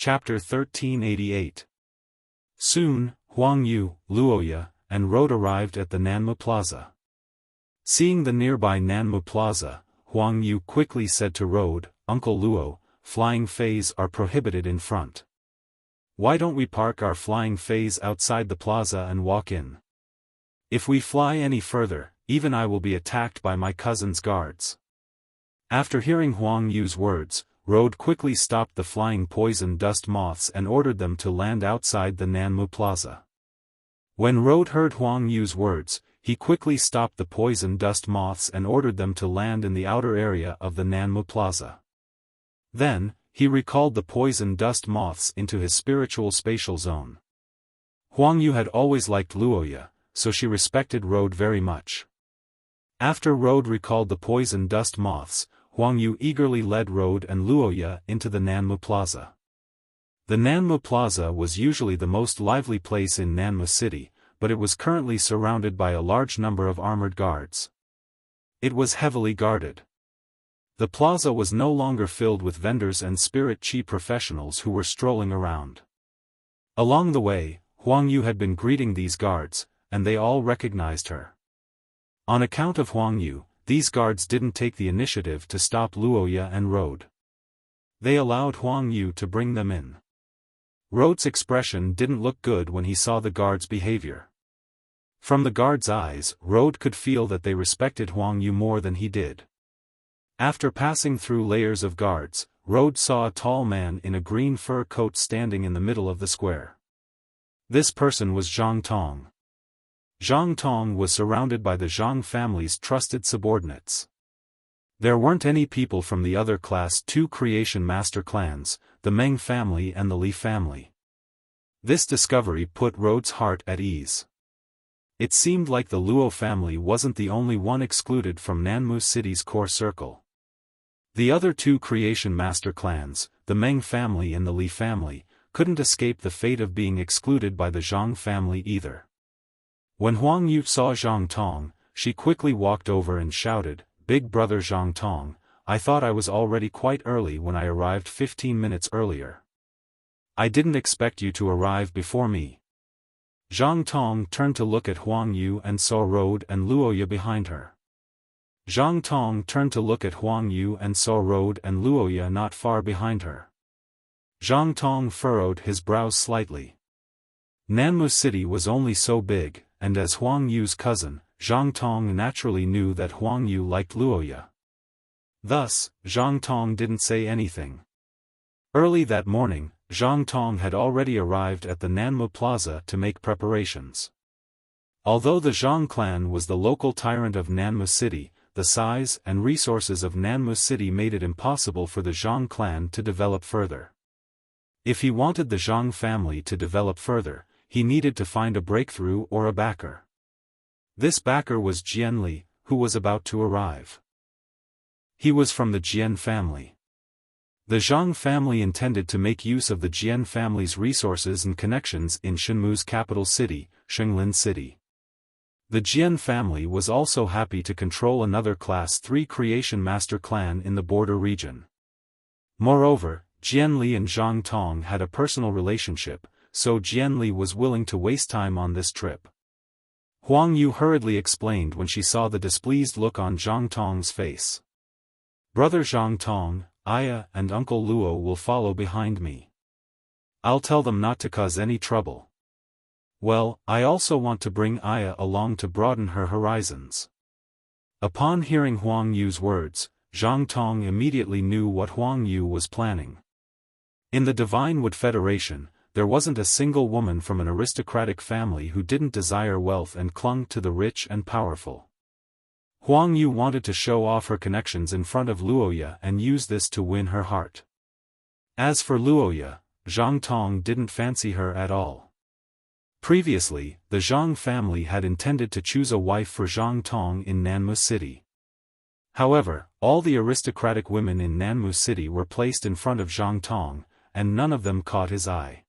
Chapter 1388. Soon, Huang Yu, Luoya, and Road arrived at the Nanmu Plaza. Seeing the nearby Nanmu Plaza, Huang Yu quickly said to Road, "Uncle Luo, flying fays are prohibited in front. Why don't we park our flying fays outside the plaza and walk in? If we fly any further, even I will be attacked by my cousin's guards." After hearing Huang Yu's words, Road quickly stopped the flying poison dust moths and ordered them to land outside the Nanmu Plaza. When Road heard Huang Yu's words, he quickly stopped the poison dust moths and ordered them to land in the outer area of the Nanmu Plaza. Then, he recalled the poison dust moths into his spiritual spatial zone. Huang Yu had always liked Luoya, so she respected Road very much. After Road recalled the poison dust moths, Huang Yu eagerly led Road and Luoya into the Nanmu Plaza. The Nanmu Plaza was usually the most lively place in Nanmu City, but it was currently surrounded by a large number of armored guards. It was heavily guarded. The plaza was no longer filled with vendors and spirit chi professionals who were strolling around. Along the way, Huang Yu had been greeting these guards, and they all recognized her. On account of Huang Yu, these guards didn't take the initiative to stop Luoya and Road. They allowed Huang Yu to bring them in. Road's expression didn't look good when he saw the guards' behavior. From the guards' eyes, Road could feel that they respected Huang Yu more than he did. After passing through layers of guards, Road saw a tall man in a green fur coat standing in the middle of the square. This person was Zhang Tong. Zhang Tong was surrounded by the Zhang family's trusted subordinates. There weren't any people from the other Class 2 Creation Master clans, the Meng family and the Li family. This discovery put Road's heart at ease. It seemed like the Luo family wasn't the only one excluded from Nanmu City's core circle. The other two Creation Master clans, the Meng family and the Li family, couldn't escape the fate of being excluded by the Zhang family either. When Huang Yu saw Zhang Tong, she quickly walked over and shouted, "Big brother Zhang Tong, I thought I was already quite early when I arrived 15 minutes earlier. I didn't expect you to arrive before me." Zhang Tong turned to look at Huang Yu and saw Road and Luoya behind her. Zhang Tong turned to look at Huang Yu and saw Road and Luoya not far behind her. Zhang Tong furrowed his brows slightly. Nanmu City was only so big, and as Huang Yu's cousin, Zhang Tong naturally knew that Huang Yu liked Luoya. Thus, Zhang Tong didn't say anything. Early that morning, Zhang Tong had already arrived at the Nanmu Plaza to make preparations. Although the Zhang clan was the local tyrant of Nanmu City, the size and resources of Nanmu City made it impossible for the Zhang clan to develop further. If he wanted the Zhang family to develop further, he needed to find a breakthrough or a backer. This backer was Jian Li, who was about to arrive. He was from the Jian family. The Zhang family intended to make use of the Jian family's resources and connections in Shenmu's capital city, Shenglin City. The Jian family was also happy to control another Class 3 Creation Master clan in the border region. Moreover, Jian Li and Zhang Tong had a personal relationship, so Jian Li was willing to waste time on this trip. Huang Yu hurriedly explained when she saw the displeased look on Zhang Tong's face. "Brother Zhang Tong, Aya and Uncle Luo will follow behind me. I'll tell them not to cause any trouble. Well, I also want to bring Aya along to broaden her horizons." Upon hearing Huang Yu's words, Zhang Tong immediately knew what Huang Yu was planning. In the Divine Wood Federation, there wasn't a single woman from an aristocratic family who didn't desire wealth and clung to the rich and powerful. Huang Yu wanted to show off her connections in front of Luoya and use this to win her heart. As for Luoya, Zhang Tong didn't fancy her at all. Previously, the Zhang family had intended to choose a wife for Zhang Tong in Nanmu City. However, all the aristocratic women in Nanmu City were placed in front of Zhang Tong, and none of them caught his eye.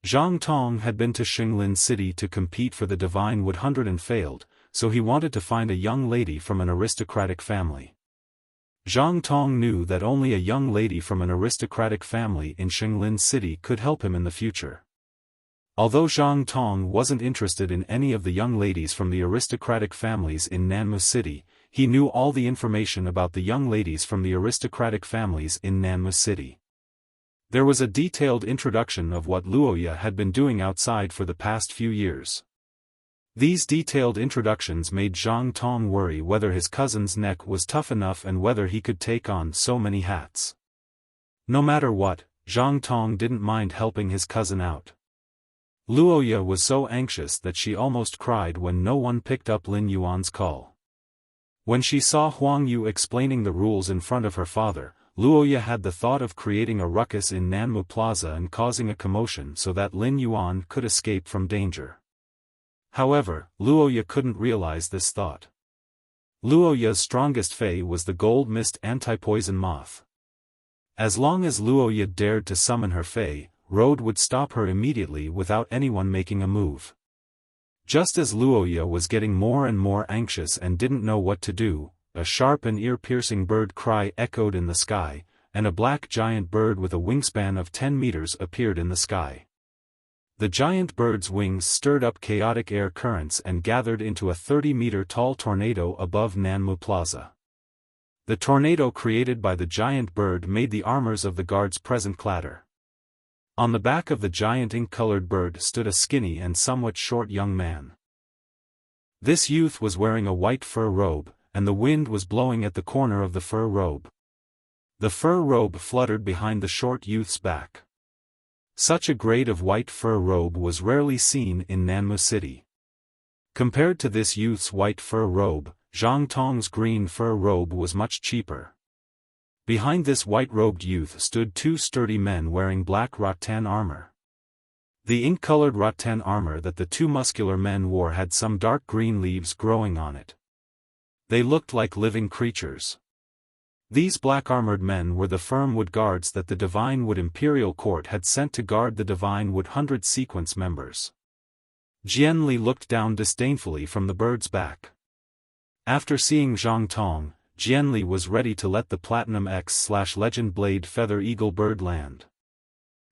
Zhang Tong had been to Shenglin City to compete for the Divine Wood 100 and failed, so he wanted to find a young lady from an aristocratic family. Zhang Tong knew that only a young lady from an aristocratic family in Shenglin City could help him in the future. Although Zhang Tong wasn't interested in any of the young ladies from the aristocratic families in Nanmu City, he knew all the information about the young ladies from the aristocratic families in Nanmu City. There was a detailed introduction of what Luoya had been doing outside for the past few years. These detailed introductions made Zhang Tong worry whether his cousin's neck was tough enough and whether he could take on so many hats. No matter what, Zhang Tong didn't mind helping his cousin out. Luoya was so anxious that she almost cried when no one picked up Lin Yuan's call. When she saw Huang Yu explaining the rules in front of her father, Luoya had the thought of creating a ruckus in Nanmu Plaza and causing a commotion so that Lin Yuan could escape from danger. However, Luoya couldn't realize this thought. Luoya's strongest fei was the gold mist anti-poison moth. As long as Luoya dared to summon her fei, Road would stop her immediately without anyone making a move. Just as Luoya was getting more and more anxious and didn't know what to do, a sharp and ear-piercing bird cry echoed in the sky, and a black giant bird with a wingspan of 10 meters appeared in the sky. The giant bird's wings stirred up chaotic air currents and gathered into a 30-meter-tall tornado above Nanmu Plaza. The tornado created by the giant bird made the armors of the guards present clatter. On the back of the giant ink-colored bird stood a skinny and somewhat short young man. This youth was wearing a white fur robe, and the wind was blowing at the corner of the fur robe. The fur robe fluttered behind the short youth's back. Such a grade of white fur robe was rarely seen in Nanmu City. Compared to this youth's white fur robe, Zhang Tong's green fur robe was much cheaper. Behind this white-robed youth stood two sturdy men wearing black rattan armor. The ink-colored rattan armor that the two muscular men wore had some dark green leaves growing on it. They looked like living creatures. These black-armored men were the firm wood guards that the Divine Wood Imperial Court had sent to guard the Divine Wood 100 Sequence members. Jianli looked down disdainfully from the bird's back. After seeing Zhang Tong, Jianli was ready to let the Platinum X/Legend Blade Feather Eagle bird land.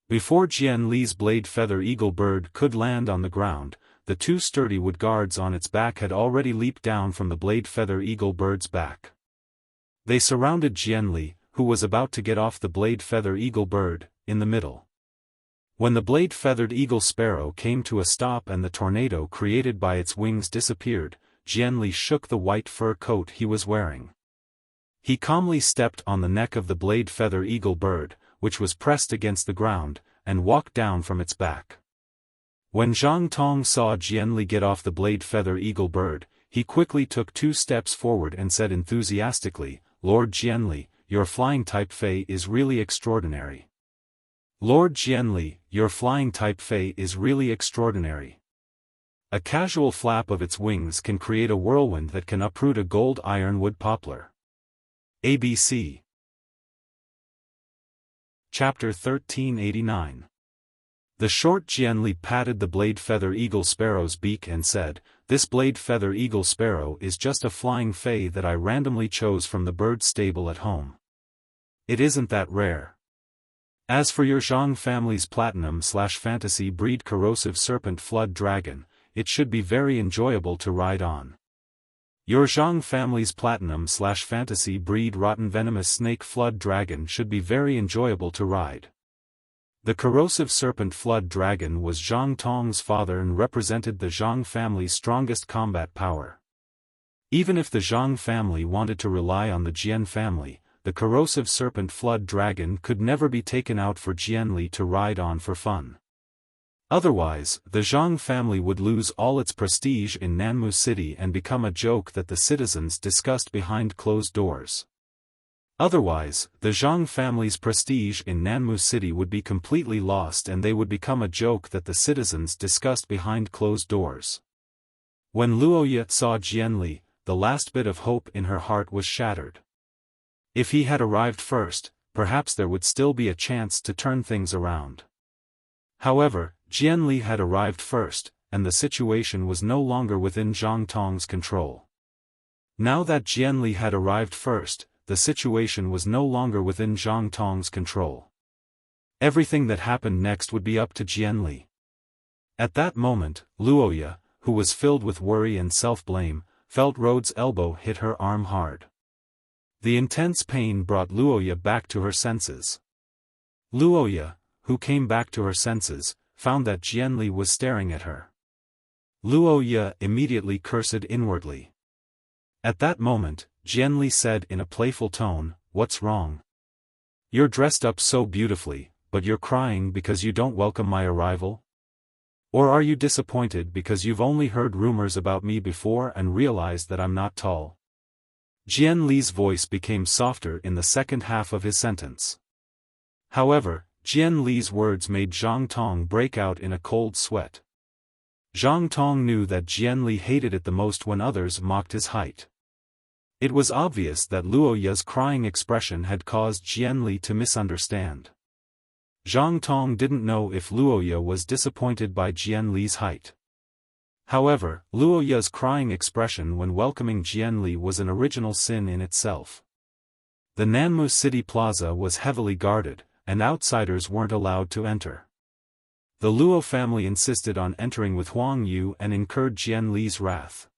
Before Jianli's Blade Feather Eagle bird could land on the ground, the two sturdy wood guards on its back had already leaped down from the Blade Feather Eagle bird's back. They surrounded Jianli, who was about to get off the Blade Feather Eagle bird, in the middle. When the Blade-Feathered Eagle Sparrow came to a stop and the tornado created by its wings disappeared, Jianli shook the white fur coat he was wearing. He calmly stepped on the neck of the Blade Feather Eagle bird, which was pressed against the ground, and walked down from its back. When Zhang Tong saw Jianli get off the Blade Feather Eagle bird, he quickly took 2 steps forward and said enthusiastically, "Lord Jianli, your flying type fei is really extraordinary. Lord Jianli, your flying type fei is really extraordinary." A casual flap of its wings can create a whirlwind that can uproot a gold ironwood poplar. ABC. Chapter 1389. The short Jianli patted the Blade Feather Eagle Sparrow's beak and said, "This Blade Feather Eagle Sparrow is just a flying fei that I randomly chose from the bird stable at home. It isn't that rare. As for your Zhang family's Platinum/Fantasy breed Corrosive Serpent Flood Dragon, it should be very enjoyable to ride on. Your Zhang family's Platinum/Fantasy breed Rotten Venomous Snake Flood Dragon should be very enjoyable to ride." The Corrosive Serpent Flood Dragon was Zhang Tong's father and represented the Zhang family's strongest combat power. Even if the Zhang family wanted to rely on the Jian family, the Corrosive Serpent Flood Dragon could never be taken out for Jianli to ride on for fun. Otherwise, the Zhang family would lose all its prestige in Nanmu City and become a joke that the citizens discussed behind closed doors. Otherwise, the Zhang family's prestige in Nanmu City would be completely lost and they would become a joke that the citizens discussed behind closed doors. When Luoya saw Jianli, the last bit of hope in her heart was shattered. If he had arrived first, perhaps there would still be a chance to turn things around. However, Jianli had arrived first, and the situation was no longer within Zhang Tong's control. Now that Jianli had arrived first, the situation was no longer within Zhang Tong's control. Everything that happened next would be up to Jianli. At that moment, Luoya, who was filled with worry and self-blame, felt Road's elbow hit her arm hard. The intense pain brought Luoya back to her senses. Luoya, who came back to her senses, found that Jianli was staring at her. Luoya immediately cursed inwardly. At that moment, Jianli said in a playful tone, "What's wrong? You're dressed up so beautifully, but you're crying because you don't welcome my arrival? Or are you disappointed because you've only heard rumors about me before and realized that I'm not tall?" Jianli's voice became softer in the second half of his sentence. However, Jianli's words made Zhang Tong break out in a cold sweat. Zhang Tong knew that Jianli hated it the most when others mocked his height. It was obvious that Luoya's crying expression had caused Jianli to misunderstand. Zhang Tong didn't know if Luoya was disappointed by Jianli's height. However, Luoya's crying expression when welcoming Jianli was an original sin in itself. The Nanmu City Plaza was heavily guarded, and outsiders weren't allowed to enter. The Luo family insisted on entering with Huang Yu and incurred Jianli's wrath.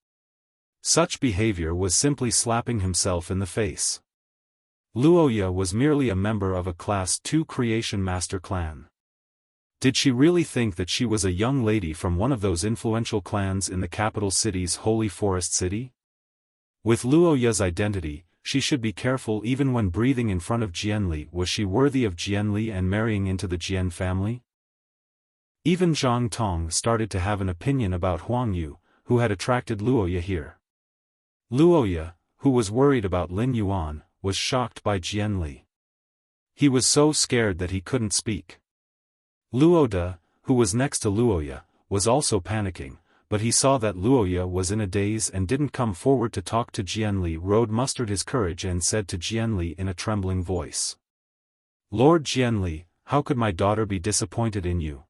Such behavior was simply slapping himself in the face. Luoya was merely a member of a Class 2 Creation Master clan. Did she really think that she was a young lady from one of those influential clans in the capital city's Holy Forest City? With Luoya's identity, she should be careful even when breathing in front of Jianli. Was she worthy of Jianli and marrying into the Jian family? Even Zhang Tong started to have an opinion about Huang Yu, who had attracted Luoya here. Luoya, who was worried about Lin Yuan, was shocked by Jianli. He was so scared that he couldn't speak. Luoda, who was next to Luoya, was also panicking, but he saw that Luoya was in a daze and didn't come forward to talk to Jianli. Rode mustered his courage and said to Jianli in a trembling voice, "Lord Jianli, how could my daughter be disappointed in you?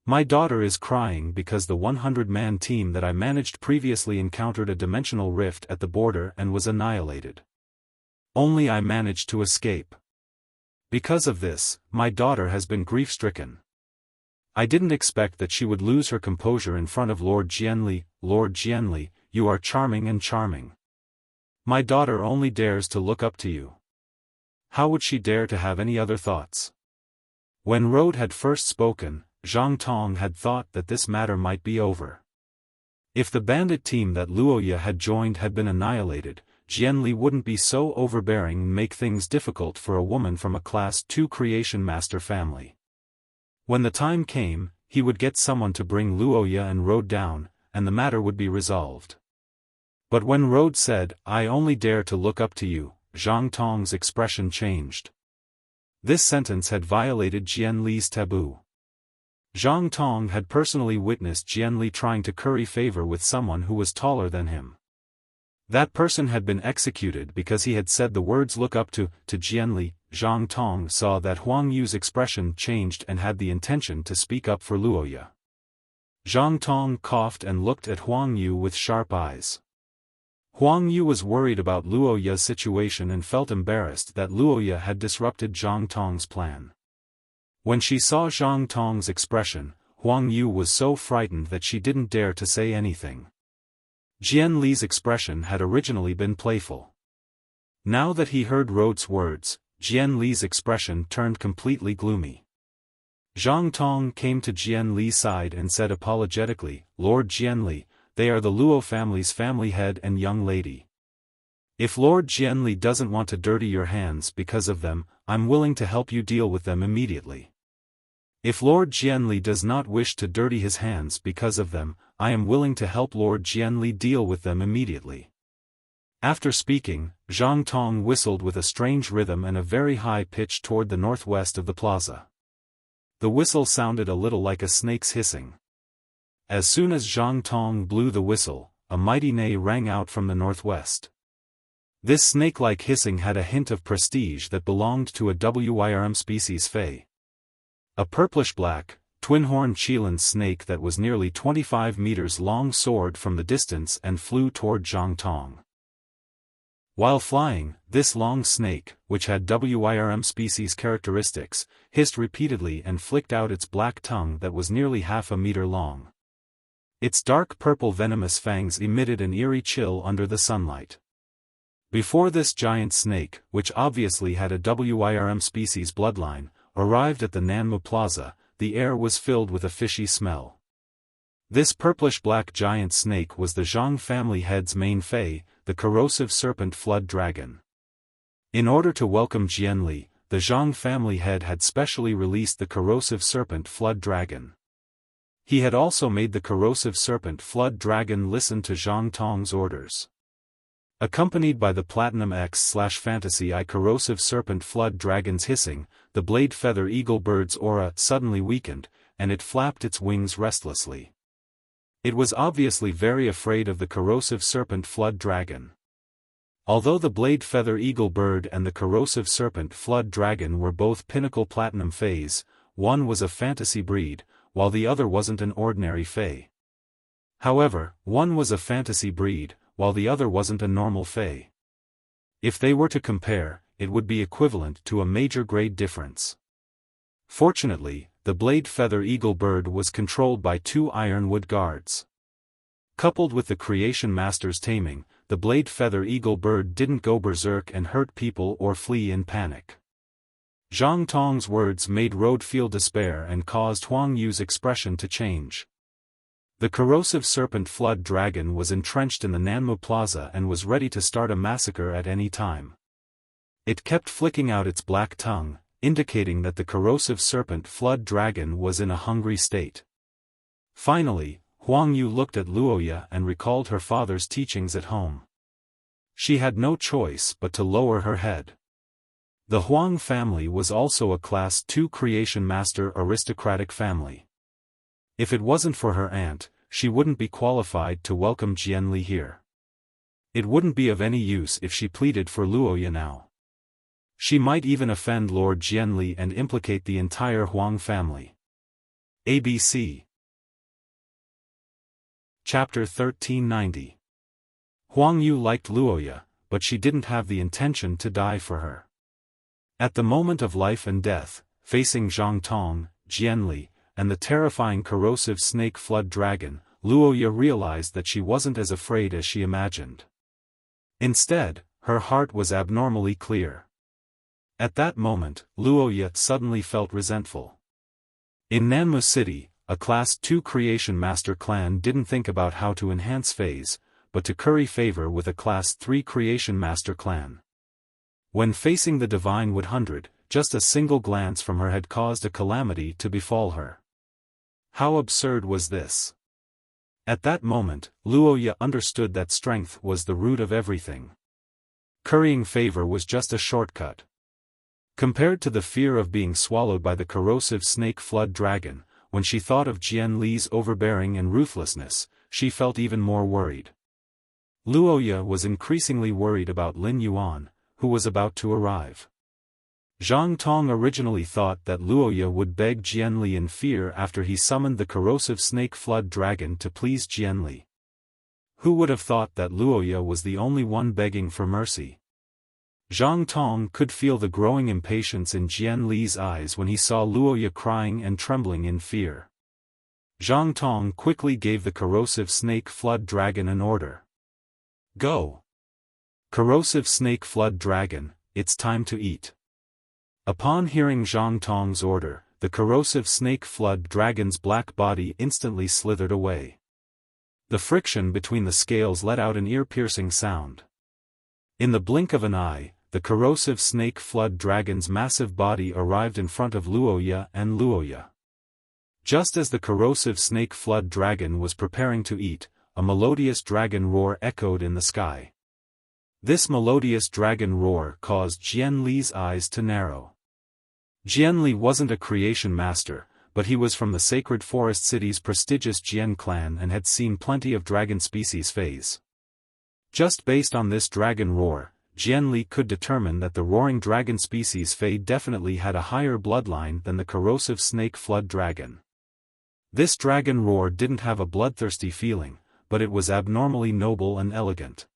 My daughter is crying because the 100-man team that I managed previously encountered a dimensional rift at the border and was annihilated. Only I managed to escape. Because of this, my daughter has been grief-stricken. I didn't expect that she would lose her composure in front of Lord Jianli. Lord Jianli, you are charming and charming. My daughter only dares to look up to you. How would she dare to have any other thoughts?" When Rode had first spoken, Zhang Tong had thought that this matter might be over. If the bandit team that Luoya had joined had been annihilated, Jianli wouldn't be so overbearing and make things difficult for a woman from a Class 2 Creation Master family. When the time came, he would get someone to bring Luoya and Rode down, and the matter would be resolved. But when Rode said, "I only dare to look up to you," Zhang Tong's expression changed. This sentence had violated Jianli's taboo. Zhang Tong had personally witnessed Jianli trying to curry favor with someone who was taller than him. That person had been executed because he had said the words "look up to" Jianli. Zhang Tong saw that Huang Yu's expression changed and had the intention to speak up for Luoya. Zhang Tong coughed and looked at Huang Yu with sharp eyes. Huang Yu was worried about Luoya's situation and felt embarrassed that Luoya had disrupted Zhang Tong's plan. When she saw Zhang Tong's expression, Huang Yu was so frightened that she didn't dare to say anything. Jianli's expression had originally been playful. Now that he heard Rode's words, Jianli's expression turned completely gloomy. Zhang Tong came to Jianli's side and said apologetically, "Lord Jianli, they are the Luo family's family head and young lady. If Lord Jianli doesn't want to dirty your hands because of them, I'm willing to help you deal with them immediately. If Lord Jianli does not wish to dirty his hands because of them, I am willing to help Lord Jianli deal with them immediately." After speaking, Zhang Tong whistled with a strange rhythm and a very high pitch toward the northwest of the plaza. The whistle sounded a little like a snake's hissing. As soon as Zhang Tong blew the whistle, a mighty neigh rang out from the northwest. This snake-like hissing had a hint of prestige that belonged to a Wyrm species Fey. A purplish-black, twin-horned Qilin snake that was nearly 25 meters long soared from the distance and flew toward Zhang Tong. While flying, this long snake, which had WIRM species characteristics, hissed repeatedly and flicked out its black tongue that was nearly half a meter long. Its dark purple venomous fangs emitted an eerie chill under the sunlight. Before this giant snake, which obviously had a WIRM species bloodline, arrived at the Nanmu Plaza, the air was filled with a fishy smell. This purplish-black giant snake was the Zhang family head's main fey, the corrosive serpent flood dragon. In order to welcome Jianli, the Zhang family head had specially released the corrosive serpent flood dragon. He had also made the corrosive serpent flood dragon listen to Zhang Tong's orders. Accompanied by the Platinum X/Fantasy Eye corrosive serpent flood dragon's hissing, the blade feather eagle bird's aura suddenly weakened, and it flapped its wings restlessly. It was obviously very afraid of the corrosive serpent flood dragon. Although the blade feather eagle bird and the corrosive serpent flood dragon were both pinnacle platinum fays, one was a fantasy breed, while the other wasn't an ordinary fey. However, one was a fantasy breed, while the other wasn't a normal fey. If they were to compare, it would be equivalent to a major grade difference. Fortunately, the blade feather eagle bird was controlled by 2 ironwood guards. Coupled with the creation master's taming, the blade feather eagle bird didn't go berserk and hurt people or flee in panic. Zhang Tong's words made Road feel despair and caused Huang Yu's expression to change. The corrosive serpent flood dragon was entrenched in the Nanmu Plaza and was ready to start a massacre at any time. It kept flicking out its black tongue, indicating that the corrosive serpent flood dragon was in a hungry state. Finally, Huang Yu looked at Luoya and recalled her father's teachings at home. She had no choice but to lower her head. The Huang family was also a Class 2 Creation Master aristocratic family. If it wasn't for her aunt, she wouldn't be qualified to welcome Jianli here. It wouldn't be of any use if she pleaded for Luoya now. She might even offend Lord Jianli and implicate the entire Huang family. ABC Chapter 1390. Huang Yu liked Luoya, but she didn't have the intention to die for her. At the moment of life and death, facing Zhang Tong, Jianli, and the terrifying corrosive snake flood dragon, Luoya realized that she wasn't as afraid as she imagined. Instead, her heart was abnormally clear. At that moment, Luoya suddenly felt resentful. In Nanmu City, a Class 2 Creation Master clan didn't think about how to enhance phase, but to curry favor with a Class 3 Creation Master clan. When facing the Divine Wood 100, just a single glance from her had caused a calamity to befall her. How absurd was this? At that moment, Luoya understood that strength was the root of everything. Currying favor was just a shortcut. Compared to the fear of being swallowed by the corrosive snake flood dragon, when she thought of Jianli's overbearing and ruthlessness, she felt even more worried. Luoya was increasingly worried about Lin Yuan, who was about to arrive. Zhang Tong originally thought that Luoya would beg Jianli in fear after he summoned the corrosive snake flood dragon to please Jianli. Who would have thought that Luoya was the only one begging for mercy? Zhang Tong could feel the growing impatience in Jianli's eyes when he saw Luoya crying and trembling in fear. Zhang Tong quickly gave the corrosive snake flood dragon an order. Go! Corrosive snake flood dragon, it's time to eat. Upon hearing Zhang Tong's order, the corrosive snake flood dragon's black body instantly slithered away. The friction between the scales let out an ear-piercing sound. In the blink of an eye, the corrosive snake flood dragon's massive body arrived in front of Luoya and Luoya. Just as the corrosive snake flood dragon was preparing to eat, a melodious dragon roar echoed in the sky. This melodious dragon roar caused Jianli's eyes to narrow. Jianli wasn't a creation master, but he was from the Sacred Forest City's prestigious Jian clan and had seen plenty of dragon species phase. Just based on this dragon roar, Jianli could determine that the roaring dragon species fey definitely had a higher bloodline than the corrosive snake flood dragon. This dragon roar didn't have a bloodthirsty feeling, but it was abnormally noble and elegant.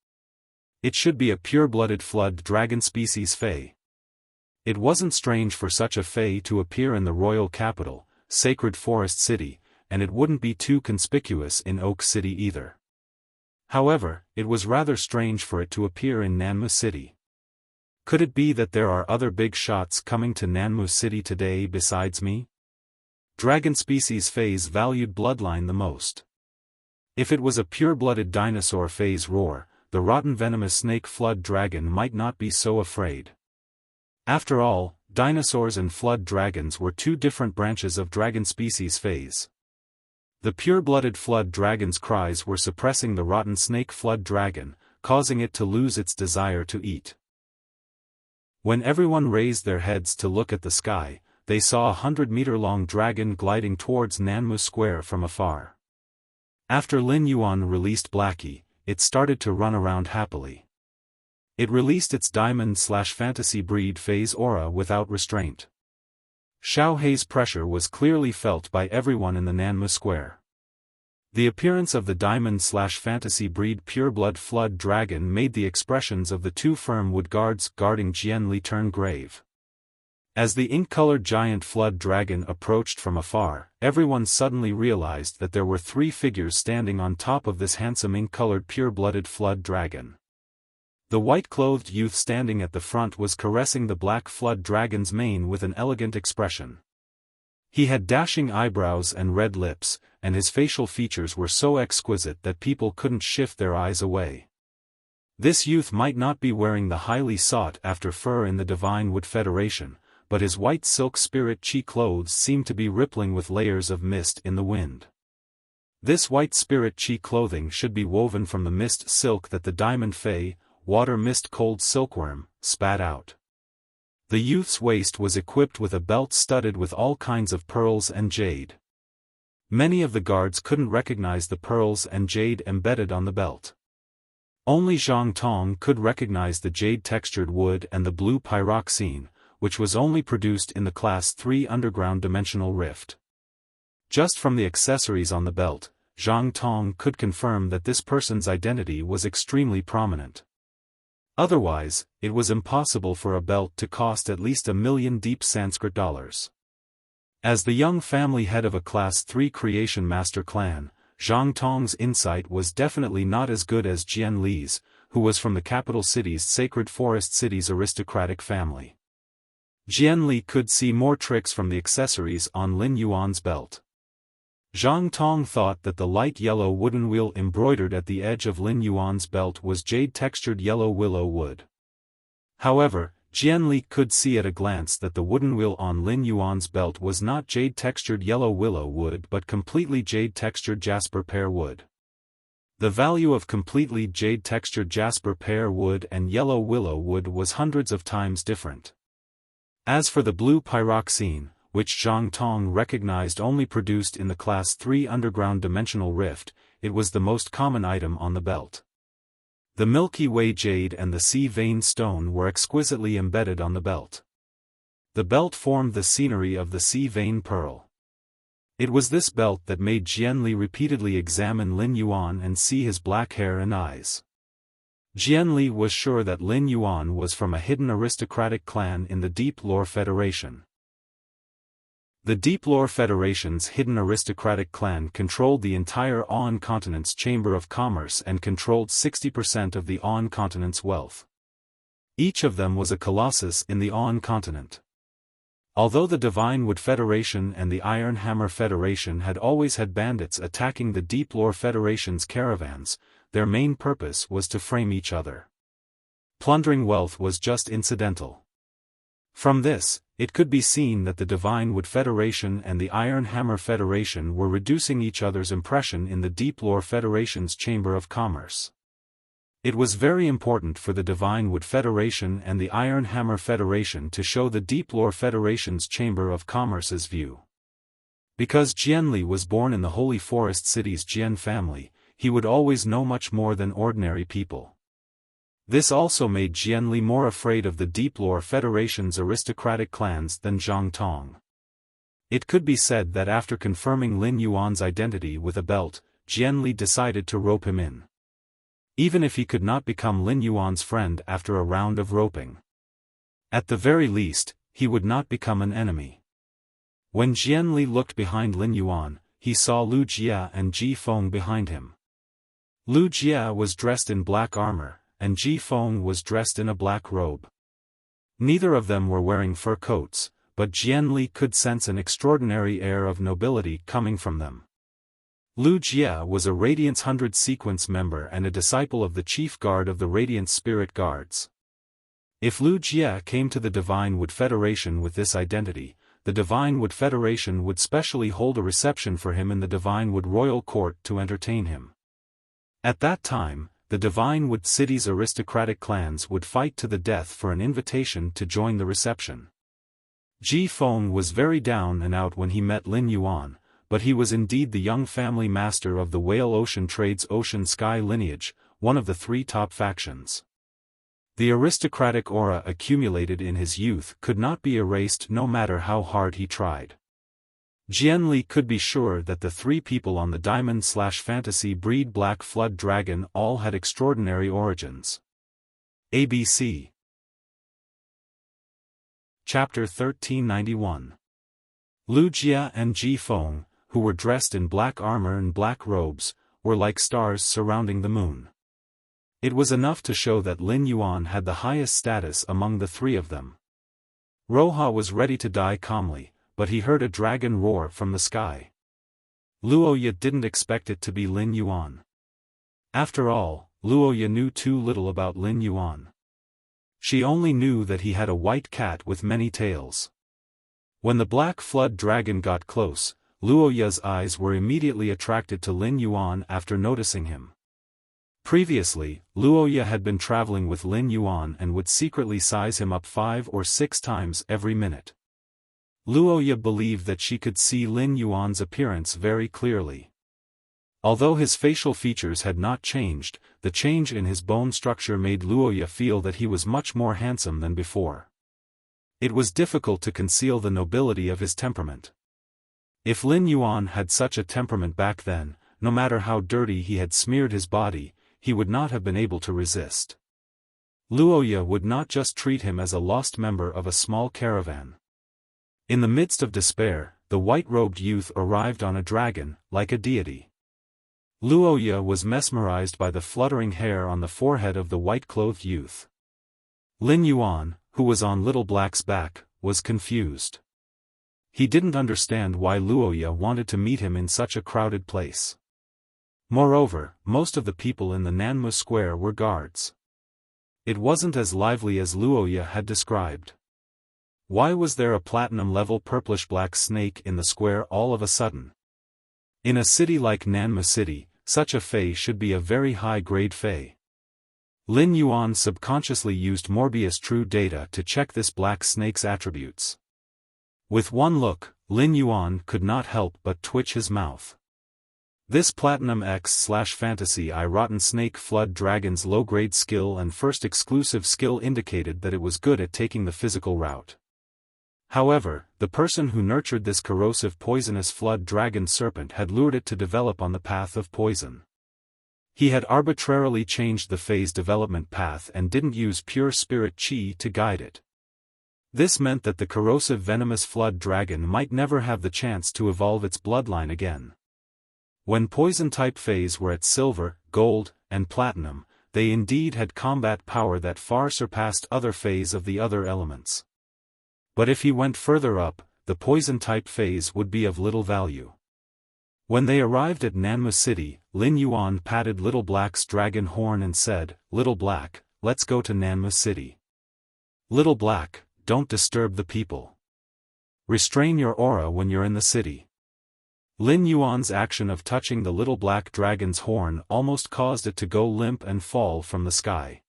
It should be a pure-blooded flood dragon species Fae. It wasn't strange for such a Fae to appear in the royal capital, Sacred Forest City, and it wouldn't be too conspicuous in Oak City either. However, it was rather strange for it to appear in Nanmu City. Could it be that there are other big shots coming to Nanmu City today besides me? Dragon species Fae's valued bloodline the most. If it was a pure-blooded dinosaur Fae's roar, the rotten venomous snake flood dragon might not be so afraid. After all, dinosaurs and flood dragons were two different branches of dragon species Fae's. The pure-blooded flood dragon's cries were suppressing the rotten snake flood dragon, causing it to lose its desire to eat. When everyone raised their heads to look at the sky, they saw a 100-meter-long dragon gliding towards Nanmu Square from afar. After Lin Yuan released Blackie, it started to run around happily. It released its diamond/fantasy breed phase aura without restraint. Xiao Hei's pressure was clearly felt by everyone in the Nanmu Square. The appearance of the diamond/fantasy breed pureblood flood dragon made the expressions of the two firm wood guards guarding Jianli turn grave. As the ink-colored giant flood dragon approached from afar, everyone suddenly realized that there were three figures standing on top of this handsome ink-colored pure-blooded flood dragon. The white-clothed youth standing at the front was caressing the black flood dragon's mane with an elegant expression. He had dashing eyebrows and red lips, and his facial features were so exquisite that people couldn't shift their eyes away. This youth might not be wearing the highly sought-after fur in the Divine Wood Federation, but his white silk spirit chi clothes seemed to be rippling with layers of mist in the wind. This white spirit chi clothing should be woven from the mist silk that the Diamond Fae, water mist cold silkworm, spat out. The youth's waist was equipped with a belt studded with all kinds of pearls and jade. Many of the guards couldn't recognize the pearls and jade embedded on the belt. Only Zhang Tong could recognize the jade-textured wood and the blue pyroxene, which was only produced in the Class 3 underground dimensional rift. Just from the accessories on the belt, Zhang Tong could confirm that this person's identity was extremely prominent. Otherwise, it was impossible for a belt to cost at least 1 million deep Sanskrit dollars. As the young family head of a Class 3 Creation Master clan, Zhang Tong's insight was definitely not as good as Jian Li's, who was from the capital city's Sacred Forest City's aristocratic family. Jian Li could see more tricks from the accessories on Lin Yuan's belt. Zhang Tong thought that the light yellow wooden wheel embroidered at the edge of Lin Yuan's belt was jade-textured yellow willow wood. However, Jian Li could see at a glance that the wooden wheel on Lin Yuan's belt was not jade-textured yellow willow wood but completely jade-textured jasper pear wood. The value of completely jade-textured jasper pear wood and yellow willow wood was hundreds of times different. As for the blue pyroxene, which Zhang Tong recognized only produced in the Class 3 underground dimensional rift, it was the most common item on the belt. The Milky Way jade and the sea vein stone were exquisitely embedded on the belt. The belt formed the scenery of the sea vein pearl. It was this belt that made Jian Li repeatedly examine Lin Yuan and see his black hair and eyes. Jian Li was sure that Lin Yuan was from a hidden aristocratic clan in the Deep Lore Federation. The Deep Lore Federation's hidden aristocratic clan controlled the entire Aon continent's Chamber of Commerce and controlled 60% of the Aon continent's wealth. Each of them was a colossus in the Aon continent. Although the Divine Wood Federation and the Iron Hammer Federation had always had bandits attacking the Deep Lore Federation's caravans, their main purpose was to frame each other. Plundering wealth was just incidental. From this, it could be seen that the Divine Wood Federation and the Iron Hammer Federation were reducing each other's impression in the Deep Lore Federation's Chamber of Commerce. It was very important for the Divine Wood Federation and the Iron Hammer Federation to show the Deep Lore Federation's Chamber of Commerce's view. Because Jian Li was born in the Holy Forest City's Jian family, he would always know much more than ordinary people. This also made Jian Li more afraid of the Deep Lore Federation's aristocratic clans than Zhang Tong. It could be said that after confirming Lin Yuan's identity with a belt, Jian Li decided to rope him in. even if he could not become Lin Yuan's friend after a round of roping. At the very least, he would not become an enemy. When Jian Li looked behind Lin Yuan, he saw Lu Jia and Ji Feng behind him. Lu Jia was dressed in black armor, and Ji Feng was dressed in a black robe. Neither of them were wearing fur coats, but Jian Li could sense an extraordinary air of nobility coming from them. Lu Jia was a Radiance 100 sequence member and a disciple of the chief guard of the Radiance Spirit Guards. If Lu Jia came to the Divine Wood Federation with this identity, the Divine Wood Federation would specially hold a reception for him in the Divine Wood Royal Court to entertain him. At that time, the Divine Wood City's aristocratic clans would fight to the death for an invitation to join the reception. Ji Feng was very down and out when he met Lin Yuan, but he was indeed the young family master of the Whale Ocean Trade's Ocean Sky lineage, one of the 3 top factions. The aristocratic aura accumulated in his youth could not be erased no matter how hard he tried. Jian Li could be sure that the 3 people on the Diamond/Fantasy Breed Black Flood Dragon all had extraordinary origins. ABC Chapter 1391 Lu Jia and Ji Feng, who were dressed in black armor and black robes, were like stars surrounding the moon. It was enough to show that Lin Yuan had the highest status among the 3 of them. Roha was ready to die calmly, but he heard a dragon roar from the sky. Luoya didn't expect it to be Lin Yuan. After all, Luoya knew too little about Lin Yuan. She only knew that he had a white cat with many tails. When the Black Flood Dragon got close, Luoya's eyes were immediately attracted to Lin Yuan after noticing him. Previously, Luoya had been traveling with Lin Yuan and would secretly size him up 5 or 6 times every minute. Luoya believed that she could see Lin Yuan's appearance very clearly. Although his facial features had not changed, the change in his bone structure made Luoya feel that he was much more handsome than before. It was difficult to conceal the nobility of his temperament. If Lin Yuan had such a temperament back then, no matter how dirty he had smeared his body, he would not have been able to resist. Luoya would not just treat him as a lost member of a small caravan. In the midst of despair, the white-robed youth arrived on a dragon, like a deity. Luoya was mesmerized by the fluttering hair on the forehead of the white-clothed youth. Lin Yuan, who was on Little Black's back, was confused. He didn't understand why Luoya wanted to meet him in such a crowded place. Moreover, most of the people in the Nanmu Square were guards. It wasn't as lively as Luoya had described. Why was there a platinum-level purplish-black snake in the square all of a sudden? In a city like Nanmu City, such a fey should be a very high-grade fey. Lin Yuan subconsciously used Morbius True Data to check this black snake's attributes. With one look, Lin Yuan could not help but twitch his mouth. This Platinum X/Fantasy I Rotten Snake Flood Dragon's low-grade skill and first exclusive skill indicated that it was good at taking the physical route. However, the person who nurtured this corrosive poisonous flood dragon serpent had lured it to develop on the path of poison. He had arbitrarily changed the phase development path and didn't use pure spirit chi to guide it. This meant that the corrosive venomous flood dragon might never have the chance to evolve its bloodline again. When poison-type phase were at silver, gold, and platinum, they indeed had combat power that far surpassed other phase of the other elements. But if he went further up, the poison-type phase would be of little value. When they arrived at Nanmu City, Lin Yuan patted Little Black's dragon horn and said, "Little Black, let's go to Nanmu City. Little Black, don't disturb the people. Restrain your aura when you're in the city." Lin Yuan's action of touching the Little Black dragon's horn almost caused it to go limp and fall from the sky.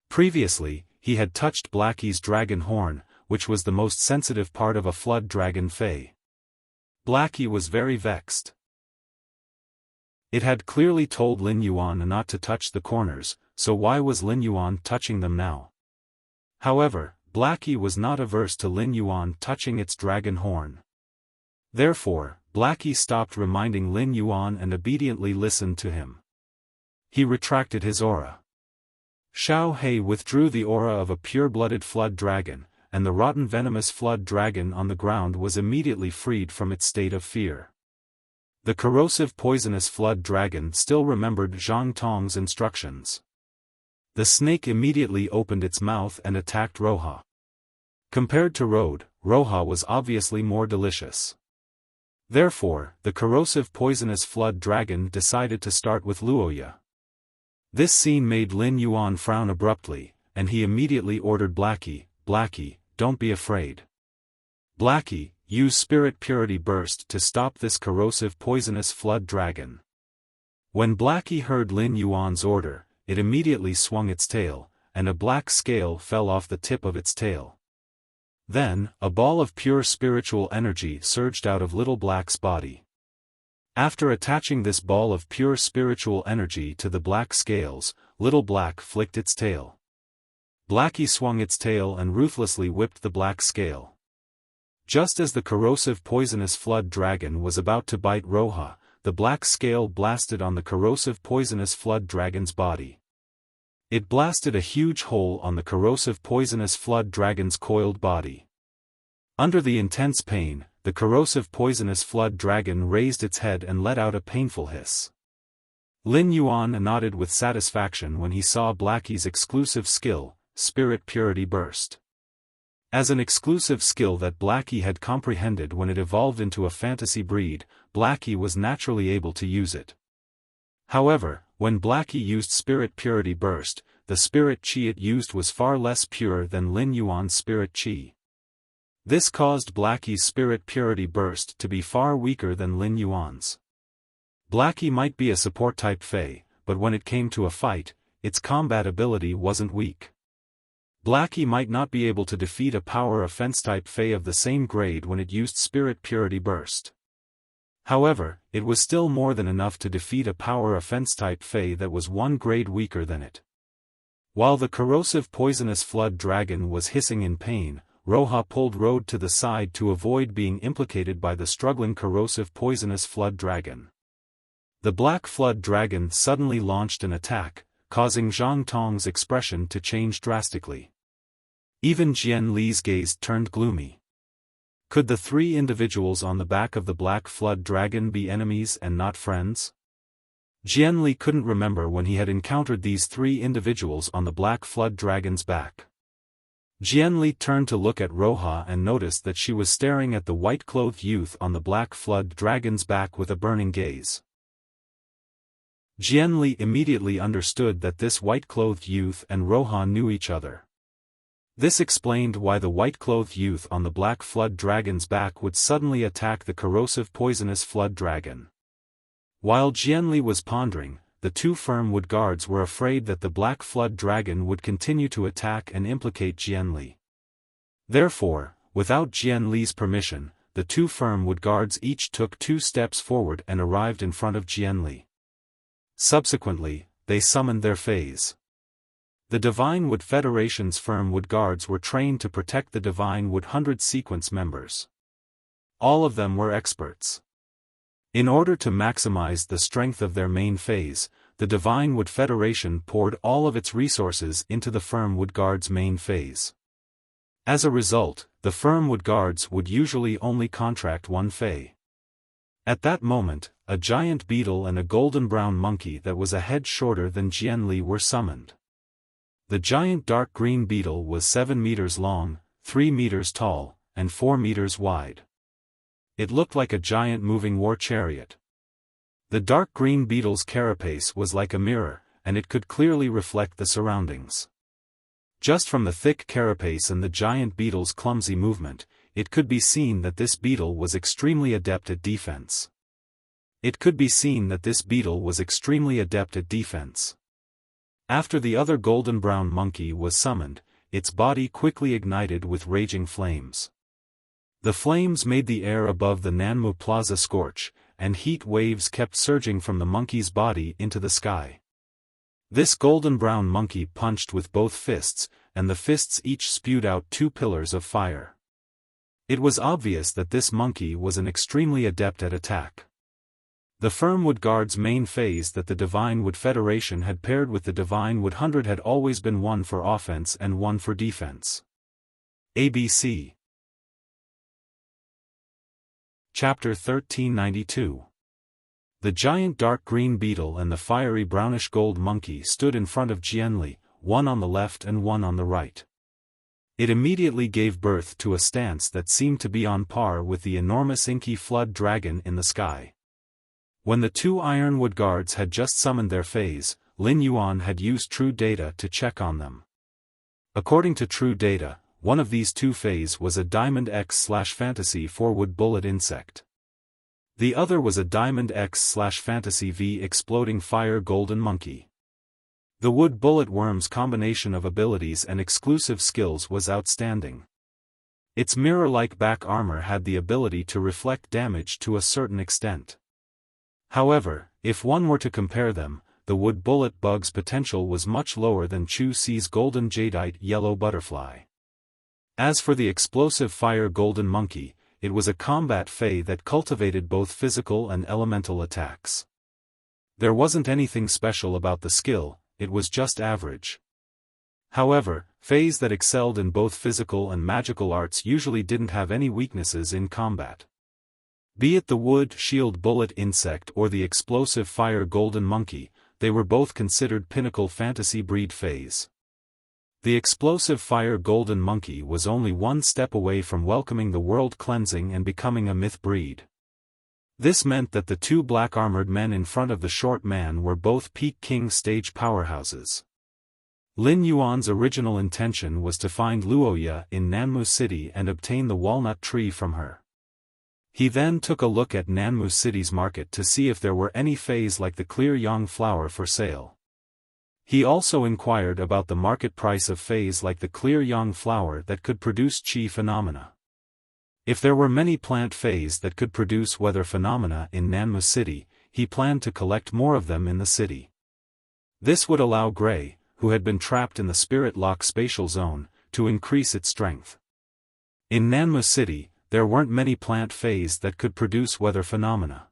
Previously, he had touched Blackie's dragon horn, which was the most sensitive part of a flood dragon fey. Blackie was very vexed. It had clearly told Lin Yuan not to touch the corners, so why was Lin Yuan touching them now? However, Blackie was not averse to Lin Yuan touching its dragon horn. Therefore, Blackie stopped reminding Lin Yuan and obediently listened to him. he retracted his aura. Xiao He withdrew the aura of a pure-blooded flood dragon, and the rotten venomous flood dragon on the ground was immediately freed from its state of fear. The corrosive poisonous flood dragon still remembered Zhang Tong's instructions. The snake immediately opened its mouth and attacked Roha. Compared to Roha was obviously more delicious. Therefore, the corrosive poisonous flood dragon decided to start with Luoya. This scene made Lin Yuan frown abruptly, and he immediately ordered Blackie, don't be afraid. Blackie, use Spirit Purity Burst to stop this corrosive poisonous flood dragon. When Blackie heard Lin Yuan's order, it immediately swung its tail, and a black scale fell off the tip of its tail. Then, a ball of pure spiritual energy surged out of Little Black's body. After attaching this ball of pure spiritual energy to the black scales, Little Black flicked its tail. Blackie swung its tail and ruthlessly whipped the black scale. Just as the corrosive poisonous flood dragon was about to bite Roha, the black scale blasted on the corrosive poisonous flood dragon's body. It blasted a huge hole on the corrosive poisonous flood dragon's coiled body. Under the intense pain, the corrosive poisonous flood dragon raised its head and let out a painful hiss. Lin Yuan nodded with satisfaction when he saw Blackie's exclusive skill, Spirit Purity Burst. As an exclusive skill that Blackie had comprehended when it evolved into a fantasy breed, Blackie was naturally able to use it. However, when Blackie used Spirit Purity Burst, the spirit chi it used was far less pure than Lin Yuan's spirit chi. This caused Blackie's Spirit Purity Burst to be far weaker than Lin Yuan's. Blackie might be a support-type Fey, but when it came to a fight, its combat ability wasn't weak. Blackie might not be able to defeat a power offense-type Fey of the same grade when it used Spirit Purity Burst. However, it was still more than enough to defeat a power offense-type Fey that was one grade weaker than it. While the corrosive poisonous flood dragon was hissing in pain, Roha pulled Road to the side to avoid being implicated by the struggling corrosive poisonous flood dragon. The black flood dragon suddenly launched an attack, causing Zhang Tong's expression to change drastically. Even Jian Li's gaze turned gloomy. Could the three individuals on the back of the black flood dragon be enemies and not friends? Jian Li couldn't remember when he had encountered these three individuals on the black flood dragon's back. Jian Li turned to look at Roha and noticed that she was staring at the white-clothed youth on the black flood dragon's back with a burning gaze. Jian Li immediately understood that this white-clothed youth and Roha knew each other. This explained why the white-clothed youth on the black flood dragon's back would suddenly attack the corrosive poisonous flood dragon. While Jian Li was pondering, the two firm-wood guards were afraid that the black flood dragon would continue to attack and implicate Jian Li. Therefore, without Jian Li's permission, the two firm-wood guards each took 2 steps forward and arrived in front of Jian Li. Subsequently, they summoned their Fays. The Divine Wood Federation's firm-wood guards were trained to protect the Divine Wood 100 sequence members. All of them were experts. In order to maximize the strength of their main phase, the Divine Wood Federation poured all of its resources into the Firm-Wood Guards' main phase. As a result, the Firm-Wood Guards would usually only contract one Fey. At that moment, a giant beetle and a golden-brown monkey that was a head shorter than Jian Li were summoned. The giant dark green beetle was 7 meters long, 3 meters tall, and 4 meters wide. It looked like a giant moving war chariot. The dark green beetle's carapace was like a mirror, and it could clearly reflect the surroundings. Just from the thick carapace and the giant beetle's clumsy movement, it could be seen that this beetle was extremely adept at defense. After the other golden-brown monkey was summoned, its body quickly ignited with raging flames. The flames made the air above the Nanmu Plaza scorch, and heat waves kept surging from the monkey's body into the sky. This golden-brown monkey punched with both fists, and the fists each spewed out 2 pillars of fire. It was obvious that this monkey was an extremely adept at attack. The firm Wood Guard's main phase that the Divine Wood Federation had paired with the Divine Wood 100 had always been one for offense and one for defense. ABC. Chapter 1392. The giant dark green beetle and the fiery brownish gold monkey stood in front of Jianli, one on the left and one on the right. It immediately gave birth to a stance that seemed to be on par with the enormous inky flood dragon in the sky. When the two Ironwood Guards had just summoned their phase, Lin Yuan had used True Data to check on them. According to True Data, one of these two phase was a Diamond X/Fantasy 4 Wood Bullet Insect. The other was a Diamond X/Fantasy V Exploding Fire Golden Monkey. The Wood Bullet Worm's combination of abilities and exclusive skills was outstanding. Its mirror-like back armor had the ability to reflect damage to a certain extent. However, if one were to compare them, the Wood Bullet Bug's potential was much lower than Chu Si's Golden Jadeite Yellow Butterfly. As for the Explosive Fire Golden Monkey, it was a combat fae that cultivated both physical and elemental attacks. There wasn't anything special about the skill, it was just average. However, faes that excelled in both physical and magical arts usually didn't have any weaknesses in combat. Be it the Wood Shield Bullet Insect or the Explosive Fire Golden Monkey, they were both considered pinnacle fantasy breed faes. The Explosive Fire Golden Monkey was only one step away from welcoming the world cleansing and becoming a myth breed. This meant that the two black-armored men in front of the short man were both peak king stage powerhouses. Lin Yuan's original intention was to find Luoya in Nanmu City and obtain the walnut tree from her. He then took a look at Nanmu City's market to see if there were any faes like the Clear Yang flower for sale. He also inquired about the market price of faes like the Clear Yang flower that could produce chi phenomena. If there were many plant faes that could produce weather phenomena in Nanmu City, he planned to collect more of them in the city. This would allow Gray, who had been trapped in the Spirit Lock spatial zone, to increase its strength. In Nanmu City, there weren't many plant faes that could produce weather phenomena.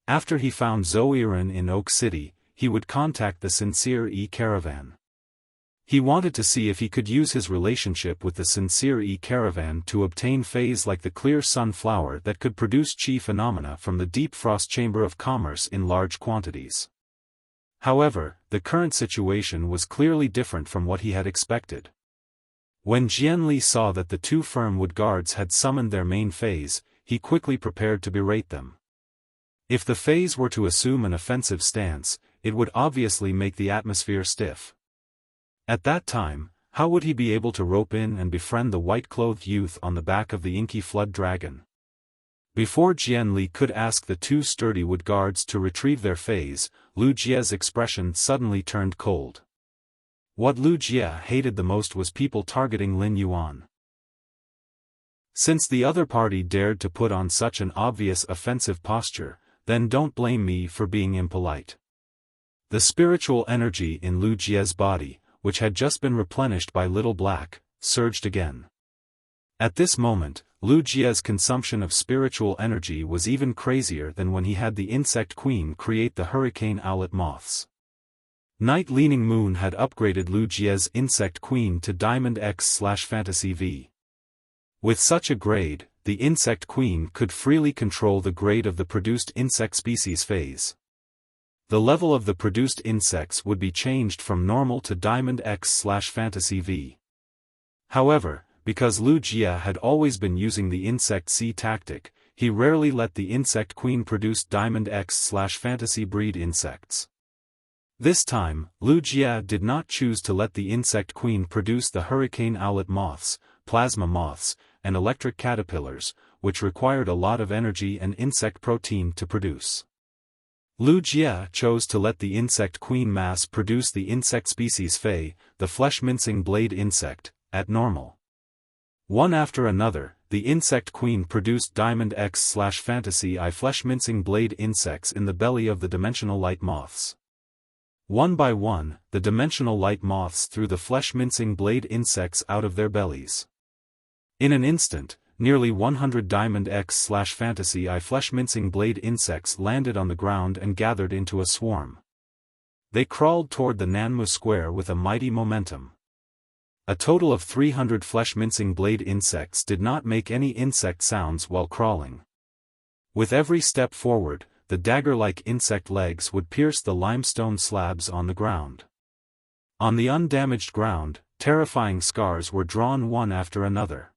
After he found Zoiran in Oak City, he would contact the Sincere E Caravan. He wanted to see if he could use his relationship with the Sincere E Caravan to obtain faes like the Clear Sunflower that could produce chi phenomena from the Deep Frost Chamber of Commerce in large quantities. However, the current situation was clearly different from what he had expected. When Jianli saw that the two Firmwood Guards had summoned their main faes, he quickly prepared to berate them. If the faes were to assume an offensive stance, it would obviously make the atmosphere stiff. At that time, how would he be able to rope in and befriend the white-clothed youth on the back of the inky flood dragon? Before Jianli could ask the two sturdy Wood Guards to retrieve their faes, Lu Jie's expression suddenly turned cold. What Lu Jie hated the most was people targeting Lin Yuan. Since the other party dared to put on such an obvious offensive posture, then don't blame me for being impolite. The spiritual energy in Lu Jie's body, which had just been replenished by Little Black, surged again. At this moment, Lu Jie's consumption of spiritual energy was even crazier than when he had the Insect Queen create the Hurricane Owlet Moths. Night Leaning Moon had upgraded Lu Jie's Insect Queen to Diamond X/Fantasy V. With such a grade, the Insect Queen could freely control the grade of the produced insect species phase. The level of the produced insects would be changed from normal to Diamond X/Fantasy V. However, because Lu Jie had always been using the Insect C tactic, he rarely let the Insect Queen produce Diamond X/Fantasy breed insects. This time, Lu Jie did not choose to let the Insect Queen produce the Hurricane Owlet Moths, Plasma Moths, and Electric Caterpillars, which required a lot of energy and insect protein to produce. Lu Jie chose to let the Insect Queen mass produce the insect species Fae, the flesh-mincing blade insect, at normal. One after another, the Insect Queen produced Diamond X/Fantasy I flesh-mincing blade insects in the belly of the Dimensional Light Moths. One by one, the Dimensional Light Moths threw the flesh-mincing blade insects out of their bellies. In an instant, nearly 100 Diamond X/Fantasy I flesh-mincing blade insects landed on the ground and gathered into a swarm. They crawled toward the Nanmu square with a mighty momentum. A total of 300 flesh-mincing blade insects did not make any insect sounds while crawling. With every step forward, the dagger-like insect legs would pierce the limestone slabs on the ground. On the undamaged ground, terrifying scars were drawn one after another.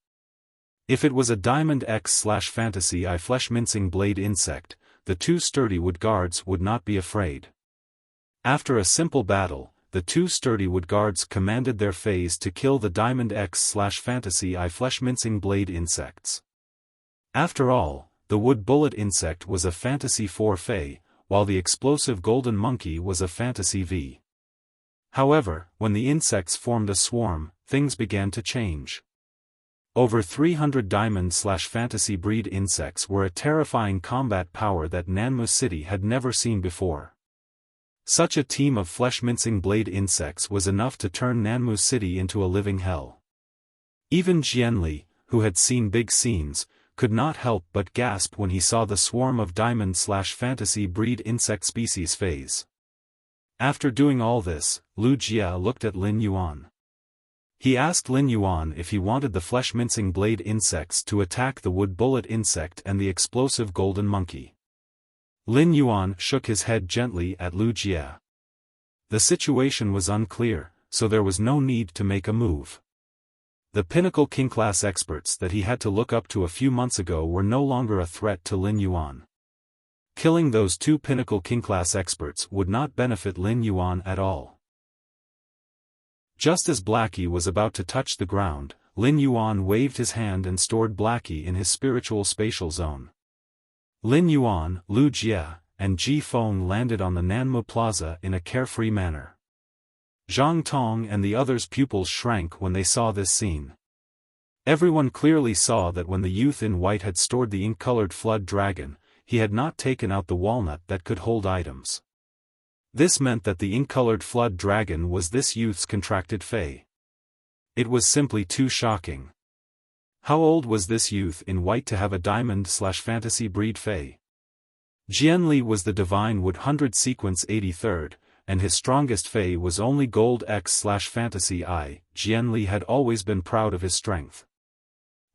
If it was a Diamond X/Fantasy I flesh-mincing blade insect, the two sturdy wood guards would not be afraid. After a simple battle, the two sturdy wood guards commanded their fays to kill the Diamond X/Fantasy I flesh-mincing blade insects. After all, the wood bullet insect was a Fantasy 4 fay, while the explosive golden monkey was a Fantasy V. However, when the insects formed a swarm, things began to change. Over 300 Diamond/Fantasy breed insects were a terrifying combat power that Nanmu City had never seen before. Such a team of flesh-mincing blade insects was enough to turn Nanmu City into a living hell. Even Jianli, who had seen big scenes, could not help but gasp when he saw the swarm of Diamond/Fantasy breed insect species phase. After doing all this, Lu Jia looked at Lin Yuan. He asked Lin Yuan if he wanted the flesh-mincing blade insects to attack the wood bullet insect and the explosive golden monkey. Lin Yuan shook his head gently at Lu Jia. The situation was unclear, so there was no need to make a move. The pinnacle king-class experts that he had to look up to a few months ago were no longer a threat to Lin Yuan. Killing those two pinnacle king-class experts would not benefit Lin Yuan at all. Just as Blackie was about to touch the ground, Lin Yuan waved his hand and stored Blackie in his spiritual spatial zone. Lin Yuan, Lu Jia, and Ji Feng landed on the Nanmu Plaza in a carefree manner. Zhang Tong and the others' pupils shrank when they saw this scene. Everyone clearly saw that when the youth in white had stored the ink-colored flood dragon, he had not taken out the walnut that could hold items. This meant that the ink-colored flood dragon was this youth's contracted fae. It was simply too shocking. How old was this youth in white to have a Diamond/Fantasy breed fae? Jianli was the divine wood 100 sequence 83rd, and his strongest fae was only gold X/Fantasy I. Jianli had always been proud of his strength.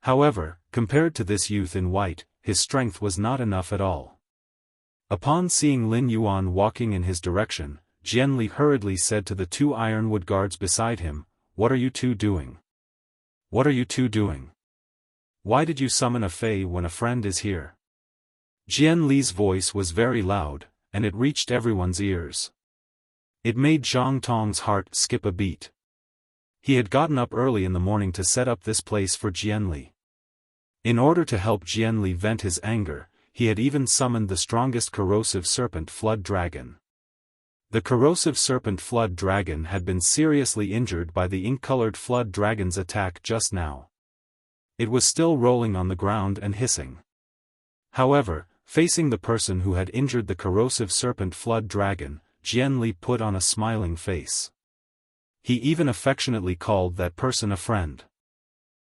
However, compared to this youth in white, his strength was not enough at all. Upon seeing Lin Yuan walking in his direction, Jianli hurriedly said to the two ironwood guards beside him, "What are you two doing? What are you two doing? Why did you summon a fae when a friend is here?" Jianli's voice was very loud, and it reached everyone's ears. It made Zhang Tong's heart skip a beat. He had gotten up early in the morning to set up this place for Jianli. In order to help Jianli vent his anger, he had even summoned the strongest corrosive serpent flood dragon. The corrosive serpent flood dragon had been seriously injured by the ink-colored flood dragon's attack just now. It was still rolling on the ground and hissing. However, facing the person who had injured the corrosive serpent flood dragon, Jianli put on a smiling face. He even affectionately called that person a friend.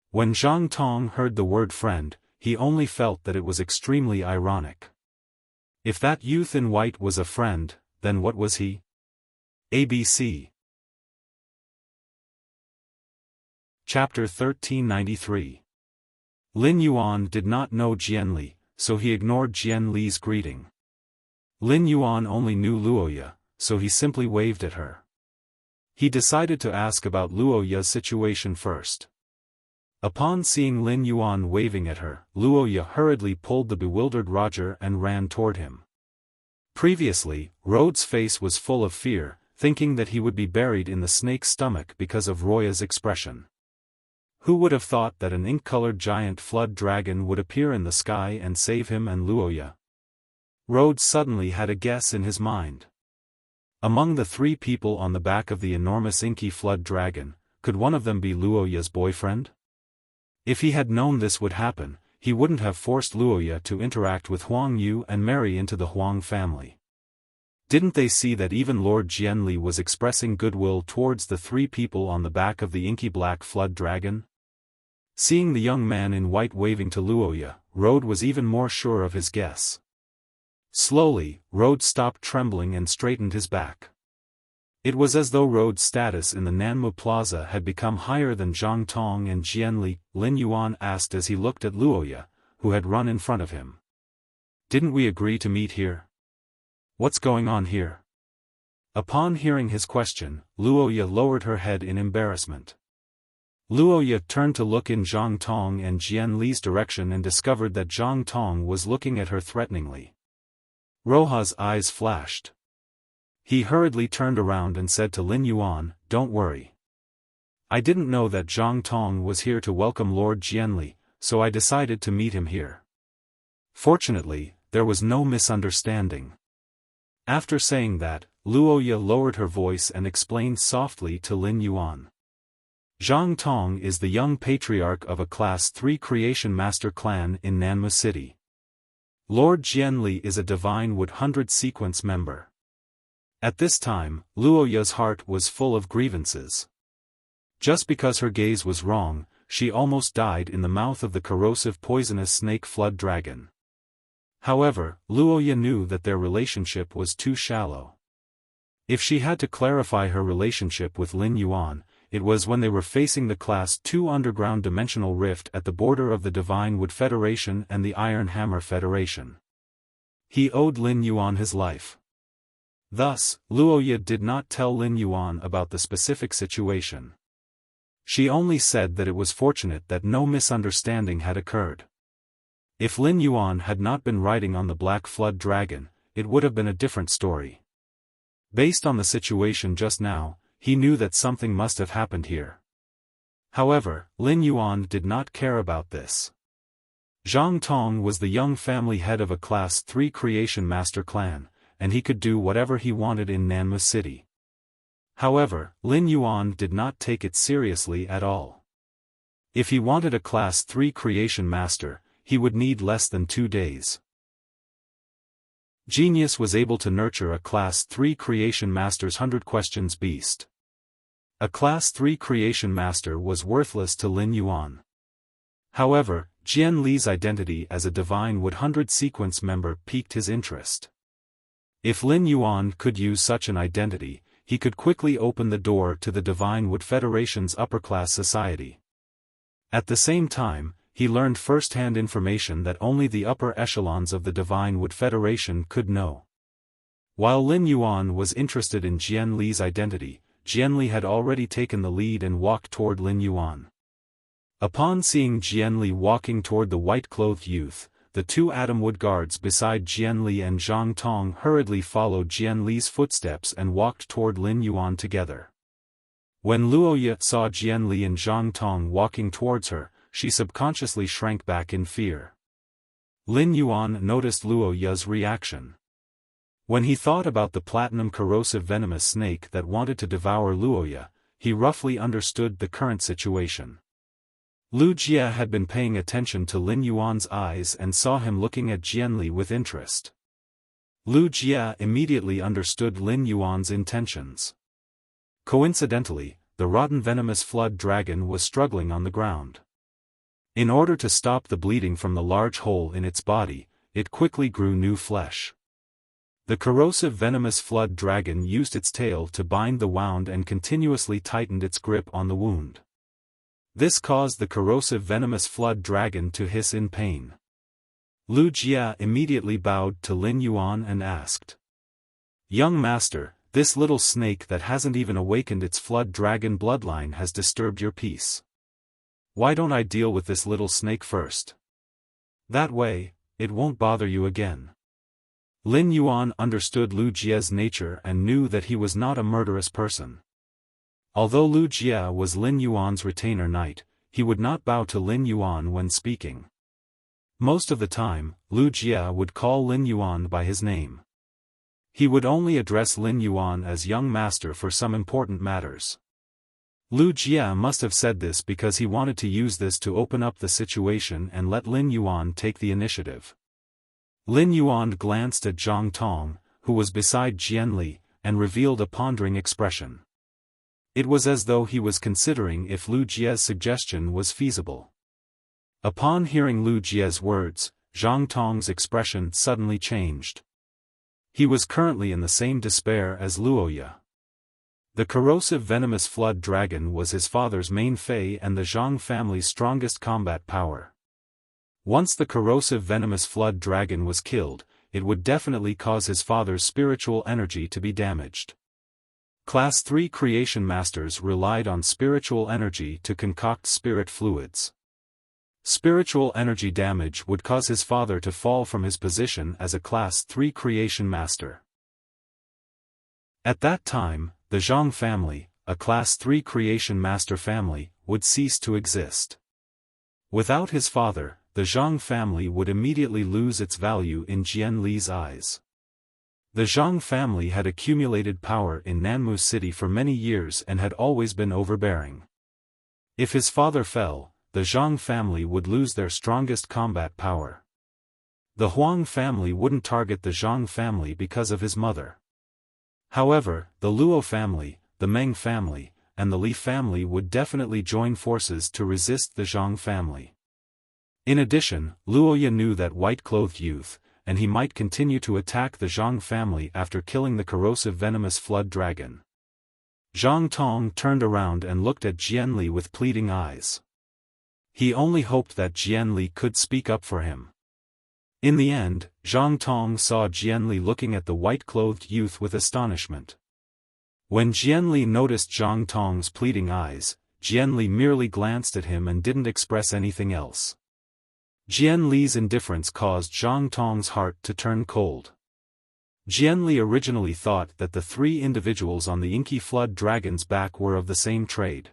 When Zhang Tong heard the word friend, he only felt that it was extremely ironic. If that youth in white was a friend, then what was he? ABC. Chapter 1393. Lin Yuan did not know Jianli, so he ignored Jianli's greeting. Lin Yuan only knew Luoya, so he simply waved at her. He decided to ask about Luoya's situation first. Upon seeing Lin Yuan waving at her, Luoya hurriedly pulled the bewildered Roger and ran toward him. Previously, Rhodes' face was full of fear, thinking that he would be buried in the snake's stomach because of Roya's expression. Who would have thought that an ink-colored giant flood dragon would appear in the sky and save him and Luoya? Rhodes suddenly had a guess in his mind. Among the three people on the back of the enormous inky flood dragon, could one of them be Luoya's boyfriend? If he had known this would happen, he wouldn't have forced Luoya to interact with Huang Yu and marry into the Huang family. Didn't they see that even Lord Jianli was expressing goodwill towards the three people on the back of the inky black flood dragon? Seeing the young man in white waving to Luoya, Rode was even more sure of his guess. Slowly, Rode stopped trembling and straightened his back. It was as though Rode's status in the Nanmu Plaza had become higher than Zhang Tong and Jianli. Lin Yuan asked as he looked at Luoya, who had run in front of him. "Didn't we agree to meet here? What's going on here?" Upon hearing his question, Luoya lowered her head in embarrassment. Luoya turned to look in Zhang Tong and Jianli's direction and discovered that Zhang Tong was looking at her threateningly. Roha's eyes flashed. He hurriedly turned around and said to Lin Yuan, "Don't worry. I didn't know that Zhang Tong was here to welcome Lord Jianli, so I decided to meet him here." Fortunately, there was no misunderstanding. After saying that, Luoya lowered her voice and explained softly to Lin Yuan. Zhang Tong is the young patriarch of a Class 3 Creation Master clan in Nanmu City. Lord Jianli is a Divine Wood 100 sequence member. At this time, Luoya's heart was full of grievances. Just because her gaze was wrong, she almost died in the mouth of the corrosive poisonous snake flood dragon. However, Luoya knew that their relationship was too shallow. If she had to clarify her relationship with Lin Yuan, it was when they were facing the Class 2 underground dimensional rift at the border of the Divine Wood Federation and the Iron Hammer Federation. He owed Lin Yuan his life. Thus, Luoya did not tell Lin Yuan about the specific situation. She only said that it was fortunate that no misunderstanding had occurred. If Lin Yuan had not been riding on the Black Flood Dragon, it would have been a different story. Based on the situation just now, he knew that something must have happened here. However, Lin Yuan did not care about this. Zhang Tong was the young family head of a Class 3 Creation Master clan, and he could do whatever he wanted in Nanmu City. However, Lin Yuan did not take it seriously at all. If he wanted a Class 3 Creation Master, he would need less than 2 days. Genius was able to nurture a Class 3 Creation Master's 100 questions beast. A Class 3 Creation Master was worthless to Lin Yuan. However, Jian Li's identity as a Divine Wood 100 sequence member piqued his interest. If Lin Yuan could use such an identity, he could quickly open the door to the Divine Wood Federation's upper-class society. At the same time, he learned first-hand information that only the upper echelons of the Divine Wood Federation could know. While Lin Yuan was interested in Jian Li's identity, Jian Li had already taken the lead and walked toward Lin Yuan. Upon seeing Jian Li walking toward the white-clothed youth, the two Atomwood guards beside Jian Li and Zhang Tong hurriedly followed Jian Li's footsteps and walked toward Lin Yuan together. When Luoya saw Jian Li and Zhang Tong walking towards her, she subconsciously shrank back in fear. Lin Yuan noticed Luoya's reaction. When he thought about the platinum corrosive venomous snake that wanted to devour Luoya, he roughly understood the current situation. Lu Jia had been paying attention to Lin Yuan's eyes and saw him looking at Jian Li with interest. Lu Jia immediately understood Lin Yuan's intentions. Coincidentally, the rotten venomous flood dragon was struggling on the ground. In order to stop the bleeding from the large hole in its body, it quickly grew new flesh. The corrosive venomous flood dragon used its tail to bind the wound and continuously tightened its grip on the wound. This caused the corrosive venomous flood dragon to hiss in pain. Lu Jia immediately bowed to Lin Yuan and asked, "Young master, this little snake that hasn't even awakened its flood dragon bloodline has disturbed your peace. Why don't I deal with this little snake first? That way, it won't bother you again." Lin Yuan understood Lu Jia's nature and knew that he was not a murderous person. Although Lu Jia was Lin Yuan's retainer knight, he would not bow to Lin Yuan when speaking. Most of the time, Lu Jia would call Lin Yuan by his name. He would only address Lin Yuan as young master for some important matters. Lu Jia must have said this because he wanted to use this to open up the situation and let Lin Yuan take the initiative. Lin Yuan glanced at Zhang Tong, who was beside Jian Li, and revealed a pondering expression. It was as though he was considering if Lu Jia's suggestion was feasible. Upon hearing Lu Jie's words, Zhang Tong's expression suddenly changed. He was currently in the same despair as Luoya. The corrosive venomous flood dragon was his father's main fei and the Zhang family's strongest combat power. Once the corrosive venomous flood dragon was killed, it would definitely cause his father's spiritual energy to be damaged. Class 3 creation masters relied on spiritual energy to concoct spirit fluids. Spiritual energy damage would cause his father to fall from his position as a Class 3 creation master. At that time, the Zhang family, a Class 3 creation master family, would cease to exist. Without his father, the Zhang family would immediately lose its value in Jian Li's eyes. The Zhang family had accumulated power in Nanmu City for many years and had always been overbearing. If his father fell, the Zhang family would lose their strongest combat power. The Huang family wouldn't target the Zhang family because of his mother. However, the Luo family, the Meng family, and the Li family would definitely join forces to resist the Zhang family. In addition, Luoya knew that white-clothed youth, and he might continue to attack the Zhang family after killing the corrosive venomous flood dragon. Zhang Tong turned around and looked at Jian Li with pleading eyes. He only hoped that Jian Li could speak up for him. In the end, Zhang Tong saw Jian Li looking at the white-clothed youth with astonishment. When Jian Li noticed Zhang Tong's pleading eyes, Jian Li merely glanced at him and didn't express anything else. Jian Li's indifference caused Zhang Tong's heart to turn cold. Jian Li originally thought that the three individuals on the inky flood dragon's back were of the same trade.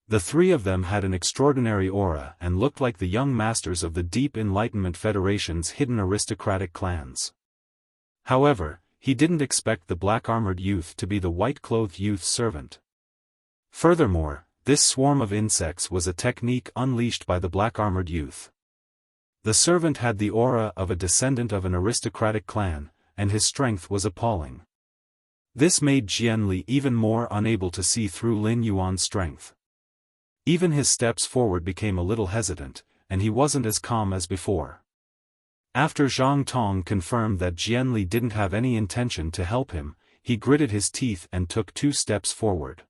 The three of them had an extraordinary aura and looked like the young masters of the Deep Enlightenment Federation's hidden aristocratic clans. However, he didn't expect the black-armored youth to be the white-clothed youth's servant. Furthermore, this swarm of insects was a technique unleashed by the black-armored youth. The servant had the aura of a descendant of an aristocratic clan, and his strength was appalling. This made Jian Li even more unable to see through Lin Yuan's strength. Even his steps forward became a little hesitant, and he wasn't as calm as before. After Zhang Tong confirmed that Jian Li didn't have any intention to help him, he gritted his teeth and took 2 steps forward.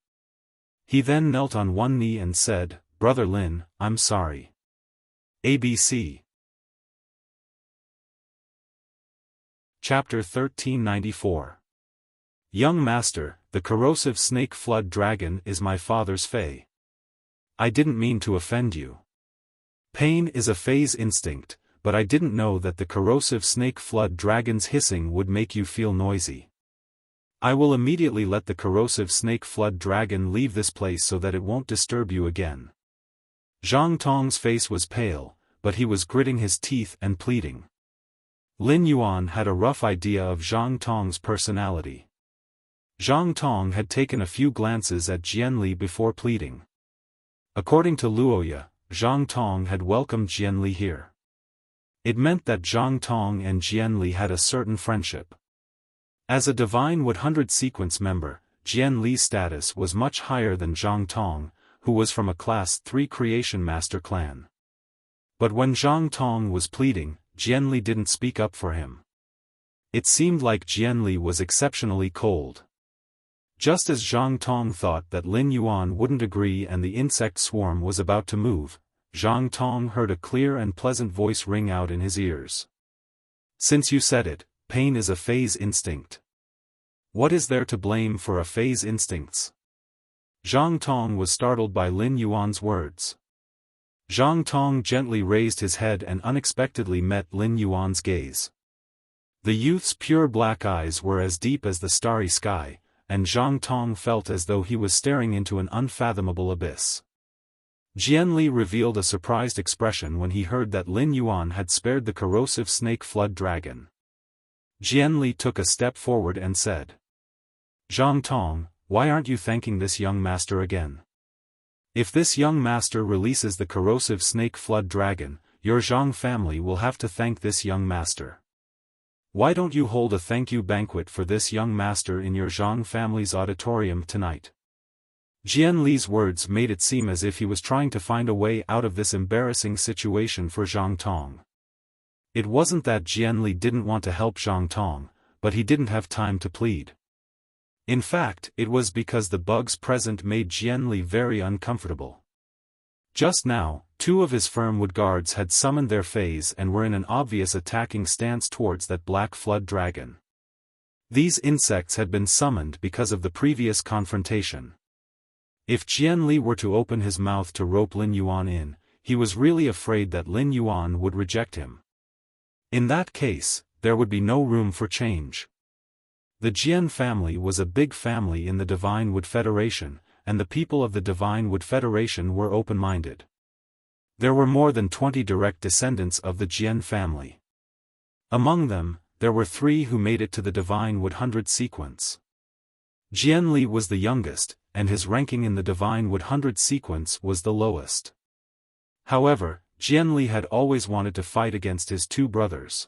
He then knelt on one knee and said, "Brother Lin, I'm sorry." ABC Chapter 1394 Young Master, the corrosive snake flood dragon is my father's fei. I didn't mean to offend you. Pain is a fei's instinct, but I didn't know that the corrosive snake flood dragon's hissing would make you feel noisy. I will immediately let the corrosive snake flood dragon leave this place so that it won't disturb you again. Zhang Tong's face was pale, but he was gritting his teeth and pleading. Lin Yuan had a rough idea of Zhang Tong's personality. Zhang Tong had taken a few glances at Jian Li before pleading. According to Luoya, Zhang Tong had welcomed Jian Li here. It meant that Zhang Tong and Jian Li had a certain friendship. As a Divine 100 sequence member, Jian Li's status was much higher than Zhang Tong, who was from a Class 3 Creation Master clan. But when Zhang Tong was pleading, Jian Li didn't speak up for him. It seemed like Jian Li was exceptionally cold. Just as Zhang Tong thought that Lin Yuan wouldn't agree and the insect swarm was about to move, Zhang Tong heard a clear and pleasant voice ring out in his ears. Since you said it, pain is a fei's instinct. What is there to blame for a fei's instincts? Zhang Tong was startled by Lin Yuan's words. Zhang Tong gently raised his head and unexpectedly met Lin Yuan's gaze. The youth's pure black eyes were as deep as the starry sky, and Zhang Tong felt as though he was staring into an unfathomable abyss. Jian Li revealed a surprised expression when he heard that Lin Yuan had spared the corrosive snake flood dragon. Jian Li took a step forward and said, "Zhang Tong, why aren't you thanking this young master again? If this young master releases the corrosive snake flood dragon, your Zhang family will have to thank this young master. Why don't you hold a thank you banquet for this young master in your Zhang family's auditorium tonight?" Jian Li's words made it seem as if he was trying to find a way out of this embarrassing situation for Zhang Tong. It wasn't that Jian Li didn't want to help Zhang Tong, but he didn't have time to plead. In fact, it was because the bugs present made Jian Li very uncomfortable. Just now, two of his firmwood guards had summoned their fays and were in an obvious attacking stance towards that black flood dragon. These insects had been summoned because of the previous confrontation. If Jian Li were to open his mouth to rope Lin Yuan in, he was really afraid that Lin Yuan would reject him. In that case, there would be no room for change. The Jian family was a big family in the Divine Wood Federation, and the people of the Divine Wood Federation were open-minded. There were more than 20 direct descendants of the Jian family. Among them, there were 3 who made it to the Divine Wood 100 sequence. Jian Li was the youngest, and his ranking in the Divine Wood 100 sequence was the lowest. However, Jian Li had always wanted to fight against his 2 brothers.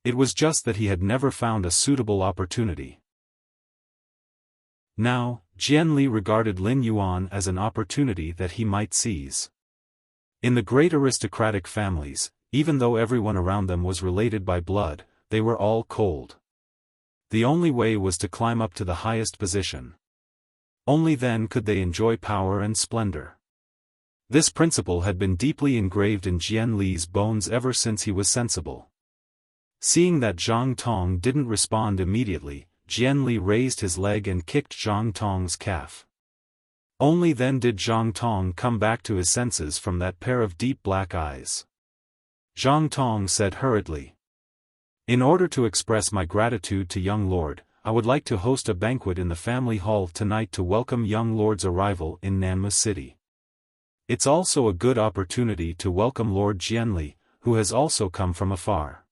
It was just that he had never found a suitable opportunity. Now, Jian Li regarded Lin Yuan as an opportunity that he might seize. In the great aristocratic families, even though everyone around them was related by blood, they were all cold. The only way was to climb up to the highest position. Only then could they enjoy power and splendor. This principle had been deeply engraved in Jian Li's bones ever since he was sensible. Seeing that Zhang Tong didn't respond immediately, Jian Li raised his leg and kicked Zhang Tong's calf. Only then did Zhang Tong come back to his senses from that pair of deep black eyes. Zhang Tong said hurriedly, "In order to express my gratitude to young lord, I would like to host a banquet in the family hall tonight to welcome young lord's arrival in Nanmu City. It's also a good opportunity to welcome Lord Jian Li, who has also come from afar.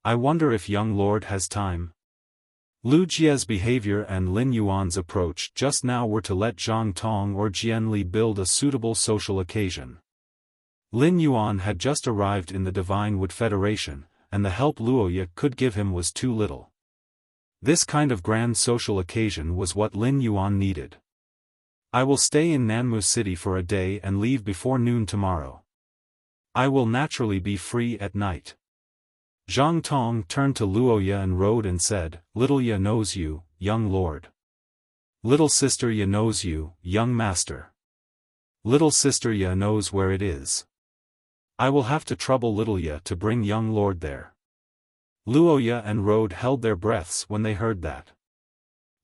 I wonder if young lord has time?" Lu Jia's behavior and Lin Yuan's approach just now were to let Zhang Tong or Jian Li build a suitable social occasion. Lin Yuan had just arrived in the Divine Wood Federation, and the help Luoya could give him was too little. This kind of grand social occasion was what Lin Yuan needed. "I will stay in Nanmu City for a day and leave before noon tomorrow. I will naturally be free at night." Zhang Tong turned to Luoya and rode and said, "Little Ya knows you, young lord. Little sister Ya knows you, young master. Little sister Ya knows where it is. I will have to trouble little Ya to bring young lord there." Luoya and Rode held their breaths when they heard that.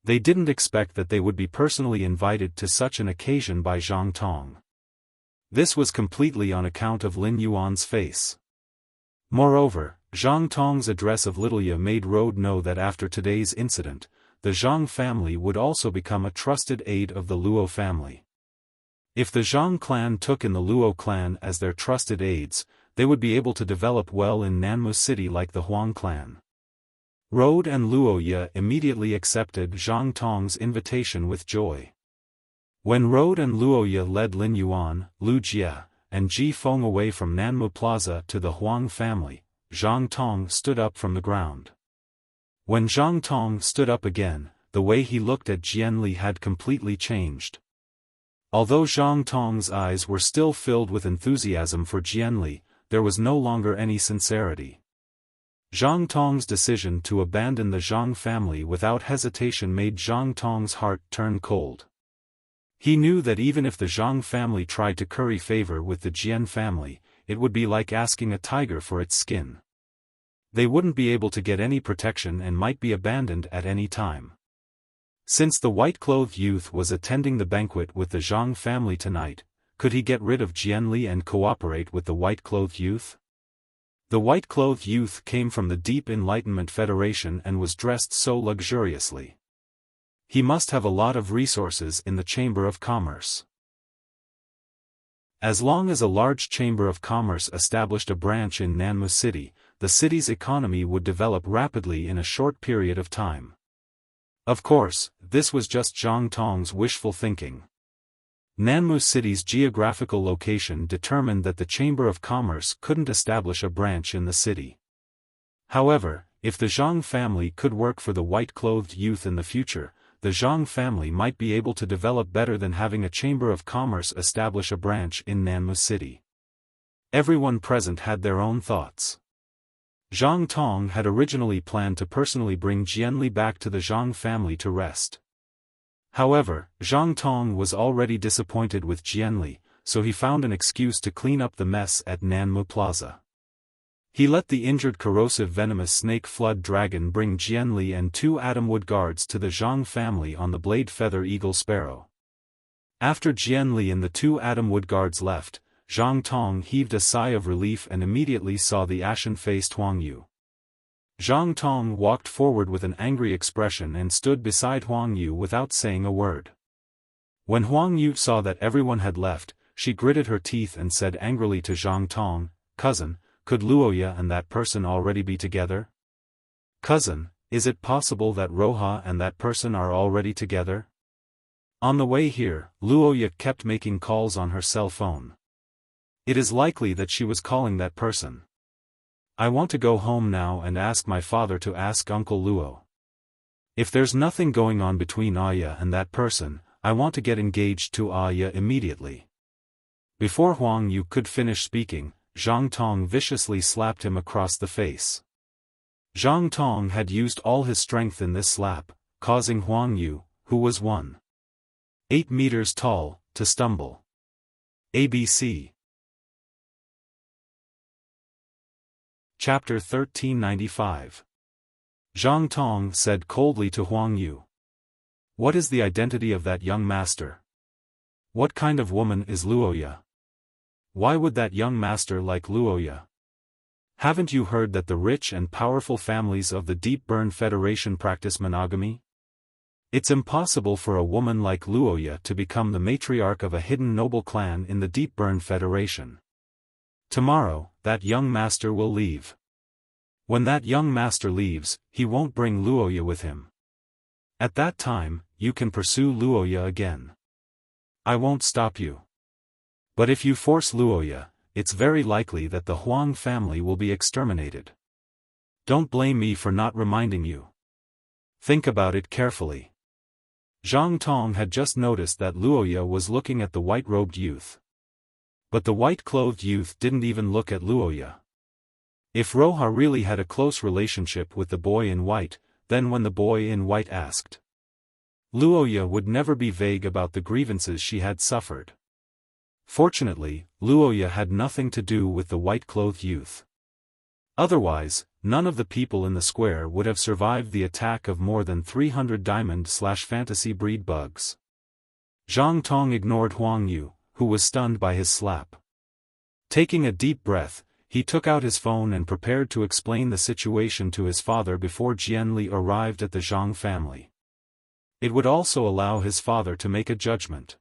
They didn't expect that they would be personally invited to such an occasion by Zhang Tong. This was completely on account of Lin Yuan's face. Moreover, Zhang Tong's address of little Ya made Rode know that after today's incident, the Zhang family would also become a trusted aid of the Luo family. If the Zhang clan took in the Luo clan as their trusted aides, they would be able to develop well in Nanmu City like the Huang clan. Rode and Luoya immediately accepted Zhang Tong's invitation with joy. When Rode and Luoya led Lin Yuan, Lu Jia, and Ji Feng away from Nanmu Plaza to the Huang family, Zhang Tong stood up from the ground. When Zhang Tong stood up again, the way he looked at Jian Li had completely changed. Although Zhang Tong's eyes were still filled with enthusiasm for Jian Li, there was no longer any sincerity. Zhang Tong's decision to abandon the Zhang family without hesitation made Zhang Tong's heart turn cold. He knew that even if the Zhang family tried to curry favor with the Jian family, it would be like asking a tiger for its skin. They wouldn't be able to get any protection and might be abandoned at any time. Since the white-clothed youth was attending the banquet with the Zhang family tonight, could he get rid of Jian Li and cooperate with the white-clothed youth? The white-clothed youth came from the Deep Enlightenment Federation and was dressed so luxuriously. He must have a lot of resources in the Chamber of Commerce. As long as a large Chamber of Commerce established a branch in Nanmu City, the city's economy would develop rapidly in a short period of time. Of course, this was just Zhang Tong's wishful thinking. Nanmu City's geographical location determined that the Chamber of Commerce couldn't establish a branch in the city. However, if the Zhang family could work for the white-clothed youth in the future, the Zhang family might be able to develop better than having a chamber of commerce establish a branch in Nanmu City. Everyone present had their own thoughts. Zhang Tong had originally planned to personally bring Jianli back to the Zhang family to rest. However, Zhang Tong was already disappointed with Jianli, so he found an excuse to clean up the mess at Nanmu Plaza. He let the injured corrosive venomous snake flood dragon bring Jianli and 2 Atomwood guards to the Zhang family on the blade feather eagle sparrow. After Jianli and the 2 Atomwood guards left, Zhang Tong heaved a sigh of relief and immediately saw the ashen-faced Huang Yu. Zhang Tong walked forward with an angry expression and stood beside Huang Yu without saying a word. When Huang Yu saw that everyone had left, she gritted her teeth and said angrily to Zhang Tong, "Cousin, could Luoya and that person already be together? Cousin, is it possible that Roha and that person are already together?" On the way here, Luoya kept making calls on her cell phone. It is likely that she was calling that person. "I want to go home now and ask my father to ask Uncle Luo. If there's nothing going on between Aya and that person, I want to get engaged to Aya immediately." Before Huang Yu could finish speaking, Zhang Tong viciously slapped him across the face. Zhang Tong had used all his strength in this slap, causing Huang Yu, who was 1.8 meters tall, to stumble. ABC. Chapter 1395. Zhang Tong said coldly to Huang Yu, "What is the identity of that young master? What kind of woman is Luoya? Why would that young master like Luoya? Haven't you heard that the rich and powerful families of the Deep Burn Federation practice monogamy? It's impossible for a woman like Luoya to become the matriarch of a hidden noble clan in the Deep Burn Federation. Tomorrow, that young master will leave. When that young master leaves, he won't bring Luoya with him. At that time, you can pursue Luoya again. I won't stop you. But if you force Luoya, it's very likely that the Huang family will be exterminated. Don't blame me for not reminding you. Think about it carefully." Zhang Tong had just noticed that Luoya was looking at the white-robed youth. But the white-clothed youth didn't even look at Luoya. If Roha really had a close relationship with the boy in white, then when the boy in white asked, Luoya would never be vague about the grievances she had suffered. Fortunately, Luoya had nothing to do with the white-clothed youth. Otherwise, none of the people in the square would have survived the attack of more than 300 diamond/fantasy breed bugs. Zhang Tong ignored Huang Yu, who was stunned by his slap. Taking a deep breath, he took out his phone and prepared to explain the situation to his father before Jianli arrived at the Zhang family. It would also allow his father to make a judgment.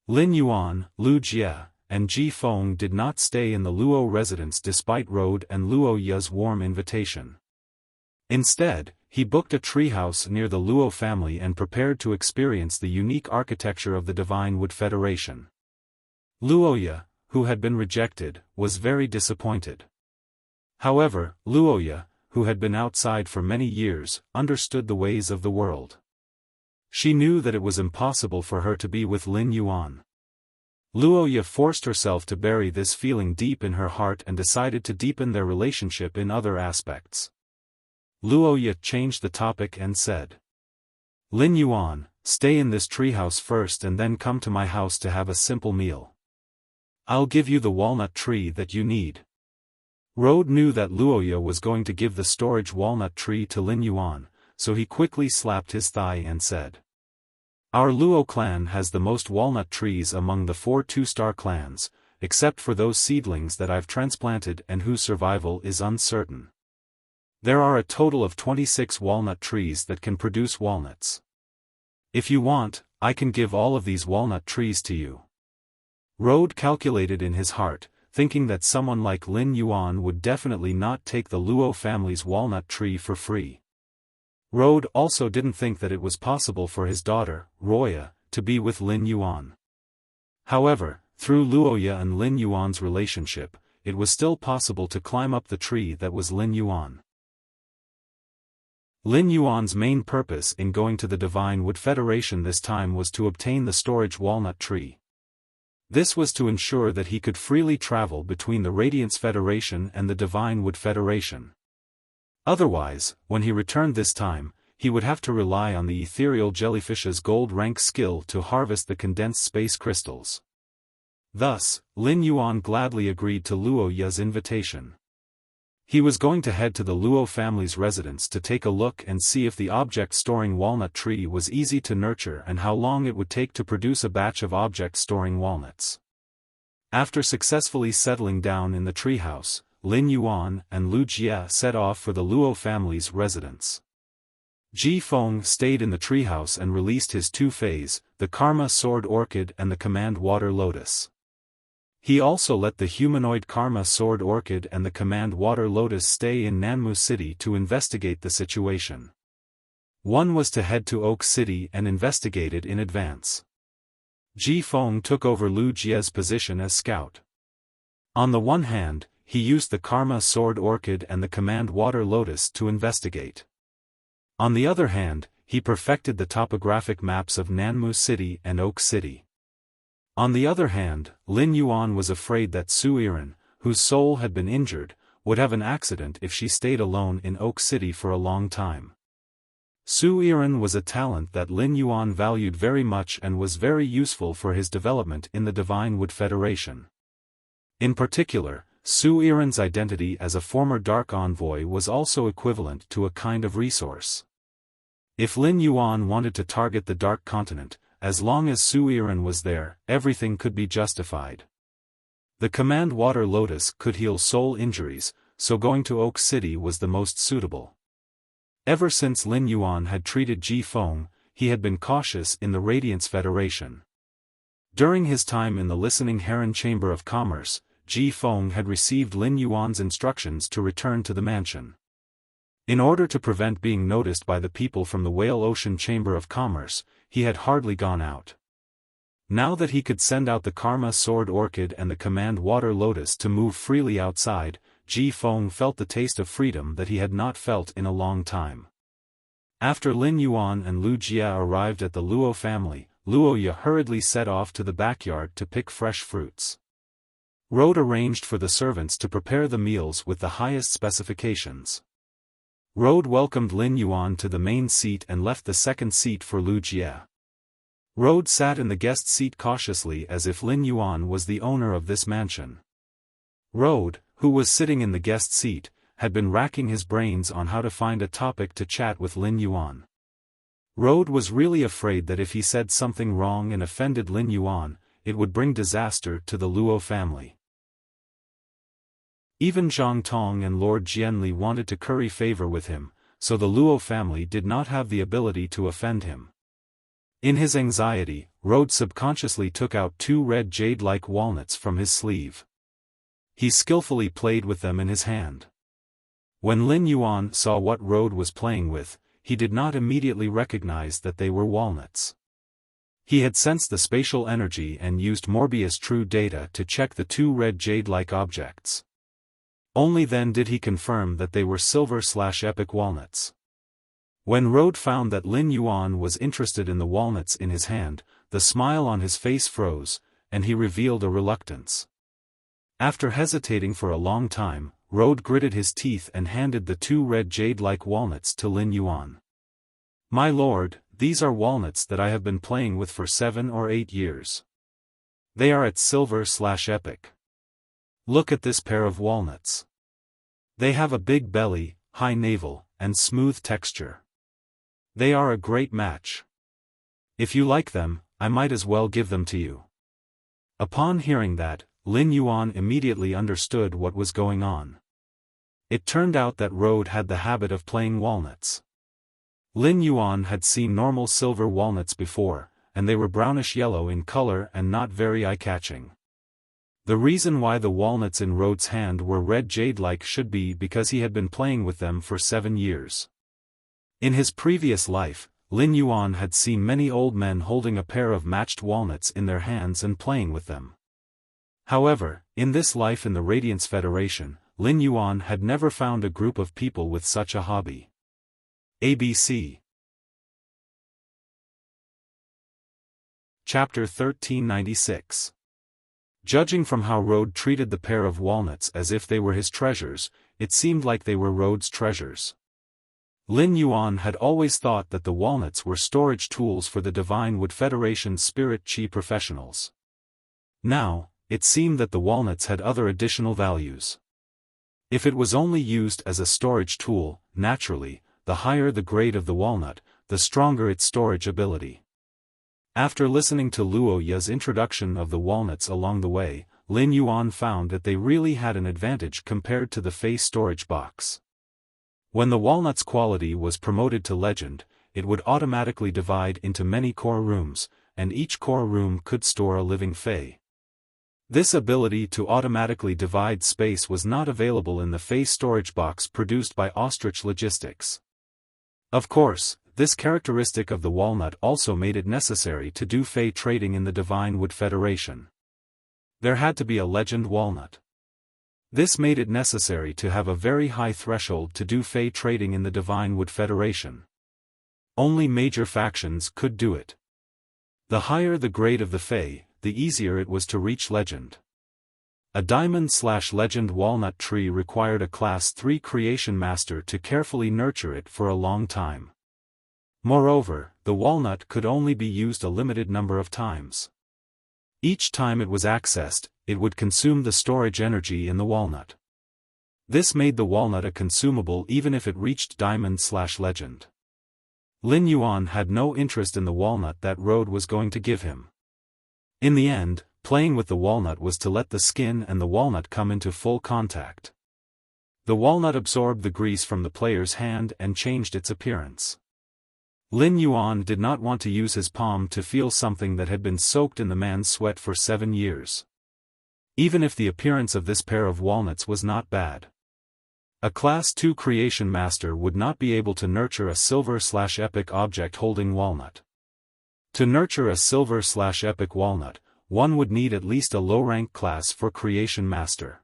Lin Yuan, Lu Jie, and Ji Feng did not stay in the Luo residence despite Rode and Luo Ya's warm invitation. Instead, he booked a treehouse near the Luo family and prepared to experience the unique architecture of the Divine Wood Federation. Luoya, who had been rejected, was very disappointed. However, Luoya, who had been outside for many years, understood the ways of the world. She knew that it was impossible for her to be with Lin Yuan. Luoya forced herself to bury this feeling deep in her heart and decided to deepen their relationship in other aspects. Luoya changed the topic and said, "Lin Yuan, stay in this treehouse first and then come to my house to have a simple meal. I'll give you the walnut tree that you need." Rode knew that Luoya was going to give the storage walnut tree to Lin Yuan, so he quickly slapped his thigh and said, "Our Luo clan has the most walnut trees among the 4 two-star clans, except for those seedlings that I've transplanted and whose survival is uncertain. There are a total of 26 walnut trees that can produce walnuts. If you want, I can give all of these walnut trees to you." Rode calculated in his heart, thinking that someone like Lin Yuan would definitely not take the Luo family's walnut tree for free. Rode also didn't think that it was possible for his daughter, Roya, to be with Lin Yuan. However, through Luoya and Lin Yuan's relationship, it was still possible to climb up the tree that was Lin Yuan. Lin Yuan's main purpose in going to the Divine Wood Federation this time was to obtain the storage walnut tree. This was to ensure that he could freely travel between the Radiance Federation and the Divine Wood Federation. Otherwise, when he returned this time, he would have to rely on the ethereal jellyfish's gold rank skill to harvest the condensed space crystals. Thus, Lin Yuan gladly agreed to Luo Ye's invitation. He was going to head to the Luo family's residence to take a look and see if the object-storing walnut tree was easy to nurture and how long it would take to produce a batch of object-storing walnuts. After successfully settling down in the treehouse, Lin Yuan and Lu Jie set off for the Luo family's residence. Ji Feng stayed in the treehouse and released his two fays, the Karma Sword Orchid and the Command Water Lotus. He also let the humanoid Karma Sword Orchid and the Command Water Lotus stay in Nanmu City to investigate the situation. One was to head to Oak City and investigate it in advance. Ji Feng took over Lu Jie's position as scout. On the one hand, he used the Karma Sword Orchid and the Command Water Lotus to investigate. On the other hand, he perfected the topographic maps of Nanmu City and Oak City. On the other hand, Lin Yuan was afraid that Su Yiren, whose soul had been injured, would have an accident if she stayed alone in Oak City for a long time. Su Yiren was a talent that Lin Yuan valued very much and was very useful for his development in the Divine Wood Federation. In particular, Su Yiren's identity as a former Dark Envoy was also equivalent to a kind of resource. If Lin Yuan wanted to target the Dark Continent, as long as Su Yiren was there, everything could be justified. The Command Water Lotus could heal soul injuries, so going to Oak City was the most suitable. Ever since Lin Yuan had treated Ji Feng, he had been cautious in the Radiance Federation. During his time in the Listening Heron Chamber of Commerce, Ji Feng had received Lin Yuan's instructions to return to the mansion. In order to prevent being noticed by the people from the Whale Ocean Chamber of Commerce, he had hardly gone out. Now that he could send out the Karma Sword Orchid and the Command Water Lotus to move freely outside, Ji Feng felt the taste of freedom that he had not felt in a long time. After Lin Yuan and Lu Jie arrived at the Luo family, Luo Ye hurriedly set off to the backyard to pick fresh fruits. Road arranged for the servants to prepare the meals with the highest specifications. Road welcomed Lin Yuan to the main seat and left the second seat for Lu Jie. Road sat in the guest seat cautiously as if Lin Yuan was the owner of this mansion. Road, who was sitting in the guest seat, had been racking his brains on how to find a topic to chat with Lin Yuan. Road was really afraid that if he said something wrong and offended Lin Yuan, it would bring disaster to the Luo family. Even Zhang Tong and Lord Jianli wanted to curry favor with him, so the Luo family did not have the ability to offend him. In his anxiety, Road subconsciously took out two red jade-like walnuts from his sleeve. He skillfully played with them in his hand. When Lin Yuan saw what Road was playing with, he did not immediately recognize that they were walnuts. He had sensed the spatial energy and used Morbius True Data to check the two red jade-like objects. Only then did he confirm that they were silver/epic walnuts. When Road found that Lin Yuan was interested in the walnuts in his hand, the smile on his face froze, and he revealed a reluctance. After hesitating for a long time, Road gritted his teeth and handed the two red jade-like walnuts to Lin Yuan. "My lord, these are walnuts that I have been playing with for 7 or 8 years. They are at silver/epic. Look at this pair of walnuts. They have a big belly, high navel, and smooth texture. They are a great match. If you like them, I might as well give them to you." Upon hearing that, Lin Yuan immediately understood what was going on. It turned out that Road had the habit of playing walnuts. Lin Yuan had seen normal silver walnuts before, and they were brownish-yellow in color and not very eye-catching. The reason why the walnuts in Road's hand were red jade-like should be because he had been playing with them for 7 years. In his previous life, Lin Yuan had seen many old men holding a pair of matched walnuts in their hands and playing with them. However, in this life in the Radiance Federation, Lin Yuan had never found a group of people with such a hobby. ABC. Chapter 1396. Judging from how Road treated the pair of walnuts as if they were his treasures, it seemed like they were Road's treasures. Lin Yuan had always thought that the walnuts were storage tools for the Divine Wood Federation's spirit chi professionals. Now, it seemed that the walnuts had other additional values. If it was only used as a storage tool, naturally, the higher the grade of the walnut, the stronger its storage ability. After listening to Luo Ya's introduction of the walnuts along the way, Lin Yuan found that they really had an advantage compared to the Fei storage box. When the walnut's quality was promoted to legend, it would automatically divide into many core rooms, and each core room could store a living Fei. This ability to automatically divide space was not available in the Fei storage box produced by Ostrich Logistics. Of course, this characteristic of the walnut also made it necessary to do Fei trading in the Divine Wood Federation. There had to be a legend walnut. This made it necessary to have a very high threshold to do Fei trading in the Divine Wood Federation. Only major factions could do it. The higher the grade of the Fei, the easier it was to reach legend. A diamond/legend walnut tree required a Class 3 creation master to carefully nurture it for a long time. Moreover, the walnut could only be used a limited number of times. Each time it was accessed, it would consume the storage energy in the walnut. This made the walnut a consumable even if it reached diamond/legend. Lin Yuan had no interest in the walnut that Road was going to give him. In the end, playing with the walnut was to let the skin and the walnut come into full contact. The walnut absorbed the grease from the player's hand and changed its appearance. Lin Yuan did not want to use his palm to feel something that had been soaked in the man's sweat for 7 years. Even if the appearance of this pair of walnuts was not bad. A Class 2 creation master would not be able to nurture a silver/epic object-holding walnut. To nurture a silver/epic walnut, one would need at least a low-rank class for creation master.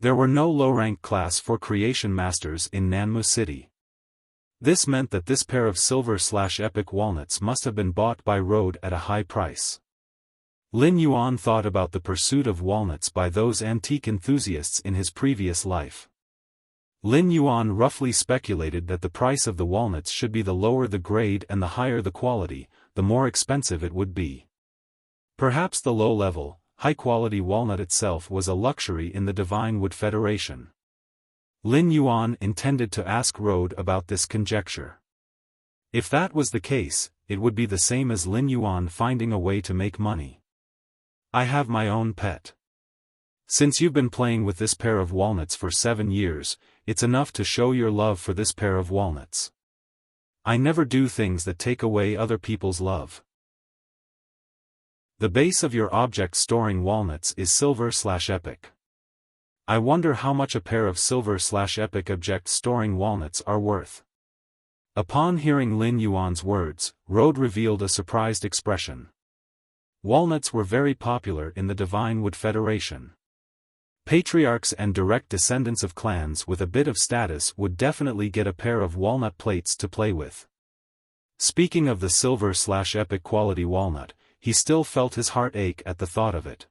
There were no low-rank class for creation masters in Nanmu City. This meant that this pair of silver/epic walnuts must have been bought by Road at a high price. Lin Yuan thought about the pursuit of walnuts by those antique enthusiasts in his previous life. Lin Yuan roughly speculated that the price of the walnuts should be the lower the grade and the higher the quality, the more expensive it would be. Perhaps the low-level, high-quality walnut itself was a luxury in the Divine Wood Federation. Lin Yuan intended to ask Road about this conjecture. If that was the case, it would be the same as Lin Yuan finding a way to make money. I have my own pet. Since you've been playing with this pair of walnuts for 7 years, it's enough to show your love for this pair of walnuts. I never do things that take away other people's love. The base of your object storing walnuts is silver/epic. I wonder how much a pair of silver/epic object storing walnuts are worth. Upon hearing Lin Yuan's words, Road revealed a surprised expression. Walnuts were very popular in the Divine Wood Federation. Patriarchs and direct descendants of clans with a bit of status would definitely get a pair of walnut plates to play with. Speaking of the silver/epic quality walnut, he still felt his heart ache at the thought of it.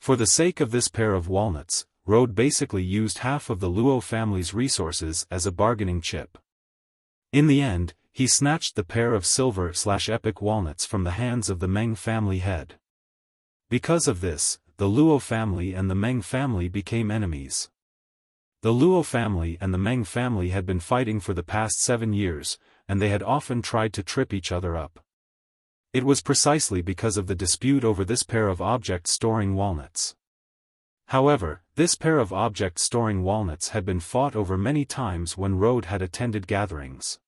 For the sake of this pair of walnuts, Road basically used half of the Luo family's resources as a bargaining chip. In the end, he snatched the pair of silver/epic walnuts from the hands of the Meng family head. Because of this, the Luo family and the Meng family became enemies. The Luo family and the Meng family had been fighting for the past 7 years, and they had often tried to trip each other up. It was precisely because of the dispute over this pair of object-storing walnuts. However, this pair of object-storing walnuts had been fought over many times when Road had attended gatherings.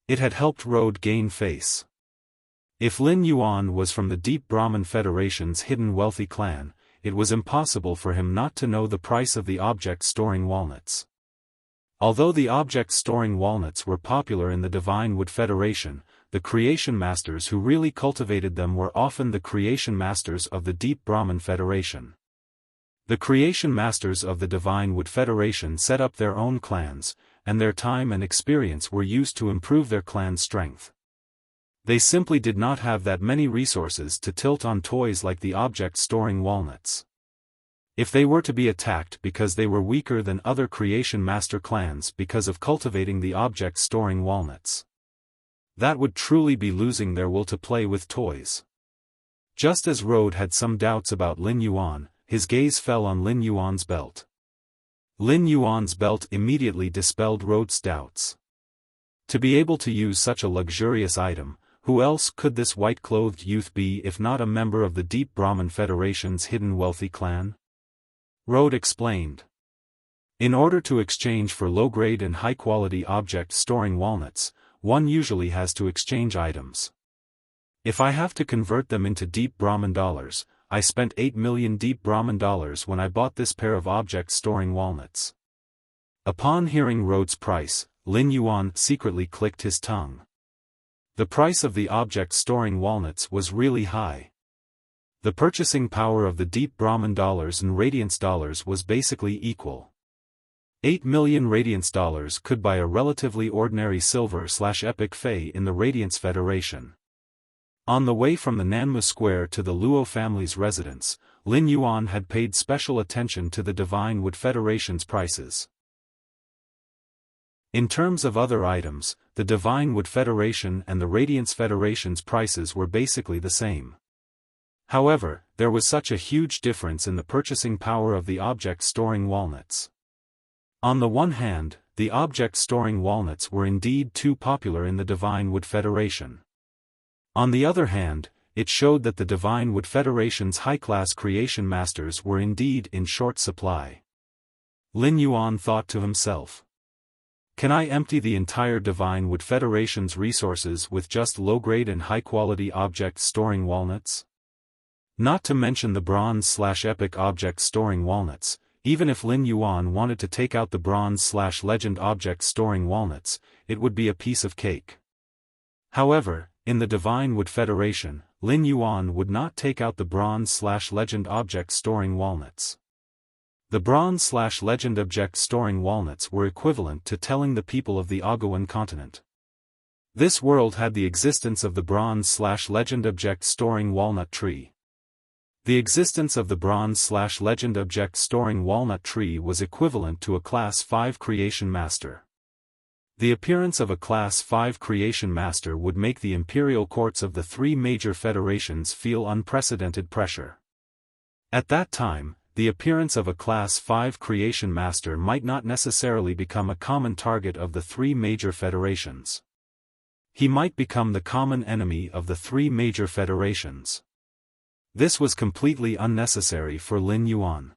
It had helped Road gain face. If Lin Yuan was from the Deep Brahmin Federation's hidden wealthy clan, it was impossible for him not to know the price of the object-storing walnuts. Although the object-storing walnuts were popular in the Divine Wood Federation, the creation masters who really cultivated them were often the creation masters of the Deep Brahmin Federation. The creation masters of the Divine Wood Federation set up their own clans, and their time and experience were used to improve their clan's strength. They simply did not have that many resources to tilt on toys like the object-storing walnuts. If they were to be attacked because they were weaker than other Creation Master clans because of cultivating the object-storing walnuts, that would truly be losing their will to play with toys. Just as Road had some doubts about Lin Yuan, his gaze fell on Lin Yuan's belt. Lin Yuan's belt immediately dispelled Road's doubts. To be able to use such a luxurious item, who else could this white-clothed youth be if not a member of the Deep Brahman Federation's hidden wealthy clan? Road explained. In order to exchange for low-grade and high-quality object-storing walnuts, one usually has to exchange items. If I have to convert them into Deep Brahman dollars, I spent 8 million Deep Brahman dollars when I bought this pair of object-storing walnuts. Upon hearing Road's price, Lin Yuan secretly clicked his tongue. The price of the object-storing walnuts was really high. The purchasing power of the Deep Brahman dollars and Radiance dollars was basically equal. 8 million Radiance dollars could buy a relatively ordinary silver/epic Fey in the Radiance Federation. On the way from the Nanma Square to the Luo family's residence, Lin Yuan had paid special attention to the Divine Wood Federation's prices. In terms of other items, the Divine Wood Federation and the Radiance Federation's prices were basically the same. However, there was such a huge difference in the purchasing power of the object-storing walnuts. On the one hand, the object-storing walnuts were indeed too popular in the Divine Wood Federation. On the other hand, it showed that the Divine Wood Federation's high-class creation masters were indeed in short supply. Lin Yuan thought to himself. Can I empty the entire Divine Wood Federation's resources with just low-grade and high-quality object-storing walnuts? Not to mention the bronze/epic object-storing walnuts, even if Lin Yuan wanted to take out the bronze/legend object-storing walnuts, it would be a piece of cake. However, in the Divine Wood Federation, Lin Yuan would not take out the bronze/legend object-storing walnuts. The bronze/legend object-storing walnuts were equivalent to telling the people of the Agawan continent. This world had the existence of the bronze/legend object-storing walnut tree. The existence of the bronze/legend object-storing walnut tree was equivalent to a Class 5 Creation Master. The appearance of a Class 5 Creation Master would make the imperial courts of the three major federations feel unprecedented pressure. At that time, the appearance of a Class 5 Creation Master might not necessarily become a common target of the three major federations. He might become the common enemy of the three major federations. This was completely unnecessary for Lin Yuan.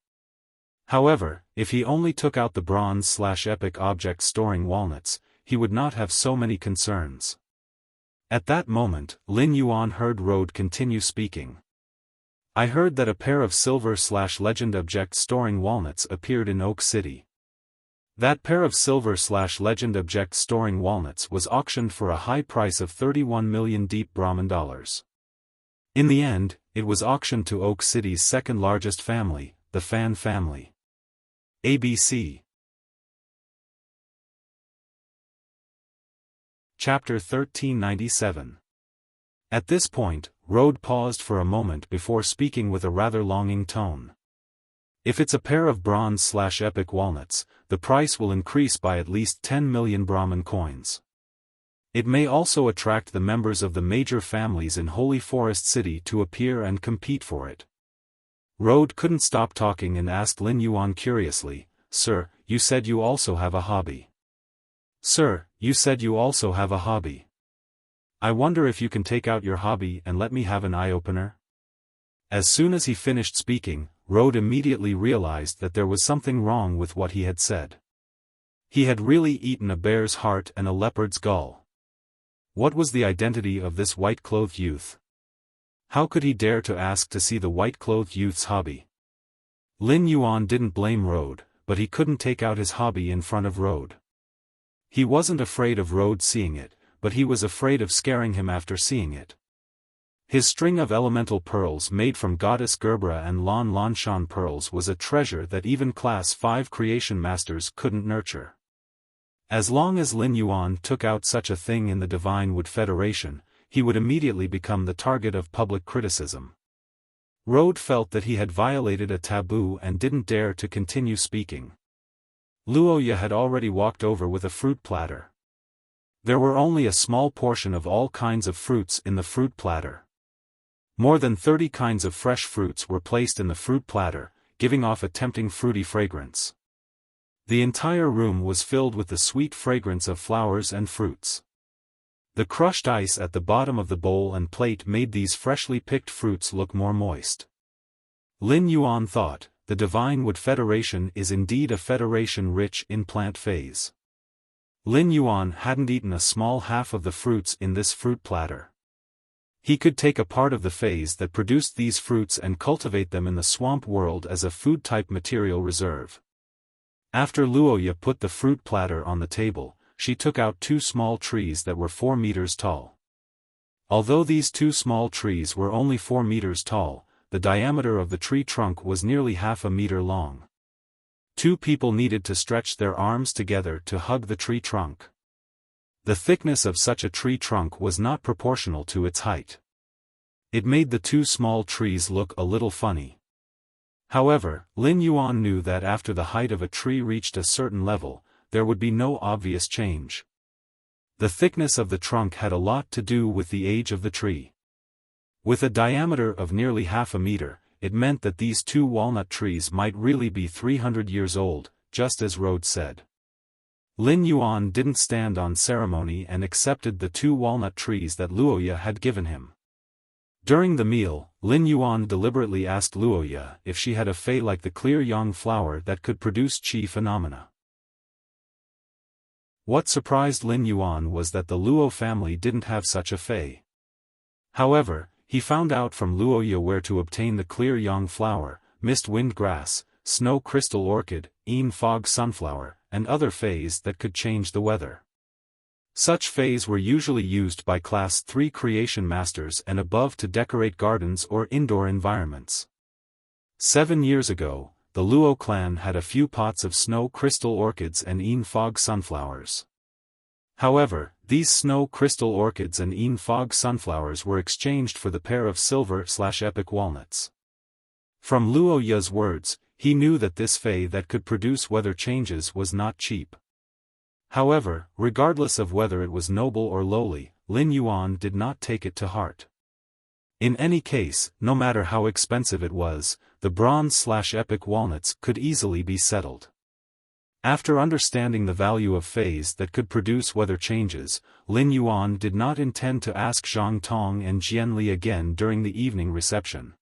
However, if he only took out the bronze/epic object-storing walnuts, he would not have so many concerns. At that moment, Lin Yuan heard Road continue speaking. I heard that a pair of silver/legend object-storing walnuts appeared in Oak City. That pair of silver/legend object-storing walnuts was auctioned for a high price of 31 million Deep Brahman dollars. In the end, it was auctioned to Oak City's second-largest family, the Fan family. ABC. Chapter 1397. At this point, Road paused for a moment before speaking with a rather longing tone. If it's a pair of bronze/epic walnuts, the price will increase by at least 10 million Brahman coins. It may also attract the members of the major families in Holy Forest City to appear and compete for it. Road couldn't stop talking and asked Lin Yuan curiously, "Sir, you said you also have a hobby. Sir, you said you also have a hobby. I wonder if you can take out your hobby and let me have an eye-opener?" As soon as he finished speaking, Road immediately realized that there was something wrong with what he had said. He had really eaten a bear's heart and a leopard's gall. What was the identity of this white-clothed youth? How could he dare to ask to see the white-clothed youth's hobby? Lin Yuan didn't blame Road, but he couldn't take out his hobby in front of Road. He wasn't afraid of Road seeing it, but he was afraid of scaring him after seeing it. His string of elemental pearls made from Goddess Gerbera and Lan Lanshan pearls was a treasure that even Class 5 Creation Masters couldn't nurture. As long as Lin Yuan took out such a thing in the Divine Wood Federation, he would immediately become the target of public criticism. Rode felt that he had violated a taboo and didn't dare to continue speaking. Luoya had already walked over with a fruit platter. There were only a small portion of all kinds of fruits in the fruit platter. More than 30 kinds of fresh fruits were placed in the fruit platter, giving off a tempting fruity fragrance. The entire room was filled with the sweet fragrance of flowers and fruits. The crushed ice at the bottom of the bowl and plate made these freshly picked fruits look more moist. Lin Yuan thought, the Divine Wood Federation is indeed a federation rich in plant phase. Lin Yuan hadn't eaten a small half of the fruits in this fruit platter. He could take a part of the phase that produced these fruits and cultivate them in the swamp world as a food-type material reserve. After Luoya put the fruit platter on the table, she took out 2 small trees that were 4 meters tall. Although these 2 small trees were only 4 meters tall, the diameter of the tree trunk was nearly half a meter long. 2 people needed to stretch their arms together to hug the tree trunk. The thickness of such a tree trunk was not proportional to its height. It made the 2 small trees look a little funny. However, Lin Yuan knew that after the height of a tree reached a certain level, there would be no obvious change. The thickness of the trunk had a lot to do with the age of the tree. With a diameter of nearly half a meter, it meant that these 2 walnut trees might really be 300 years old, just as Rode said. Lin Yuan didn't stand on ceremony and accepted the 2 walnut trees that Luoya had given him. During the meal, Lin Yuan deliberately asked Luoya if she had a fei like the clear yang flower that could produce qi phenomena. What surprised Lin Yuan was that the Luo family didn't have such a fei. However, he found out from Luoya where to obtain the clear yang flower, mist wind grass, snow crystal orchid, fog sunflower, and other feis that could change the weather. Such feis were usually used by Class 3 creation masters and above to decorate gardens or indoor environments. 7 years ago, the Luo clan had a few pots of snow crystal orchids and fog sunflowers. However, these snow crystal orchids and fog sunflowers were exchanged for the pair of silver/epic walnuts. From Luoya's words, he knew that this fei that could produce weather changes was not cheap. However, regardless of whether it was noble or lowly, Lin Yuan did not take it to heart. In any case, no matter how expensive it was, the bronze/epic walnuts could easily be settled. After understanding the value of feis that could produce weather changes, Lin Yuan did not intend to ask Zhang Tong and Jian Li again during the evening reception.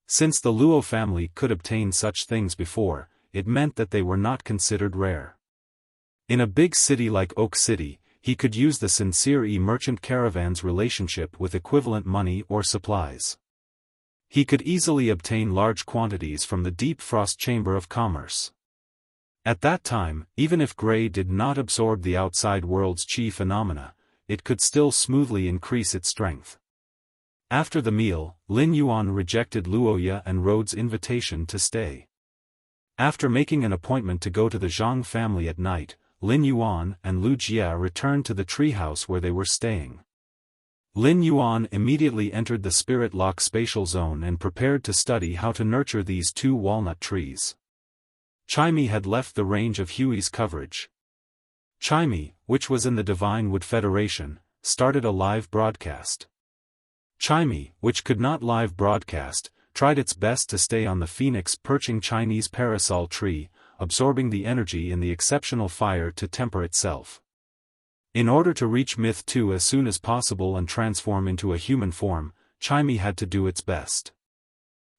Since the Luo family could obtain such things before, it meant that they were not considered rare. In a big city like Oak City, he could use the sincere merchant caravan's relationship with equivalent money or supplies. He could easily obtain large quantities from the Deep Frost Chamber of Commerce. At that time, even if Gray did not absorb the outside world's qi phenomena, it could still smoothly increase its strength. After the meal, Lin Yuan rejected Luoya and Rode's invitation to stay. After making an appointment to go to the Zhang family at night, Lin Yuan and Lu Jia returned to the treehouse where they were staying. Lin Yuan immediately entered the Spirit Lock spatial zone and prepared to study how to nurture these 2 walnut trees. Chimey had left the range of Huey's coverage. Chimey, which was in the Divine Wood Federation, started a live broadcast. Chimey, which could not live broadcast, tried its best to stay on the phoenix perching Chinese parasol tree, absorbing the energy in the exceptional fire to temper itself. In order to reach Myth 2 as soon as possible and transform into a human form, Chimey had to do its best.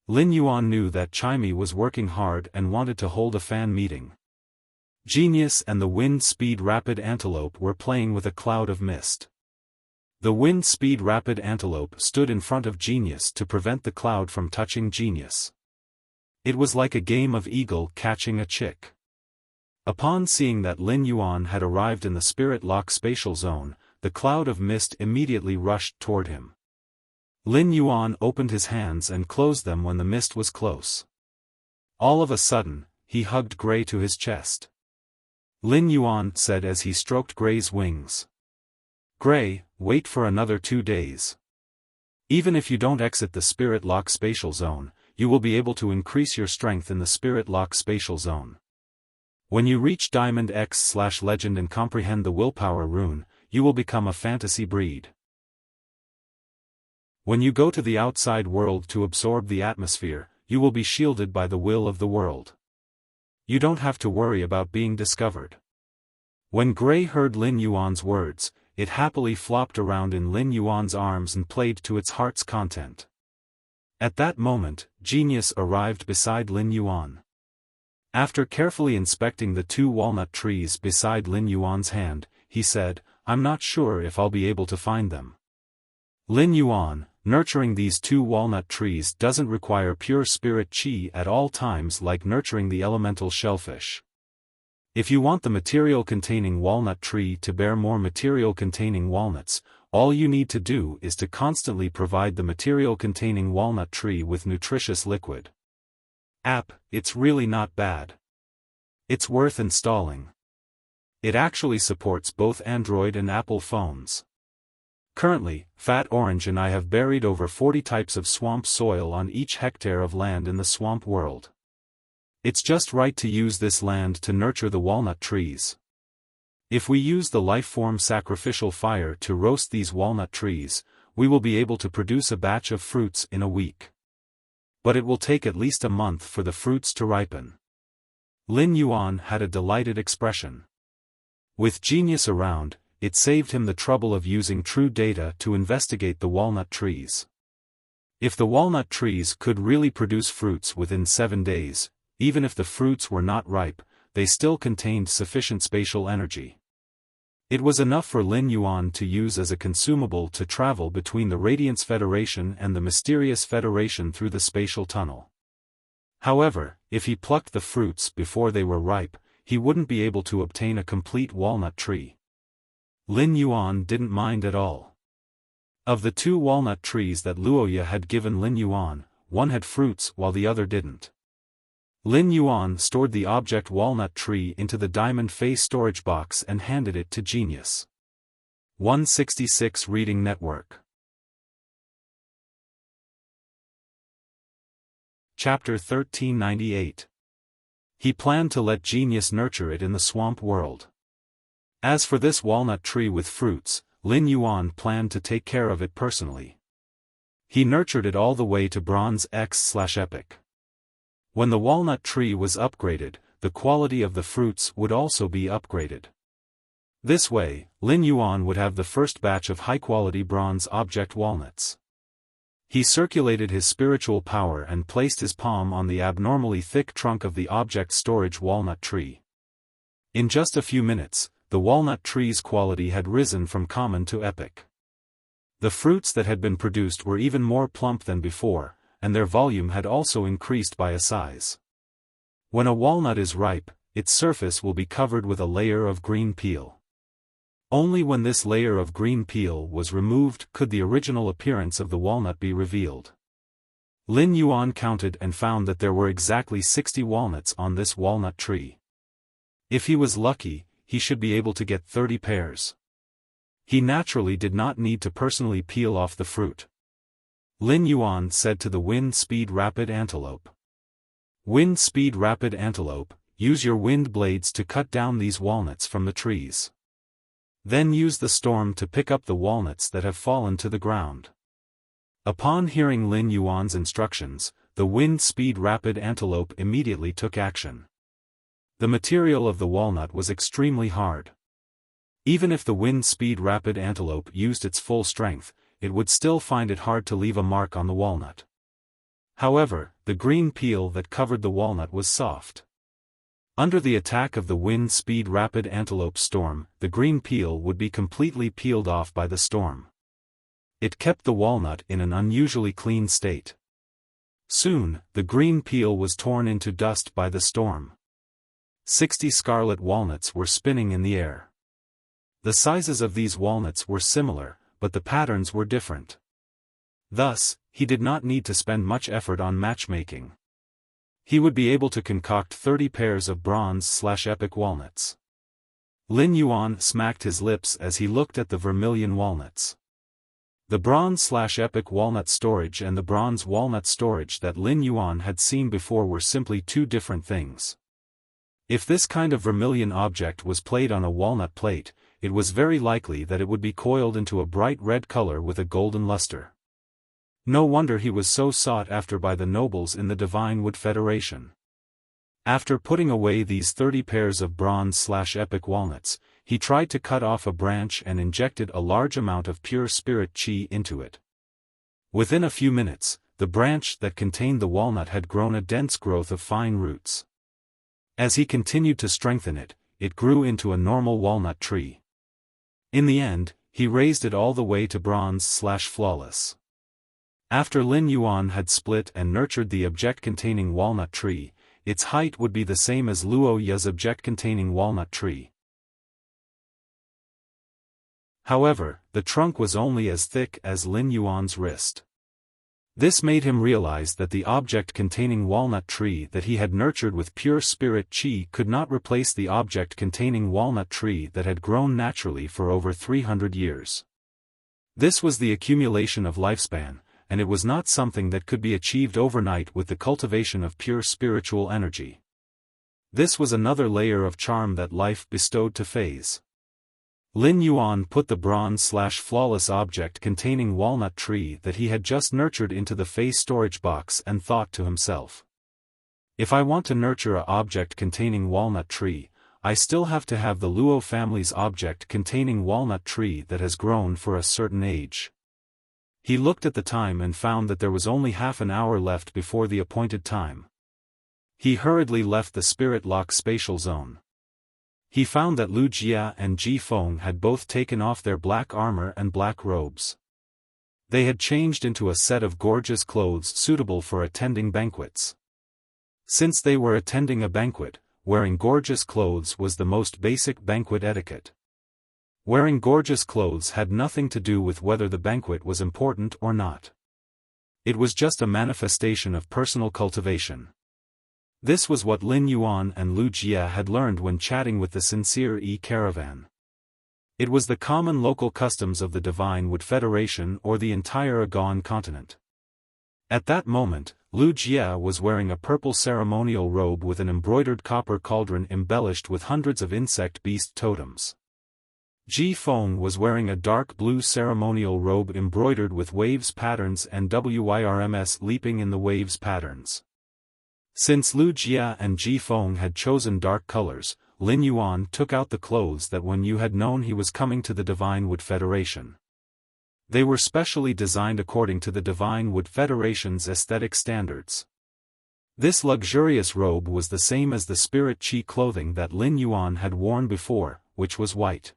Lin Yuan knew that Chimey was working hard and wanted to hold a fan meeting. Genius and the wind-speed rapid antelope were playing with a cloud of mist. The wind-speed rapid antelope stood in front of Genius to prevent the cloud from touching Genius. It was like a game of eagle catching a chick. Upon seeing that Lin Yuan had arrived in the Spirit Lock spatial zone, the cloud of mist immediately rushed toward him. Lin Yuan opened his hands and closed them when the mist was close. All of a sudden, he hugged Gray to his chest. Lin Yuan said as he stroked Gray's wings. Gray, wait for another 2 days. Even if you don't exit the Spirit Lock spatial zone, you will be able to increase your strength in the Spirit Lock spatial zone. When you reach Diamond X/Legend and comprehend the Willpower rune, you will become a fantasy breed. When you go to the outside world to absorb the atmosphere, you will be shielded by the will of the world. You don't have to worry about being discovered. When Gray heard Lin Yuan's words, it happily flopped around in Lin Yuan's arms and played to its heart's content. At that moment, Genius arrived beside Lin Yuan. After carefully inspecting the 2 walnut trees beside Lin Yuan's hand, he said, I'm not sure if I'll be able to find them. Lin Yuan, nurturing these 2 walnut trees doesn't require pure spirit qi at all times like nurturing the elemental shellfish. If you want the material-containing walnut tree to bear more material-containing walnuts, all you need to do is to constantly provide the material-containing walnut tree with nutritious liquid. It's really not bad. It's worth installing. It actually supports both Android and Apple phones. Currently, Fat Orange and I have buried over 40 types of swamp soil on each hectare of land in the swamp world. It's just right to use this land to nurture the walnut trees. If we use the lifeform sacrificial fire to roast these walnut trees, we will be able to produce a batch of fruits in a week. But it will take at least a month for the fruits to ripen. Lin Yuan had a delighted expression. With Genius around, it saved him the trouble of using true data to investigate the walnut trees. If the walnut trees could really produce fruits within 7 days, even if the fruits were not ripe, they still contained sufficient spatial energy. It was enough for Lin Yuan to use as a consumable to travel between the Radiance Federation and the Mysterious Federation through the spatial tunnel. However, if he plucked the fruits before they were ripe, he wouldn't be able to obtain a complete walnut tree. Lin Yuan didn't mind at all. Of the 2 walnut trees that Luoya had given Lin Yuan, one had fruits while the other didn't. Lin Yuan stored the object walnut tree into the diamond face storage box and handed it to Genius. 166 Reading Network. Chapter 1398. He planned to let Genius nurture it in the swamp world. As for this walnut tree with fruits, Lin Yuan planned to take care of it personally. He nurtured it all the way to Bronze X/Epic. When the walnut tree was upgraded, the quality of the fruits would also be upgraded. This way, Lin Yuan would have the first batch of high-quality bronze object walnuts. He circulated his spiritual power and placed his palm on the abnormally thick trunk of the object storage walnut tree. In just a few minutes, the walnut tree's quality had risen from common to epic. The fruits that had been produced were even more plump than before, and their volume had also increased by a size. When a walnut is ripe, its surface will be covered with a layer of green peel. Only when this layer of green peel was removed could the original appearance of the walnut be revealed. Lin Yuan counted and found that there were exactly 60 walnuts on this walnut tree. If he was lucky, he should be able to get 30 pairs. He naturally did not need to personally peel off the fruit. Lin Yuan said to the Wind Speed Rapid Antelope. Wind Speed Rapid Antelope, use your wind blades to cut down these walnuts from the trees. Then use the storm to pick up the walnuts that have fallen to the ground. Upon hearing Lin Yuan's instructions, the Wind Speed Rapid Antelope immediately took action. The material of the walnut was extremely hard. Even if the Wind Speed Rapid Antelope used its full strength, it would still find it hard to leave a mark on the walnut. However, the green peel that covered the walnut was soft. Under the attack of the Wind Speed Rapid Antelope storm, the green peel would be completely peeled off by the storm. It kept the walnut in an unusually clean state. Soon, the green peel was torn into dust by the storm. 60 scarlet walnuts were spinning in the air. The sizes of these walnuts were similar, but the patterns were different. Thus, he did not need to spend much effort on matchmaking. He would be able to concoct 30 pairs of bronze/epic walnuts. Lin Yuan smacked his lips as he looked at the vermilion walnuts. The bronze/epic walnut storage and the bronze walnut storage that Lin Yuan had seen before were simply two different things. If this kind of vermilion object was played on a walnut plate, it was very likely that it would be coiled into a bright red color with a golden luster. No wonder he was so sought after by the nobles in the Divine Wood Federation. After putting away these 30 pairs of bronze/epic walnuts, he tried to cut off a branch and injected a large amount of pure spirit qi into it. Within a few minutes, the branch that contained the walnut had grown a dense growth of fine roots. As he continued to strengthen it, it grew into a normal walnut tree. In the end, he raised it all the way to bronze/flawless. After Lin Yuan had split and nurtured the object-containing walnut tree, its height would be the same as Luo Ya's object-containing walnut tree. However, the trunk was only as thick as Lin Yuan's wrist. This made him realize that the object-containing walnut tree that he had nurtured with pure spirit qi could not replace the object-containing walnut tree that had grown naturally for over 300 years. This was the accumulation of lifespan, and it was not something that could be achieved overnight with the cultivation of pure spiritual energy. This was another layer of charm that life bestowed to Phase. Lin Yuan put the bronze/flawless object-containing walnut tree that he had just nurtured into the Phase storage box and thought to himself. If I want to nurture a object-containing walnut tree, I still have to have the Luo family's object-containing walnut tree that has grown for a certain age. He looked at the time and found that there was only half an hour left before the appointed time. He hurriedly left the spirit lock spatial zone. He found that Lu Jia and Ji Feng had both taken off their black armor and black robes. They had changed into a set of gorgeous clothes suitable for attending banquets. Since they were attending a banquet, wearing gorgeous clothes was the most basic banquet etiquette. Wearing gorgeous clothes had nothing to do with whether the banquet was important or not. It was just a manifestation of personal cultivation. This was what Lin Yuan and Lu Jia had learned when chatting with the Sincere Caravan. It was the common local customs of the Divine Wood Federation or the entire Agon continent. At that moment, Lu Jia was wearing a purple ceremonial robe with an embroidered copper cauldron embellished with hundreds of insect beast totems. Ji Feng was wearing a dark blue ceremonial robe embroidered with waves patterns and WIRMS leaping in the waves patterns. Since Lu Jia and Ji Feng had chosen dark colors, Lin Yuan took out the clothes that when you had known he was coming to the Divine Wood Federation. They were specially designed according to the Divine Wood Federation's aesthetic standards. This luxurious robe was the same as the spirit qi clothing that Lin Yuan had worn before, which was white.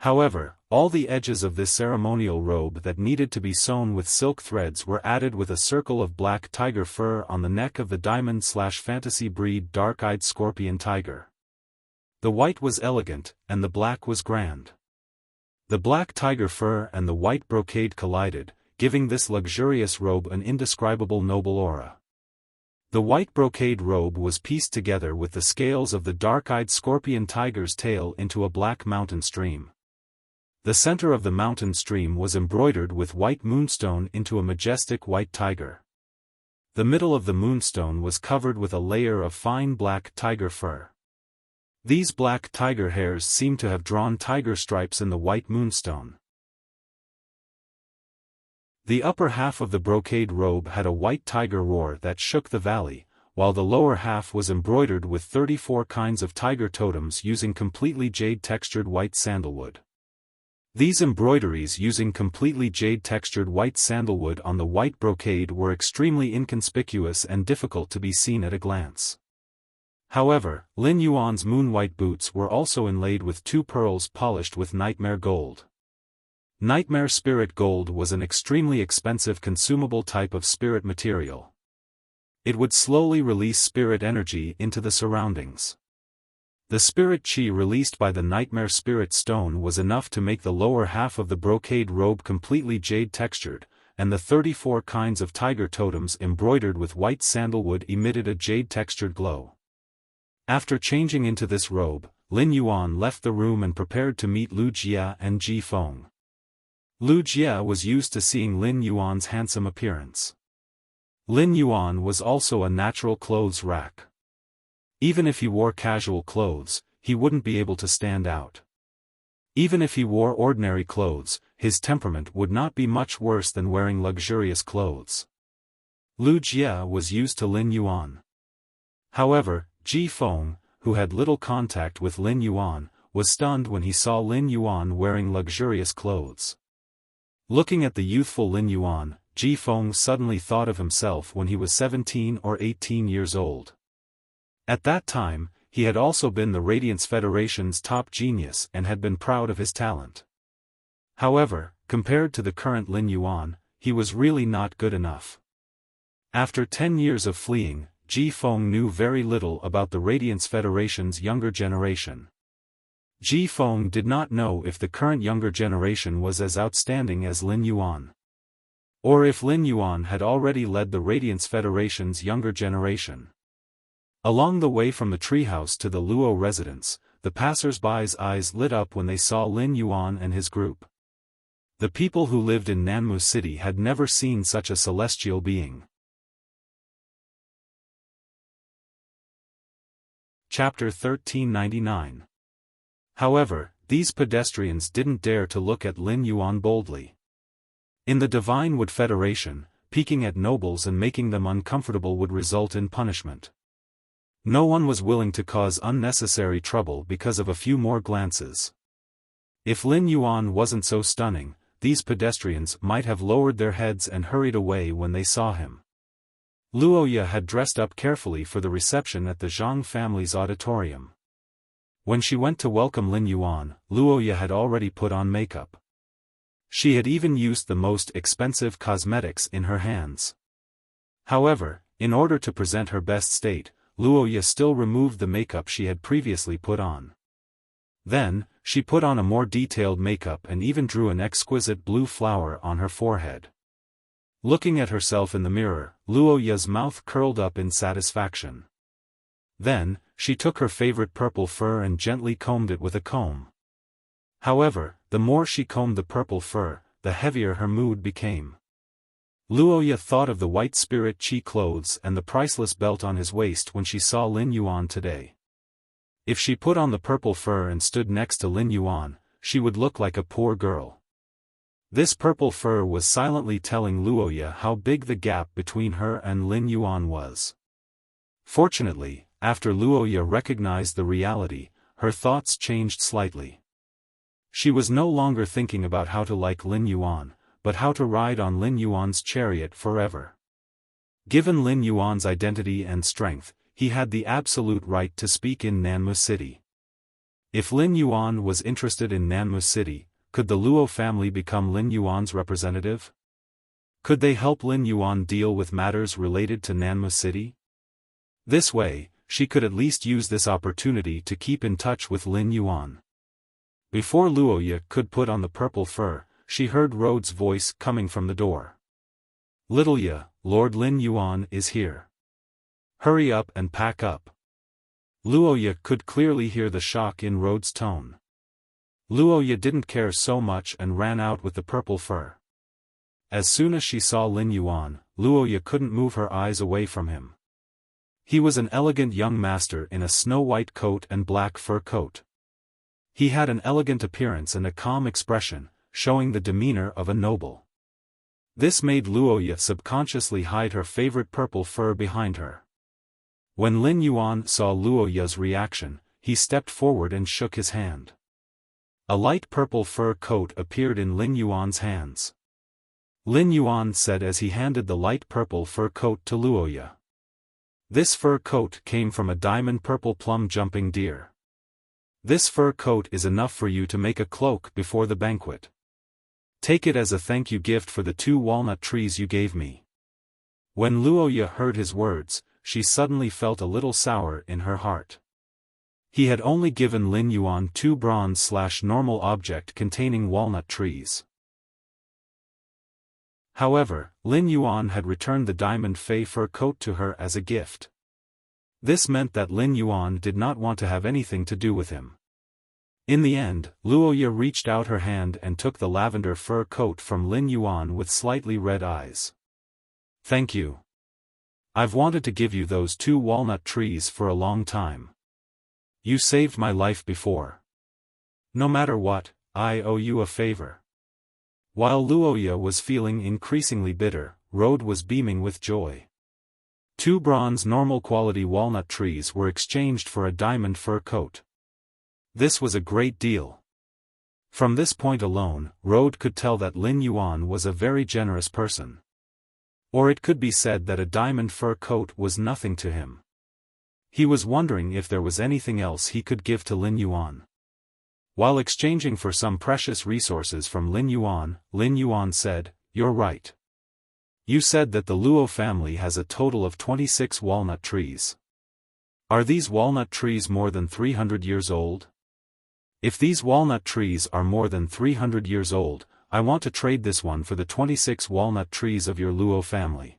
However, all the edges of this ceremonial robe that needed to be sewn with silk threads were added with a circle of black tiger fur on the neck of the diamond/fantasy breed dark-eyed scorpion tiger. The white was elegant, and the black was grand. The black tiger fur and the white brocade collided, giving this luxurious robe an indescribable noble aura. The white brocade robe was pieced together with the scales of the dark-eyed scorpion tiger's tail into a black mountain stream. The center of the mountain stream was embroidered with white moonstone into a majestic white tiger. The middle of the moonstone was covered with a layer of fine black tiger fur. These black tiger hairs seemed to have drawn tiger stripes in the white moonstone. The upper half of the brocade robe had a white tiger roar that shook the valley, while the lower half was embroidered with 34 kinds of tiger totems using completely jade-textured white sandalwood. These embroideries using completely jade-textured white sandalwood on the white brocade were extremely inconspicuous and difficult to be seen at a glance. However, Lin Yuan's moon-white boots were also inlaid with 2 pearls polished with nightmare gold. Nightmare spirit gold was an extremely expensive consumable type of spirit material. It would slowly release spirit energy into the surroundings. The spirit qi released by the nightmare spirit stone was enough to make the lower half of the brocade robe completely jade-textured, and the 34 kinds of tiger totems embroidered with white sandalwood emitted a jade-textured glow. After changing into this robe, Lin Yuan left the room and prepared to meet Lu Jia and Ji Feng. Lu Jia was used to seeing Lin Yuan's handsome appearance. Lin Yuan was also a natural clothes rack. Even if he wore casual clothes, he wouldn't be able to stand out. Even if he wore ordinary clothes, his temperament would not be much worse than wearing luxurious clothes. Lu Jia was used to Lin Yuan. However, Ji Feng, who had little contact with Lin Yuan, was stunned when he saw Lin Yuan wearing luxurious clothes. Looking at the youthful Lin Yuan, Ji Feng suddenly thought of himself when he was 17 or 18 years old. At that time, he had also been the Radiance Federation's top genius and had been proud of his talent. However, compared to the current Lin Yuan, he was really not good enough. After 10 years of fleeing, Ji Feng knew very little about the Radiance Federation's younger generation. Ji Feng did not know if the current younger generation was as outstanding as Lin Yuan. Or if Lin Yuan had already led the Radiance Federation's younger generation. Along the way from the treehouse to the Luo residence, the passers-by's eyes lit up when they saw Lin Yuan and his group. The people who lived in Nanmu City had never seen such a celestial being. Chapter 1399. However, these pedestrians didn't dare to look at Lin Yuan boldly. In the Divine Wood Federation, peeking at nobles and making them uncomfortable would result in punishment. No one was willing to cause unnecessary trouble because of a few more glances. If Lin Yuan wasn't so stunning, these pedestrians might have lowered their heads and hurried away when they saw him. Luoya had dressed up carefully for the reception at the Zhang family's auditorium. When she went to welcome Lin Yuan, Luoya had already put on makeup. She had even used the most expensive cosmetics in her hands. However, in order to present her best state, Luoya still removed the makeup she had previously put on. Then, she put on a more detailed makeup and even drew an exquisite blue flower on her forehead. Looking at herself in the mirror, Luoya's mouth curled up in satisfaction. Then, she took her favorite purple fur and gently combed it with a comb. However, the more she combed the purple fur, the heavier her mood became. Luoya thought of the white spirit chi clothes and the priceless belt on his waist when she saw Lin Yuan today. If she put on the purple fur and stood next to Lin Yuan, she would look like a poor girl. This purple fur was silently telling Luoya how big the gap between her and Lin Yuan was. Fortunately, after Luoya recognized the reality, her thoughts changed slightly. She was no longer thinking about how to like Lin Yuan, but how to ride on Lin Yuan's chariot forever. Given Lin Yuan's identity and strength, he had the absolute right to speak in Nanmu City. If Lin Yuan was interested in Nanmu City, could the Luo family become Lin Yuan's representative? Could they help Lin Yuan deal with matters related to Nanmu City? This way, she could at least use this opportunity to keep in touch with Lin Yuan. Before Luoya could put on the purple fur, she heard Rhode's voice coming from the door. "Little Ya, Lord Lin Yuan is here. Hurry up and pack up." Luoya could clearly hear the shock in Rhode's tone. Luoya didn't care so much and ran out with the purple fur. As soon as she saw Lin Yuan, Luoya couldn't move her eyes away from him. He was an elegant young master in a snow-white coat and black fur coat. He had an elegant appearance and a calm expression, showing the demeanor of a noble. This made Luoya subconsciously hide her favorite purple fur behind her. When Lin Yuan saw Luoya's reaction, he stepped forward and shook his hand. A light purple fur coat appeared in Lin Yuan's hands. Lin Yuan said as he handed the light purple fur coat to Luoya. This fur coat came from a diamond purple plum jumping deer. This fur coat is enough for you to make a cloak before the banquet. Take it as a thank you gift for the 2 walnut trees you gave me. When Luoya heard his words, she suddenly felt a little sour in her heart. He had only given Lin Yuan 2 bronze/normal object containing walnut trees. However, Lin Yuan had returned the diamond fey fur coat to her as a gift. This meant that Lin Yuan did not want to have anything to do with him. In the end, Luoya reached out her hand and took the lavender fur coat from Lin Yuan with slightly red eyes. Thank you. I've wanted to give you those 2 walnut trees for a long time. You saved my life before. No matter what, I owe you a favor. While Luoya was feeling increasingly bitter, Road was beaming with joy. 2 bronze normal quality walnut trees were exchanged for a diamond fur coat. This was a great deal. From this point alone, Road could tell that Lin Yuan was a very generous person. Or it could be said that a diamond fur coat was nothing to him. He was wondering if there was anything else he could give to Lin Yuan. While exchanging for some precious resources from Lin Yuan said, "You're right. You said that the Luo family has a total of 26 walnut trees. Are these walnut trees more than 300 years old? If these walnut trees are more than 300 years old, I want to trade this one for the 26 walnut trees of your Luo family."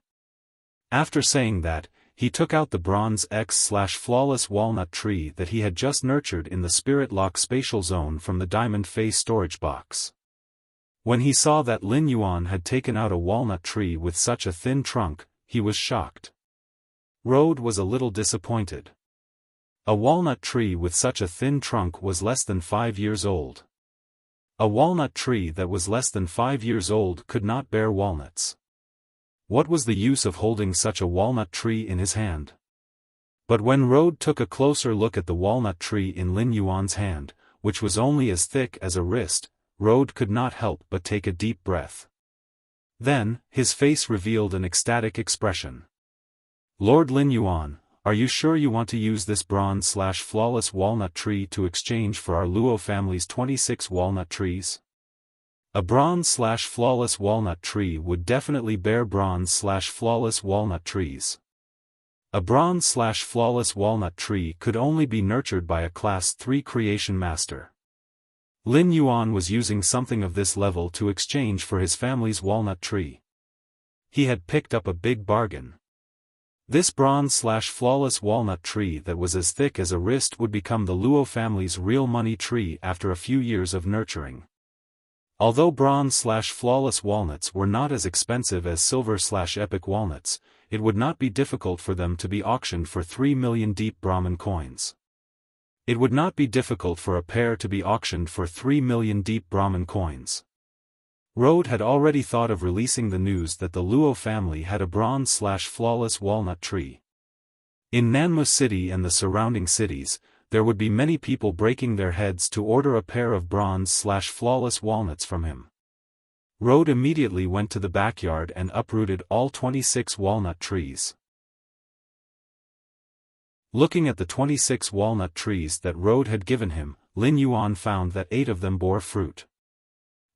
After saying that, he took out the bronze X/flawless walnut tree that he had just nurtured in the Spirit Lock spatial zone from the diamond face storage box. When he saw that Lin Yuan had taken out a walnut tree with such a thin trunk, he was shocked. Road was a little disappointed. A walnut tree with such a thin trunk was less than 5 years old. A walnut tree that was less than 5 years old could not bear walnuts. What was the use of holding such a walnut tree in his hand? But when Road took a closer look at the walnut tree in Lin Yuan's hand, which was only as thick as a wrist, Road could not help but take a deep breath. Then, his face revealed an ecstatic expression. "Lord Lin Yuan, are you sure you want to use this bronze/flawless walnut tree to exchange for our Luo family's 26 walnut trees? A bronze/flawless walnut tree would definitely bear bronze/flawless walnut trees. A bronze/flawless walnut tree could only be nurtured by a Class 3 creation master." Lin Yuan was using something of this level to exchange for his family's walnut tree. He had picked up a big bargain. This bronze/flawless walnut tree that was as thick as a wrist would become the Luo family's real money tree after a few years of nurturing. Although bronze/flawless walnuts were not as expensive as silver/epic walnuts, it would not be difficult for them to be auctioned for 3 million deep Brahmin coins. It would not be difficult for a pair to be auctioned for 3 million deep Brahmin coins. Road had already thought of releasing the news that the Luo family had a bronze/flawless walnut tree. In Nanmu City and the surrounding cities, there would be many people breaking their heads to order a pair of bronze/flawless walnuts from him. Road immediately went to the backyard and uprooted all 26 walnut trees. Looking at the 26 walnut trees that Road had given him, Lin Yuan found that 8 of them bore fruit.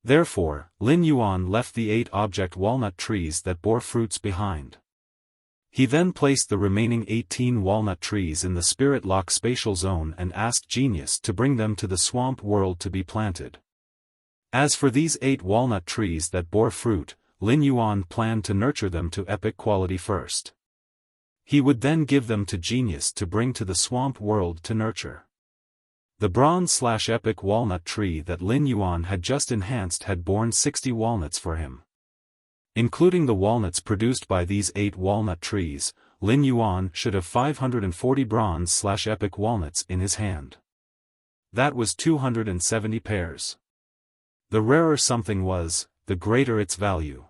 Therefore, Lin Yuan left the 8 object walnut trees that bore fruits behind. He then placed the remaining 18 walnut trees in the Spirit Lock spatial zone and asked Genius to bring them to the swamp world to be planted. As for these 8 walnut trees that bore fruit, Lin Yuan planned to nurture them to epic quality first. He would then give them to Genius to bring to the swamp world to nurture. The bronze/epic walnut tree that Lin Yuan had just enhanced had borne 60 walnuts for him. Including the walnuts produced by these 8 walnut trees, Lin Yuan should have 540 bronze/epic walnuts in his hand. That was 270 pairs. The rarer something was, the greater its value.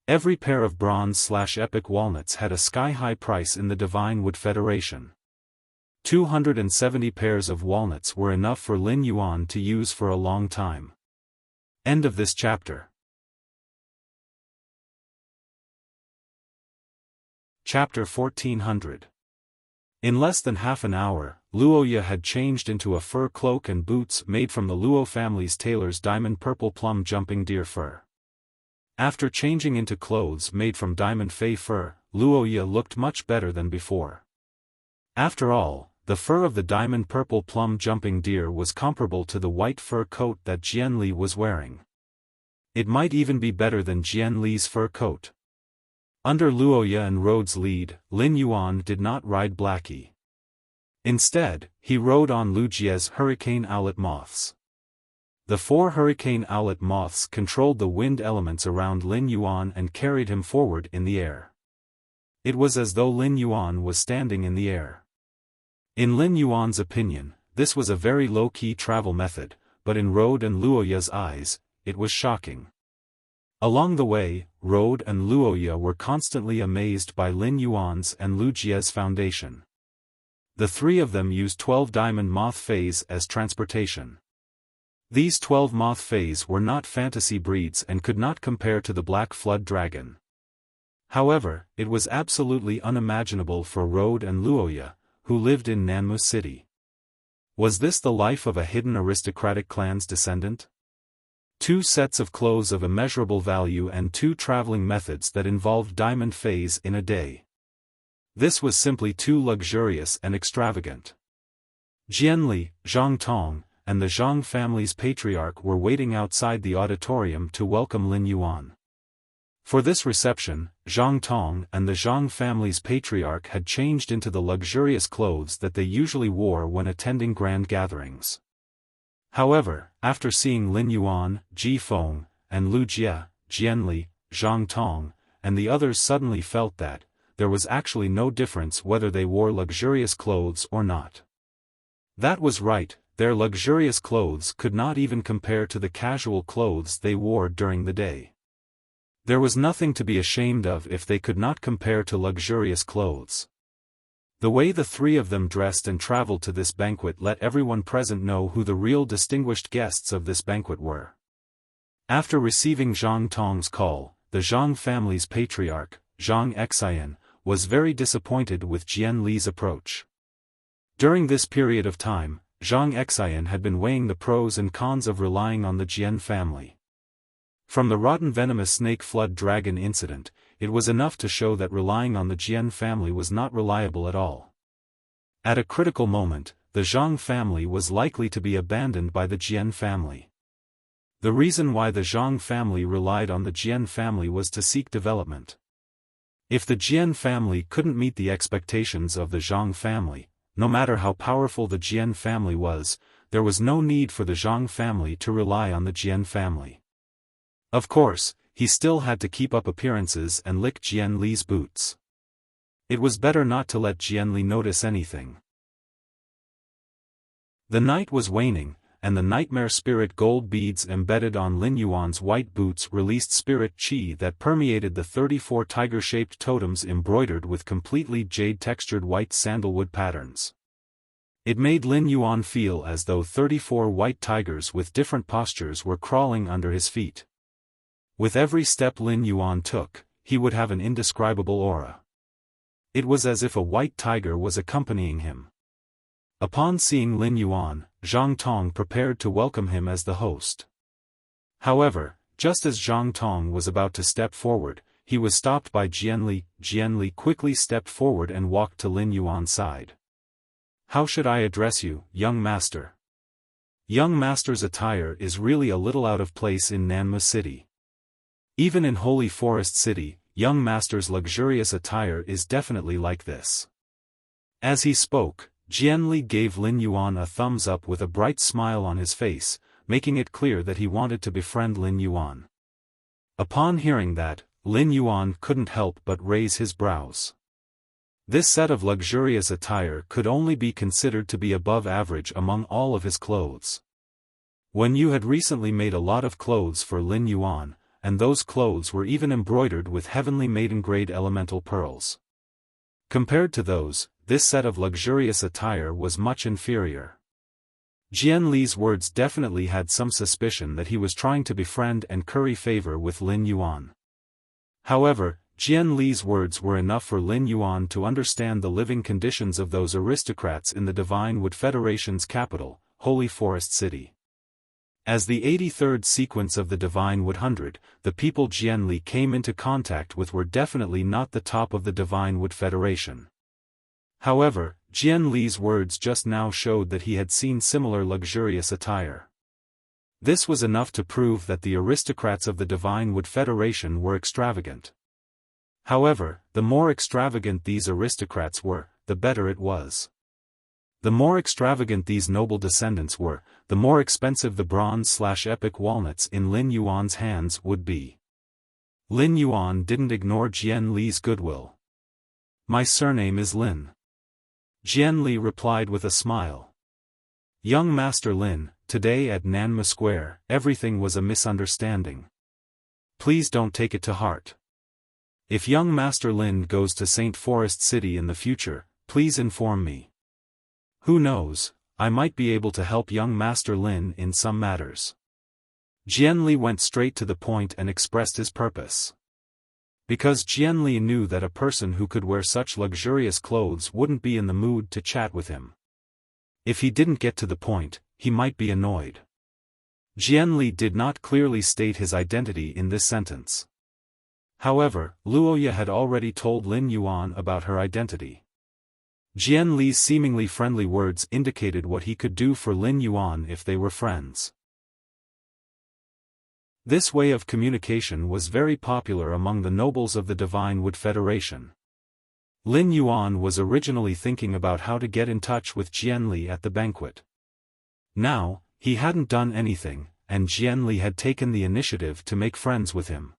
Every pair of bronze/epic walnuts had a sky-high price in the Divine Wood Federation. 270 pairs of walnuts were enough for Lin Yuan to use for a long time. End of this chapter. Chapter 1400. In less than half an hour, Luoya had changed into a fur cloak and boots made from the Luo family's tailor's diamond purple plum jumping deer fur. After changing into clothes made from diamond fei fur, Luoya looked much better than before. After all, the fur of the diamond purple plum jumping deer was comparable to the white fur coat that Jian Li was wearing. It might even be better than Jian Li's fur coat. Under Luoya and Road's lead, Lin Yuan did not ride Blackie. Instead, he rode on Wuxia's hurricane owlet moths. The 4 hurricane owlet moths controlled the wind elements around Lin Yuan and carried him forward in the air. It was as though Lin Yuan was standing in the air. In Lin Yuan's opinion, this was a very low-key travel method, but in Rode and Luoya's eyes, it was shocking. Along the way, Rode and Luoya were constantly amazed by Lin Yuan's and Wuxia's foundation. The 3 of them used 12 diamond moth fays as transportation. These 12 moth fays were not fantasy breeds and could not compare to the Black Flood Dragon. However, it was absolutely unimaginable for Rode and Luoya, who lived in Nanmu City. Was this the life of a hidden aristocratic clan's descendant? 2 sets of clothes of immeasurable value and 2 traveling methods that involved diamond fays in a day. This was simply too luxurious and extravagant. Jianli, Zhang Tong, and the Zhang family's patriarch were waiting outside the auditorium to welcome Lin Yuan. For this reception, Zhang Tong and the Zhang family's patriarch had changed into the luxurious clothes that they usually wore when attending grand gatherings. However, after seeing Lin Yuan, Ji Feng, and Lu Jie, Jianli, Zhang Tong, and the others suddenly felt that there was actually no difference whether they wore luxurious clothes or not. That was right. Their luxurious clothes could not even compare to the casual clothes they wore during the day. There was nothing to be ashamed of if they could not compare to luxurious clothes. The way the 3 of them dressed and traveled to this banquet let everyone present know who the real distinguished guests of this banquet were. After receiving Zhang Tong's call, the Zhang family's patriarch, Zhang Xian, was very disappointed with Jian Li's approach. During this period of time, Zhang Xian had been weighing the pros and cons of relying on the Jian family. From the rotten venomous snake flood dragon incident, it was enough to show that relying on the Jian family was not reliable at all. At a critical moment, the Zhang family was likely to be abandoned by the Jian family. The reason why the Zhang family relied on the Jian family was to seek development. If the Jian family couldn't meet the expectations of the Zhang family, no matter how powerful the Jian family was, there was no need for the Zhang family to rely on the Jian family. Of course, he still had to keep up appearances and lick Jian Li's boots. It was better not to let Jian Li notice anything. The night was waning, and the nightmare spirit gold beads embedded on Lin Yuan's white boots released spirit qi that permeated the 34 tiger-shaped totems embroidered with completely jade-textured white sandalwood patterns. It made Lin Yuan feel as though 34 white tigers with different postures were crawling under his feet. With every step Lin Yuan took, he would have an indescribable aura. It was as if a white tiger was accompanying him. Upon seeing Lin Yuan, Zhang Tong prepared to welcome him as the host. However, just as Zhang Tong was about to step forward, he was stopped by Jian Li. Jian Li quickly stepped forward and walked to Lin Yuan's side. "How should I address you, young master?" Young master's attire is really a little out of place in Nanmu City. Even in Holy Forest City, young master's luxurious attire is definitely like this. As he spoke, Jian Li gave Lin Yuan a thumbs up with a bright smile on his face, making it clear that he wanted to befriend Lin Yuan. Upon hearing that, Lin Yuan couldn't help but raise his brows. This set of luxurious attire could only be considered to be above average among all of his clothes. When you had recently made a lot of clothes for Lin Yuan, and those clothes were even embroidered with heavenly maiden-grade elemental pearls. Compared to those, this set of luxurious attire was much inferior. Jian Li's words definitely had some suspicion that he was trying to befriend and curry favor with Lin Yuan. However, Jian Li's words were enough for Lin Yuan to understand the living conditions of those aristocrats in the Divine Wood Federation's capital, Holy Forest City. As the 83rd sequence of the Divine Wood 100, the people Jian Li came into contact with were definitely not the top of the Divine Wood Federation. However, Jian Li's words just now showed that he had seen similar luxurious attire. This was enough to prove that the aristocrats of the Divine Wood Federation were extravagant. However, the more extravagant these aristocrats were, the better it was. The more extravagant these noble descendants were, the more expensive the bronze/epic walnuts in Lin Yuan's hands would be. Lin Yuan didn't ignore Jian Li's goodwill. "My surname is Lin." Jian Li replied with a smile. "Young Master Lin, today at Nanma Square, everything was a misunderstanding. Please don't take it to heart. If young Master Lin goes to St. Forest City in the future, please inform me. Who knows, I might be able to help young Master Lin in some matters." Jian Li went straight to the point and expressed his purpose. Because Jian Li knew that a person who could wear such luxurious clothes wouldn't be in the mood to chat with him. If he didn't get to the point, he might be annoyed. Jian Li did not clearly state his identity in this sentence. However, Luoya had already told Lin Yuan about her identity. Jian Li's seemingly friendly words indicated what he could do for Lin Yuan if they were friends. This way of communication was very popular among the nobles of the Divine Wood Federation. Lin Yuan was originally thinking about how to get in touch with Jian Li at the banquet. Now, he hadn't done anything, and Jian Li had taken the initiative to make friends with him.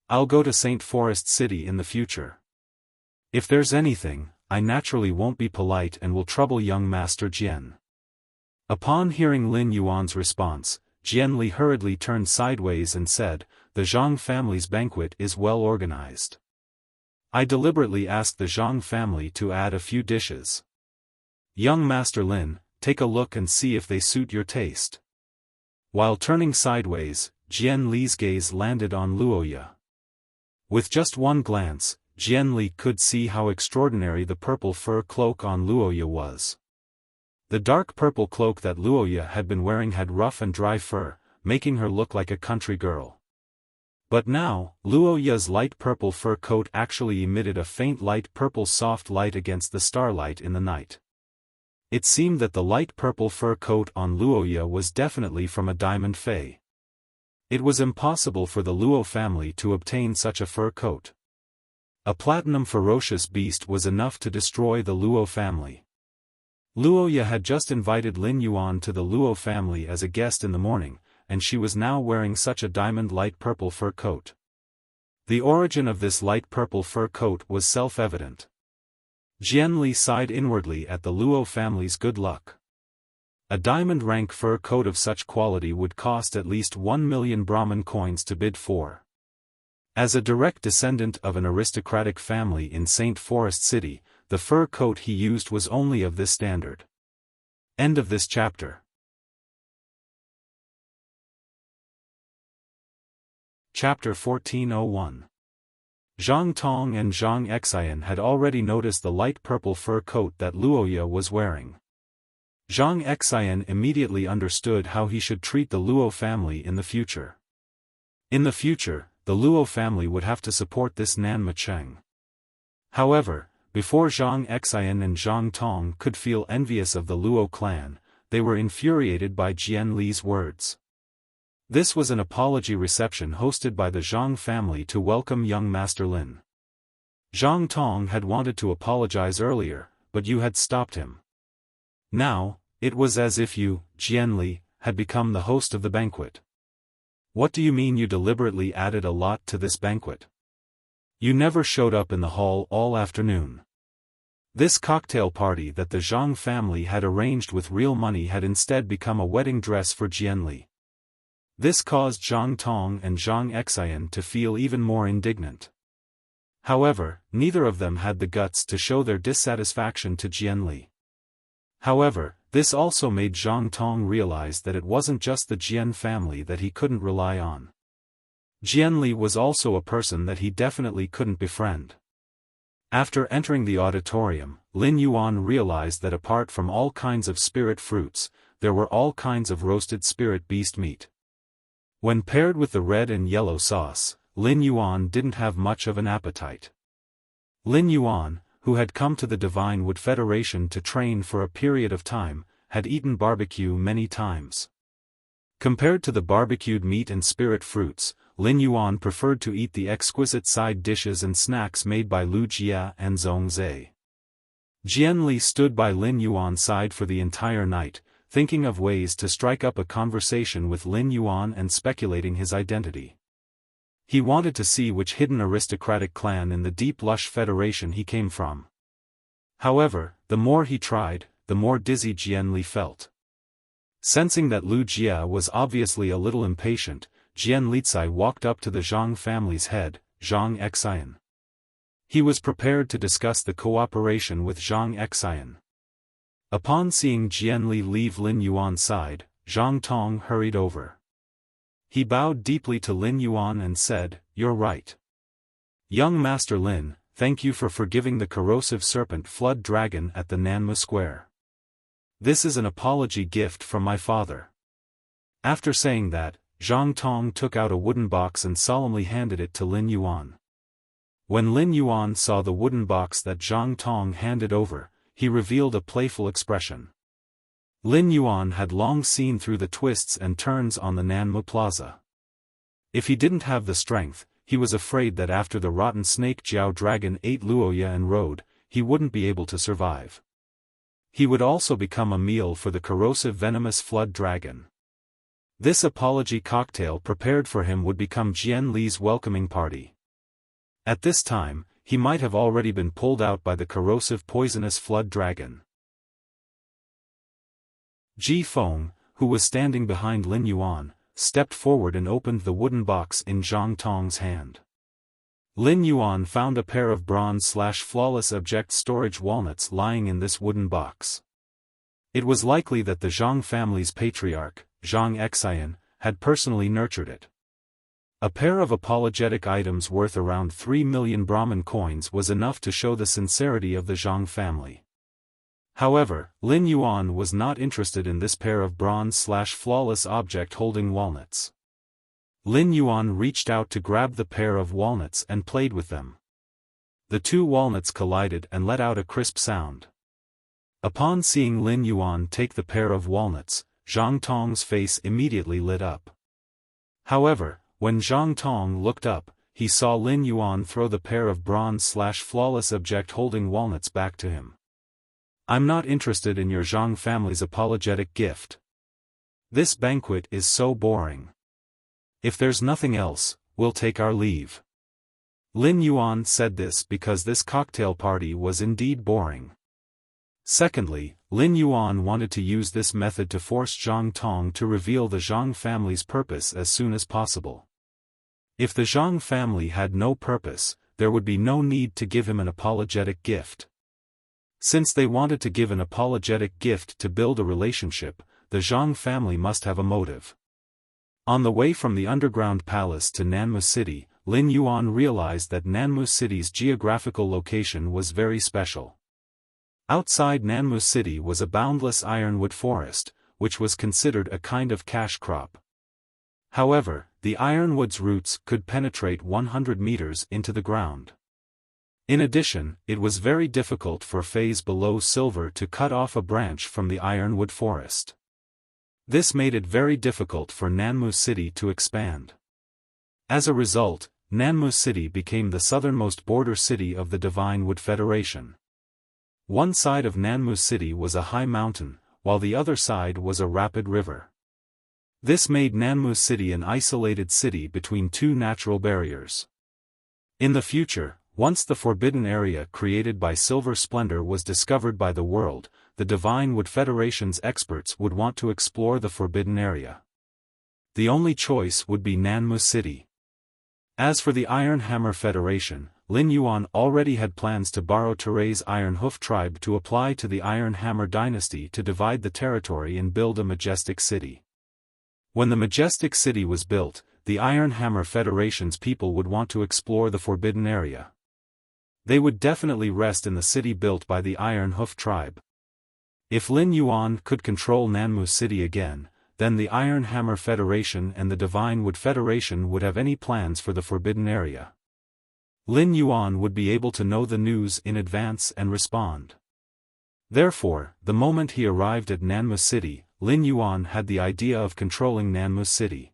"I'll go to St. Forest City in the future. If there's anything, I naturally won't be polite and will trouble young Master Jian." Upon hearing Lin Yuan's response, Jian Li hurriedly turned sideways and said, "The Zhang family's banquet is well organized. I deliberately asked the Zhang family to add a few dishes. Young Master Lin, take a look and see if they suit your taste." While turning sideways, Jian Li's gaze landed on Luoya. With just one glance, Jian Li could see how extraordinary the purple fur cloak on Luoya was. The dark purple cloak that Luoya had been wearing had rough and dry fur, making her look like a country girl. But now, Luoya's light purple fur coat actually emitted a faint light purple soft light against the starlight in the night. It seemed that the light purple fur coat on Luoya was definitely from a diamond fae. It was impossible for the Luo family to obtain such a fur coat. A platinum ferocious beast was enough to destroy the Luo family. Luoya had just invited Lin Yuan to the Luo family as a guest in the morning, and she was now wearing such a diamond light purple fur coat. The origin of this light purple fur coat was self-evident. Jian Li sighed inwardly at the Luo family's good luck. A diamond rank fur coat of such quality would cost at least 1 million Brahmin coins to bid for. As a direct descendant of an aristocratic family in St. Forest City, the fur coat he used was only of this standard. End of this chapter. Chapter 1401. Zhang Tong and Zhang Xian had already noticed the light purple fur coat that Luoya was wearing. Zhang Xian immediately understood how he should treat the Luo family in the future. In the future, the Luo family would have to support this Nanma Cheng. However, before Zhang Xian and Zhang Tong could feel envious of the Luo clan, they were infuriated by Jian Li's words. This was an apology reception hosted by the Zhang family to welcome young Master Lin. Zhang Tong had wanted to apologize earlier, but you had stopped him. Now, it was as if you, Jian Li, had become the host of the banquet. What do you mean you deliberately added a lot to this banquet? You never showed up in the hall all afternoon. This cocktail party that the Zhang family had arranged with real money had instead become a wedding dress for Jian Li. This caused Zhang Tong and Zhang Xian to feel even more indignant. However, neither of them had the guts to show their dissatisfaction to Jian Li. However, this also made Zhang Tong realize that it wasn't just the Jian family that he couldn't rely on. Jian Li was also a person that he definitely couldn't befriend. After entering the auditorium, Lin Yuan realized that apart from all kinds of spirit fruits, there were all kinds of roasted spirit beast meat. When paired with the red and yellow sauce, Lin Yuan didn't have much of an appetite. Lin Yuan, who had come to the Divine Wood Federation to train for a period of time, had eaten barbecue many times. Compared to the barbecued meat and spirit fruits, Lin Yuan preferred to eat the exquisite side dishes and snacks made by Lu Jia and Zhong Zhe. Jian Li stood by Lin Yuan's side for the entire night, thinking of ways to strike up a conversation with Lin Yuan and speculating his identity. He wanted to see which hidden aristocratic clan in the deep lush federation he came from. However, the more he tried, the more dizzy Jian Li felt. Sensing that Lu Jia was obviously a little impatient, Jian Lizai walked up to the Zhang family's head, Zhang Xian. He was prepared to discuss the cooperation with Zhang Xian. Upon seeing Jian Li leave Lin Yuan's side, Zhang Tong hurried over. He bowed deeply to Lin Yuan and said, "You're right. Young Master Lin, thank you for forgiving the corrosive serpent flood dragon at the Nanmu Square. This is an apology gift from my father." After saying that, Zhang Tong took out a wooden box and solemnly handed it to Lin Yuan. When Lin Yuan saw the wooden box that Zhang Tong handed over, he revealed a playful expression. Lin Yuan had long seen through the twists and turns on the Nanmu Plaza. If he didn't have the strength, he was afraid that after the rotten snake Jiao dragon ate Luoya and rode, he wouldn't be able to survive. He would also become a meal for the corrosive venomous flood dragon. This apology cocktail prepared for him would become Jian Li's welcoming party. At this time, he might have already been pulled out by the corrosive poisonous flood dragon. Ji Feng, who was standing behind Lin Yuan, stepped forward and opened the wooden box in Zhang Tong's hand. Lin Yuan found a pair of bronze/flawless object storage walnuts lying in this wooden box. It was likely that the Zhang family's patriarch, Zhang Xian, had personally nurtured it. A pair of apologetic items worth around 3 million Brahmin coins was enough to show the sincerity of the Zhang family. However, Lin Yuan was not interested in this pair of bronze/flawless object-holding walnuts. Lin Yuan reached out to grab the pair of walnuts and played with them. The two walnuts collided and let out a crisp sound. Upon seeing Lin Yuan take the pair of walnuts, Zhang Tong's face immediately lit up. However, when Zhang Tong looked up, he saw Lin Yuan throw the pair of bronze/flawless object-holding walnuts back to him. "I'm not interested in your Zhang family's apologetic gift. This banquet is so boring. If there's nothing else, we'll take our leave." Lin Yuan said this because this cocktail party was indeed boring. Secondly, Lin Yuan wanted to use this method to force Zhang Tong to reveal the Zhang family's purpose as soon as possible. If the Zhang family had no purpose, there would be no need to give him an apologetic gift. Since they wanted to give an apologetic gift to build a relationship, the Zhang family must have a motive. On the way from the underground palace to Nanmu City, Lin Yuan realized that Nanmu City's geographical location was very special. Outside Nanmu City was a boundless ironwood forest, which was considered a kind of cash crop. However, the ironwood's roots could penetrate 100 meters into the ground. In addition, it was very difficult for phase below silver to cut off a branch from the ironwood forest. This made it very difficult for Nanmu City to expand. As a result, Nanmu City became the southernmost border city of the Divine Wood Federation. One side of Nanmu City was a high mountain, while the other side was a rapid river. This made Nanmu City an isolated city between two natural barriers. In the future, once the forbidden area created by Silver Splendor was discovered by the world, the Divine Wood Federation's experts would want to explore the forbidden area. The only choice would be Nanmu City. As for the Iron Hammer Federation, Lin Yuan already had plans to borrow Teray's Iron Hoof tribe to apply to the Iron Hammer dynasty to divide the territory and build a majestic city. When the majestic city was built, the Iron Hammer Federation's people would want to explore the forbidden area. They would definitely rest in the city built by the Iron Hoof tribe. If Lin Yuan could control Nanmu City again, then the Iron Hammer Federation and the Divine Wood Federation would have any plans for the forbidden area. Lin Yuan would be able to know the news in advance and respond. Therefore, the moment he arrived at Nanmu City, Lin Yuan had the idea of controlling Nanmu City.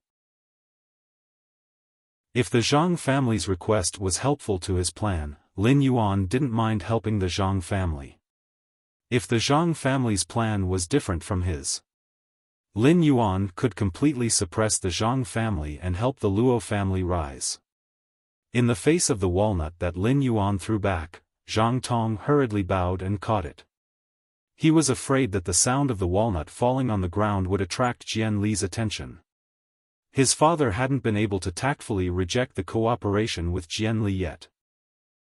If the Zhang family's request was helpful to his plan, Lin Yuan didn't mind helping the Zhang family. If the Zhang family's plan was different from his, Lin Yuan could completely suppress the Zhang family and help the Luo family rise. In the face of the walnut that Lin Yuan threw back, Zhang Tong hurriedly bowed and caught it. He was afraid that the sound of the walnut falling on the ground would attract Jian Li's attention. His father hadn't been able to tactfully reject the cooperation with Jian Li yet.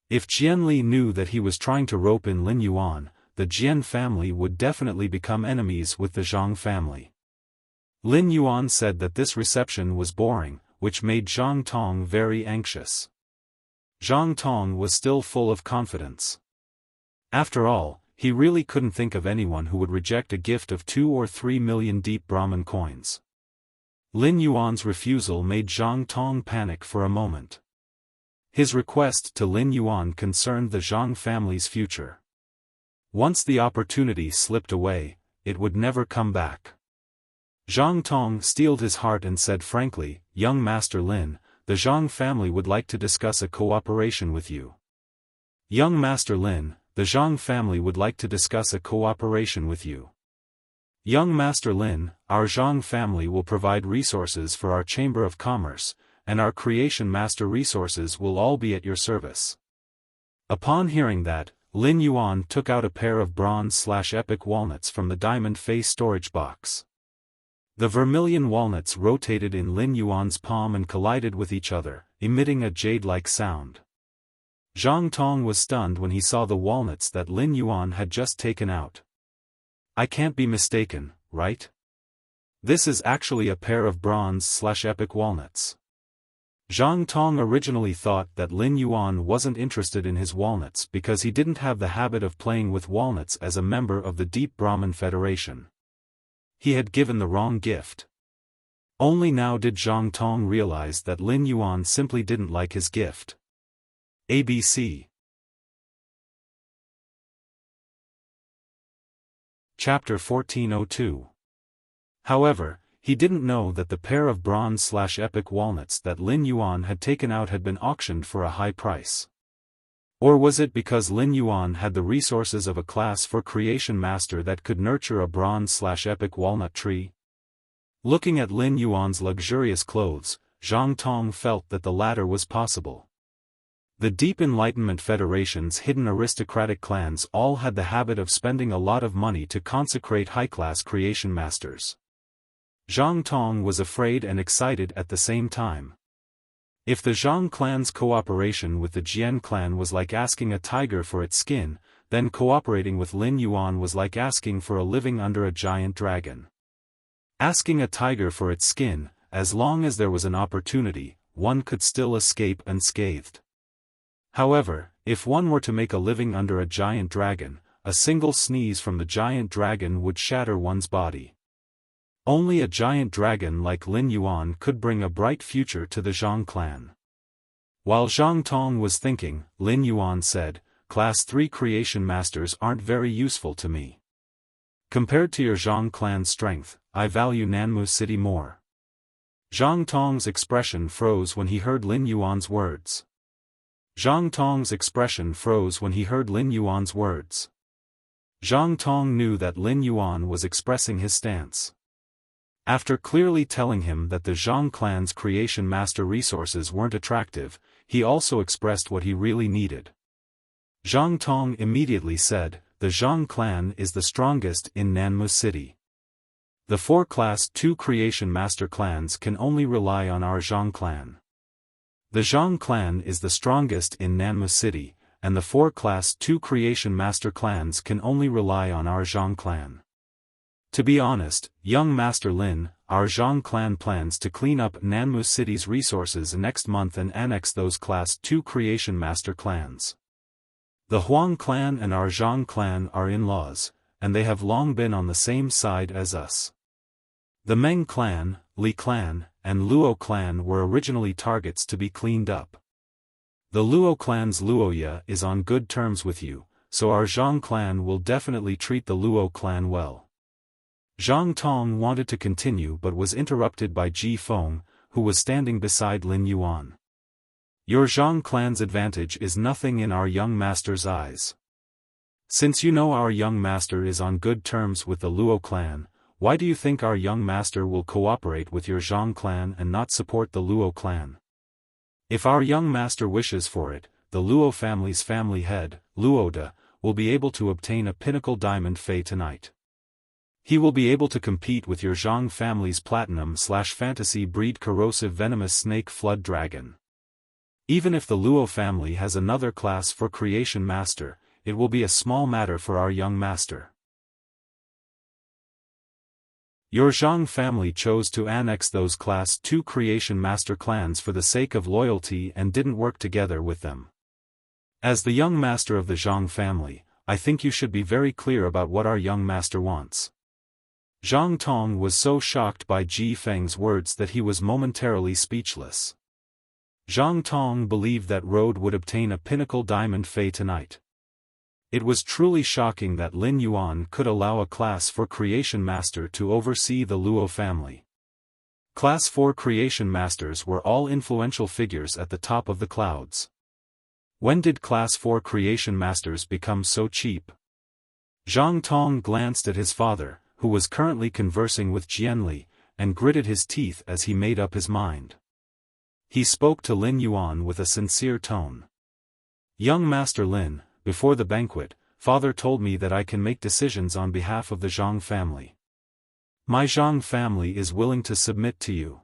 If Jian Li knew that he was trying to rope in Lin Yuan, the Jian family would definitely become enemies with the Zhang family. Lin Yuan said that this reception was boring, which made Zhang Tong very anxious. Zhang Tong was still full of confidence. After all, he really couldn't think of anyone who would reject a gift of 2 or 3 million deep Brahman coins. Lin Yuan's refusal made Zhang Tong panic for a moment. His request to Lin Yuan concerned the Zhang family's future. Once the opportunity slipped away, it would never come back. Zhang Tong steeled his heart and said frankly, "Young Master Lin, the Zhang family would like to discuss a cooperation with you." "Young Master Lin, the Zhang family would like to discuss a cooperation with you." "Young Master Lin, our Zhang family will provide resources for our Chamber of Commerce, and our Creation Master resources will all be at your service." Upon hearing that, Lin Yuan took out a pair of bronze/epic walnuts from the diamond face storage box. The vermilion walnuts rotated in Lin Yuan's palm and collided with each other, emitting a jade-like sound. Zhang Tong was stunned when he saw the walnuts that Lin Yuan had just taken out. "I can't be mistaken, right? This is actually a pair of bronze/epic walnuts." Zhang Tong originally thought that Lin Yuan wasn't interested in his walnuts because he didn't have the habit of playing with walnuts as a member of the Deep Brahman Federation. He had given the wrong gift. Only now did Zhang Tong realize that Lin Yuan simply didn't like his gift. ABC Chapter 1402. However, he didn't know that the pair of bronze/epic walnuts that Lin Yuan had taken out had been auctioned for a high price. Or was it because Lin Yuan had the resources of a class 4 creation master that could nurture a bronze/epic walnut tree? Looking at Lin Yuan's luxurious clothes, Zhang Tong felt that the latter was possible. The Deep Enlightenment Federation's hidden aristocratic clans all had the habit of spending a lot of money to consecrate high-class creation masters. Zhang Tong was afraid and excited at the same time. If the Zhang clan's cooperation with the Jian clan was like asking a tiger for its skin, then cooperating with Lin Yuan was like asking for a living under a giant dragon. Asking a tiger for its skin, as long as there was an opportunity, one could still escape unscathed. However, if one were to make a living under a giant dragon, a single sneeze from the giant dragon would shatter one's body. Only a giant dragon like Lin Yuan could bring a bright future to the Zhang clan. While Zhang Tong was thinking, Lin Yuan said, "Class 3 creation masters aren't very useful to me. Compared to your Zhang clan's strength, I value Nanmu City more." Zhang Tong's expression froze when he heard Lin Yuan's words. Zhang Tong's expression froze when he heard Lin Yuan's words. Zhang Tong knew that Lin Yuan was expressing his stance. After clearly telling him that the Zhang clan's creation master resources weren't attractive, he also expressed what he really needed. Zhang Tong immediately said, "The Zhang clan is the strongest in Nanmu City. The 4 Class 2 creation master clans can only rely on our Zhang clan. The Zhang clan is the strongest in Nanmu City, and the 4 Class 2 creation master clans can only rely on our Zhang clan. To be honest, young Master Lin, our Zhang clan plans to clean up Nanmu City's resources next month and annex those Class 2 creation master clans. The Huang clan and our Zhang clan are in-laws, and they have long been on the same side as us. The Meng clan, Li clan, and Luo clan were originally targets to be cleaned up. The Luo clan's Luoya is on good terms with you, so our Zhang clan will definitely treat the Luo clan well." Zhang Tong wanted to continue but was interrupted by Ji Feng, who was standing beside Lin Yuan. "Your Zhang clan's advantage is nothing in our young master's eyes. Since you know our young master is on good terms with the Luo clan, why do you think our young master will cooperate with your Zhang clan and not support the Luo clan? If our young master wishes for it, the Luo family's family head, Luoda, will be able to obtain a pinnacle diamond fei tonight. He will be able to compete with your Zhang family's platinum/fantasy breed corrosive venomous snake flood dragon. Even if the Luo family has another class for creation master, it will be a small matter for our young master. Your Zhang family chose to annex those Class 2 Creation Master clans for the sake of loyalty and didn't work together with them. As the young master of the Zhang family, I think you should be very clear about what our young master wants. Zhang Tong was so shocked by Ji Feng's words that he was momentarily speechless. Zhang Tong believed that Road would obtain a pinnacle diamond fei tonight. It was truly shocking that Lin Yuan could allow a Class 4 Creation Master to oversee the Luo family. Class 4 Creation Masters were all influential figures at the top of the clouds. When did Class 4 Creation Masters become so cheap? Zhang Tong glanced at his father, who was currently conversing with Jianli, and gritted his teeth as he made up his mind. He spoke to Lin Yuan with a sincere tone. Young Master Lin, before the banquet, father told me that I can make decisions on behalf of the Zhang family. My Zhang family is willing to submit to you.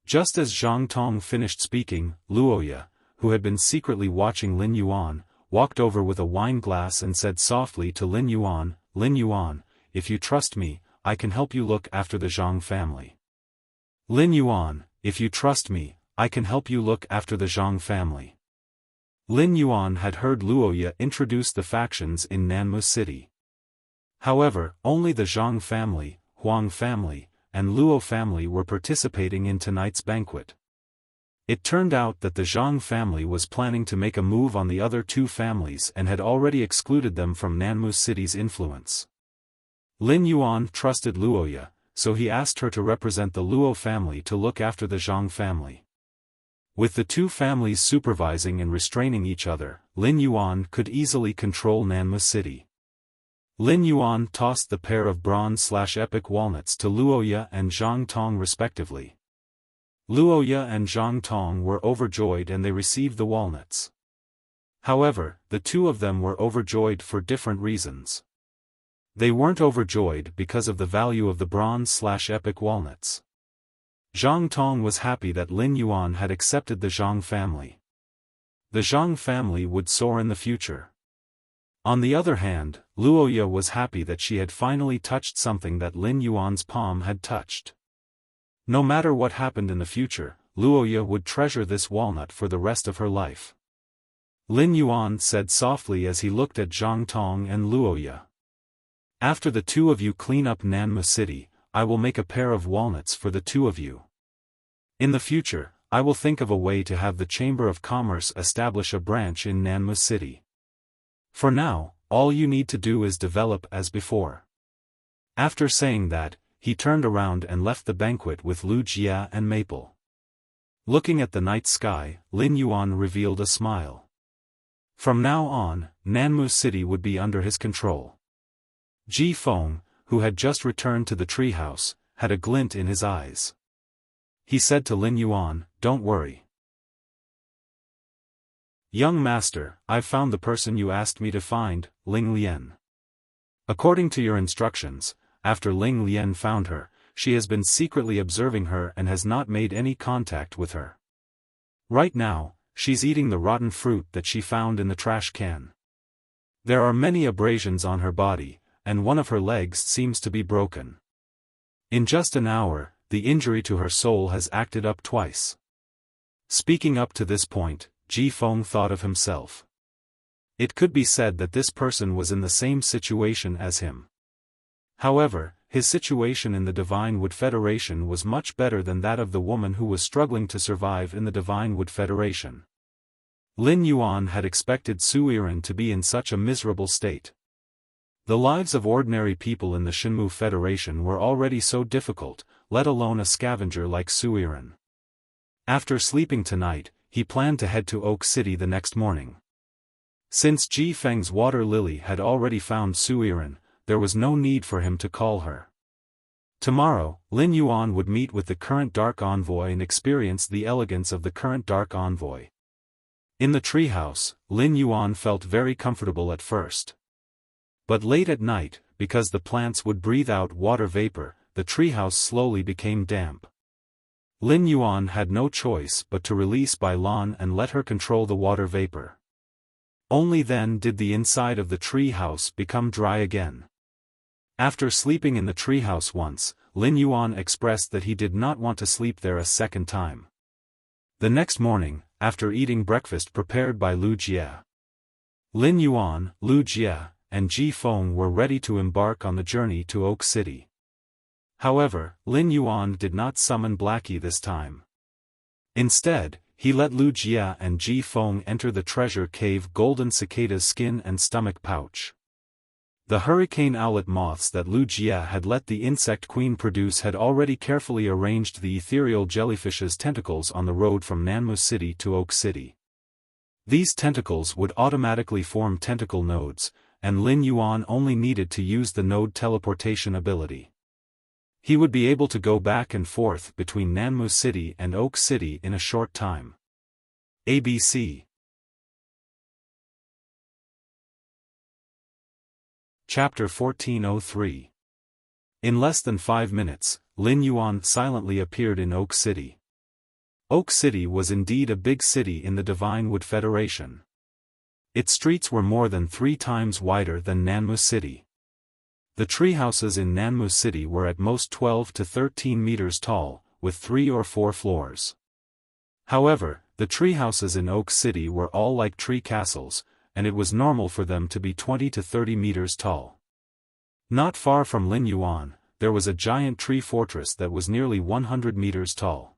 Just as Zhang Tong finished speaking, Luoya, who had been secretly watching Lin Yuan, walked over with a wine glass and said softly to Lin Yuan, if you trust me, I can help you look after the Zhang family. Lin Yuan, if you trust me, I can help you look after the Zhang family. Lin Yuan had heard Luoya introduce the factions in Nanmu City. However, only the Zhang family, Huang family, and Luo family were participating in tonight's banquet. It turned out that the Zhang family was planning to make a move on the other two families and had already excluded them from Nanmu City's influence. Lin Yuan trusted Luoya, so he asked her to represent the Luo family to look after the Zhang family. With the two families supervising and restraining each other, Lin Yuan could easily control Nanmu City. Lin Yuan tossed the pair of bronze/epic walnuts to Luoya and Zhang Tong respectively. Luoya and Zhang Tong were overjoyed and they received the walnuts. However, the two of them were overjoyed for different reasons. They weren't overjoyed because of the value of the bronze/epic walnuts. Zhang Tong was happy that Lin Yuan had accepted the Zhang family. The Zhang family would soar in the future. On the other hand, Luoya was happy that she had finally touched something that Lin Yuan's palm had touched. No matter what happened in the future, Luoya would treasure this walnut for the rest of her life. Lin Yuan said softly as he looked at Zhang Tong and Luoya. After the two of you clean up Nanmu City, I will make a pair of walnuts for the two of you. In the future, I will think of a way to have the Chamber of Commerce establish a branch in Nanmu City. For now, all you need to do is develop as before. After saying that, he turned around and left the banquet with Lu Jia and Maple. Looking at the night sky, Lin Yuan revealed a smile. From now on, Nanmu City would be under his control. Ji Feng, who had just returned to the treehouse, had a glint in his eyes. He said to Lin Yuan, "Don't worry. Young master, I've found the person you asked me to find, Ling Lian. According to your instructions, after Ling Lian found her, she has been secretly observing her and has not made any contact with her. Right now, she's eating the rotten fruit that she found in the trash can. There are many abrasions on her body, and one of her legs seems to be broken. In just an hour, the injury to her soul has acted up twice." Speaking up to this point, Ji Feng thought of himself. It could be said that this person was in the same situation as him. However, his situation in the Divine Wood Federation was much better than that of the woman who was struggling to survive in the Divine Wood Federation. Lin Yuan had expected Su Yiren to be in such a miserable state. The lives of ordinary people in the Shenmue Federation were already so difficult, let alone a scavenger like Su Yiren. After sleeping tonight, he planned to head to Oak City the next morning. Since Ji Feng's water lily had already found Su Yiren, there was no need for him to call her. Tomorrow, Lin Yuan would meet with the current Dark Envoy and experience the elegance of the current Dark Envoy. In the treehouse, Lin Yuan felt very comfortable at first. But late at night, because the plants would breathe out water vapor, the treehouse slowly became damp. Lin Yuan had no choice but to release Bai Lan and let her control the water vapor. Only then did the inside of the tree house become dry again. After sleeping in the treehouse once, Lin Yuan expressed that he did not want to sleep there a second time. The next morning, after eating breakfast prepared by Lu Jie, Lin Yuan, Lu Jie, and Ji Feng were ready to embark on the journey to Oak City. However, Lin Yuan did not summon Blackie this time. Instead, he let Lu Jie and Ji Feng enter the treasure cave golden cicada's skin and stomach pouch. The hurricane owlet moths that Lu Jie had let the insect queen produce had already carefully arranged the ethereal jellyfish's tentacles on the road from Nanmu City to Oak City. These tentacles would automatically form tentacle nodes, and Lin Yuan only needed to use the node teleportation ability. He would be able to go back and forth between Nanmu City and Oak City in a short time. ABC Chapter 1403. In less than 5 minutes, Lin Yuan silently appeared in Oak City. Oak City was indeed a big city in the Divine Wood Federation. Its streets were more than 3 times wider than Nanmu City. The treehouses in Nanmu City were at most 12 to 13 meters tall, with 3 or 4 floors. However, the treehouses in Oak City were all like tree castles, and it was normal for them to be 20 to 30 meters tall. Not far from Lin Yuan, there was a giant tree fortress that was nearly 100 meters tall.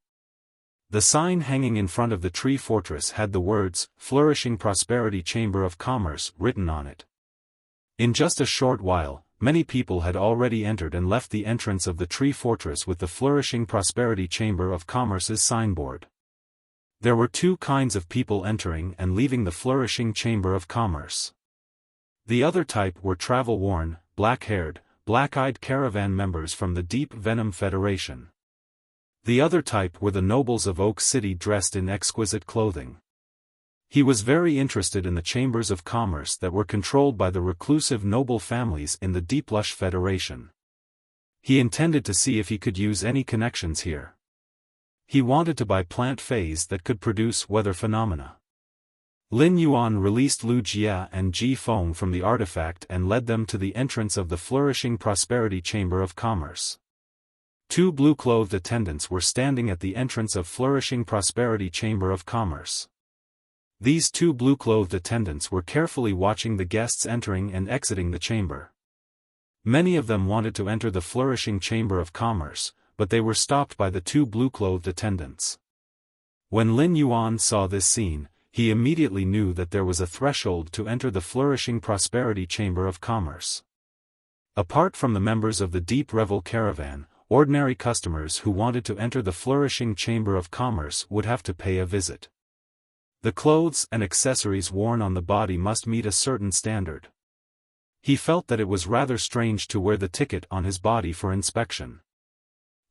The sign hanging in front of the tree fortress had the words, "Flourishing Prosperity Chamber of Commerce," written on it. In just a short while, many people had already entered and left the entrance of the tree fortress with the Flourishing Prosperity Chamber of Commerce's signboard. There were 2 kinds of people entering and leaving the Flourishing Chamber of Commerce. The other type were travel-worn, black-haired, black-eyed caravan members from the Deep Venom Federation. The other type were the nobles of Oak City dressed in exquisite clothing. He was very interested in the chambers of commerce that were controlled by the reclusive noble families in the Deep Lush Federation. He intended to see if he could use any connections here. He wanted to buy plant phase that could produce weather phenomena. Lin Yuan released Lu Jie and Ji Feng from the artifact and led them to the entrance of the Flourishing Prosperity Chamber of Commerce. 2 blue-clothed attendants were standing at the entrance of Flourishing Prosperity Chamber of Commerce. These 2 blue-clothed attendants were carefully watching the guests entering and exiting the chamber. Many of them wanted to enter the Flourishing Chamber of Commerce, but they were stopped by the 2 blue-clothed attendants. When Lin Yuan saw this scene, he immediately knew that there was a threshold to enter the Flourishing Prosperity Chamber of Commerce. Apart from the members of the Deep Revel Caravan, ordinary customers who wanted to enter the Flourishing Chamber of Commerce would have to pay a visit. The clothes and accessories worn on the body must meet a certain standard. He felt that it was rather strange to wear the ticket on his body for inspection.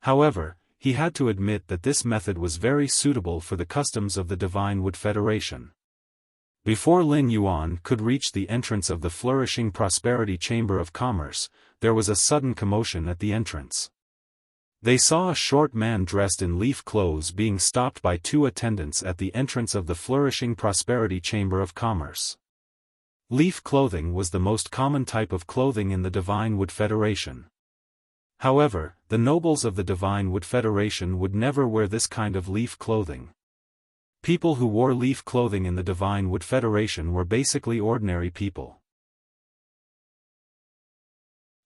However, he had to admit that this method was very suitable for the customs of the Divine Wood Federation. Before Lin Yuan could reach the entrance of the Flourishing Prosperity Chamber of Commerce, there was a sudden commotion at the entrance. They saw a short man dressed in leaf clothes being stopped by 2 attendants at the entrance of the Flourishing Prosperity Chamber of Commerce. Leaf clothing was the most common type of clothing in the Divine Wood Federation. However, the nobles of the Divine Wood Federation would never wear this kind of leaf clothing. People who wore leaf clothing in the Divine Wood Federation were basically ordinary people.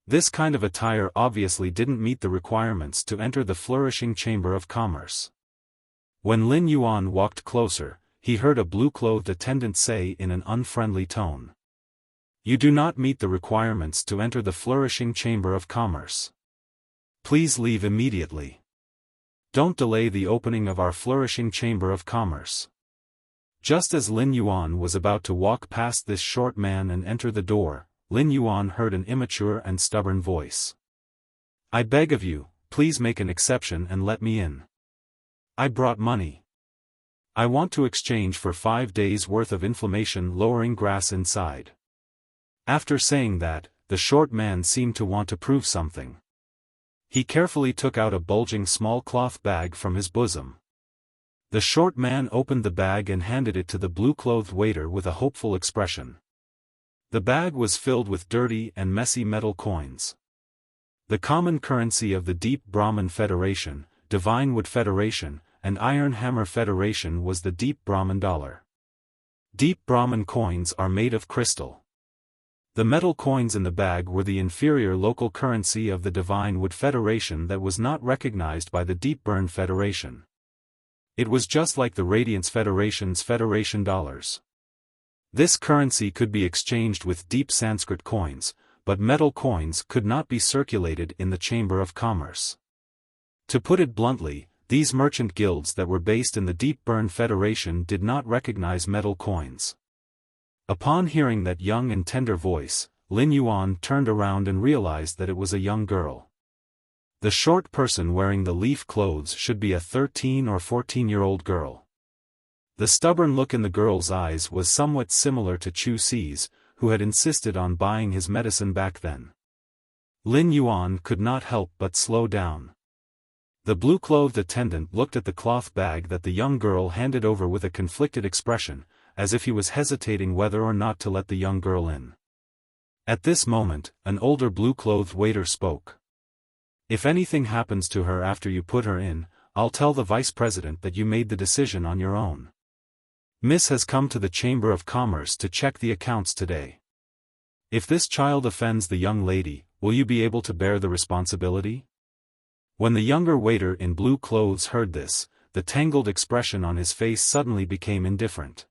This kind of attire obviously didn't meet the requirements to enter the Flourishing Chamber of Commerce. When Lin Yuan walked closer, he heard a blue-clothed attendant say in an unfriendly tone, "You do not meet the requirements to enter the Flourishing Chamber of Commerce. Please leave immediately. Don't delay the opening of our Flourishing Chamber of Commerce." Just as Lin Yuan was about to walk past this short man and enter the door, Lin Yuan heard an immature and stubborn voice. "I beg of you, please make an exception and let me in. I brought money. I want to exchange for 5 days' worth of inflammation-lowering grass inside." After saying that, the short man seemed to want to prove something. He carefully took out a bulging small cloth bag from his bosom. The short man opened the bag and handed it to the blue-clothed waiter with a hopeful expression. The bag was filled with dirty and messy metal coins. The common currency of the Deep Brahman Federation, Divine Wood Federation, and Iron Hammer Federation was the Deep Brahman dollar. Deep Brahman coins are made of crystal. The metal coins in the bag were the inferior local currency of the Divine Wood Federation that was not recognized by the Deep Burn Federation. It was just like the Radiance Federation's Federation dollars. This currency could be exchanged with deep Sanskrit coins, but metal coins could not be circulated in the Chamber of Commerce. To put it bluntly, these merchant guilds that were based in the Deep Burn Federation did not recognize metal coins. Upon hearing that young and tender voice, Lin Yuan turned around and realized that it was a young girl. The short person wearing the leaf clothes should be a 13 or 14-year-old girl. The stubborn look in the girl's eyes was somewhat similar to Chu Si's, who had insisted on buying his medicine back then. Lin Yuan could not help but slow down. The blue-clothed attendant looked at the cloth bag that the young girl handed over with a conflicted expression, as if he was hesitating whether or not to let the young girl in. At this moment, an older blue-clothed waiter spoke. "If anything happens to her after you put her in, I'll tell the vice president that you made the decision on your own. Miss has come to the Chamber of Commerce to check the accounts today. If this child offends the young lady, will you be able to bear the responsibility?" When the younger waiter in blue clothes heard this, the tangled expression on his face suddenly became indifferent.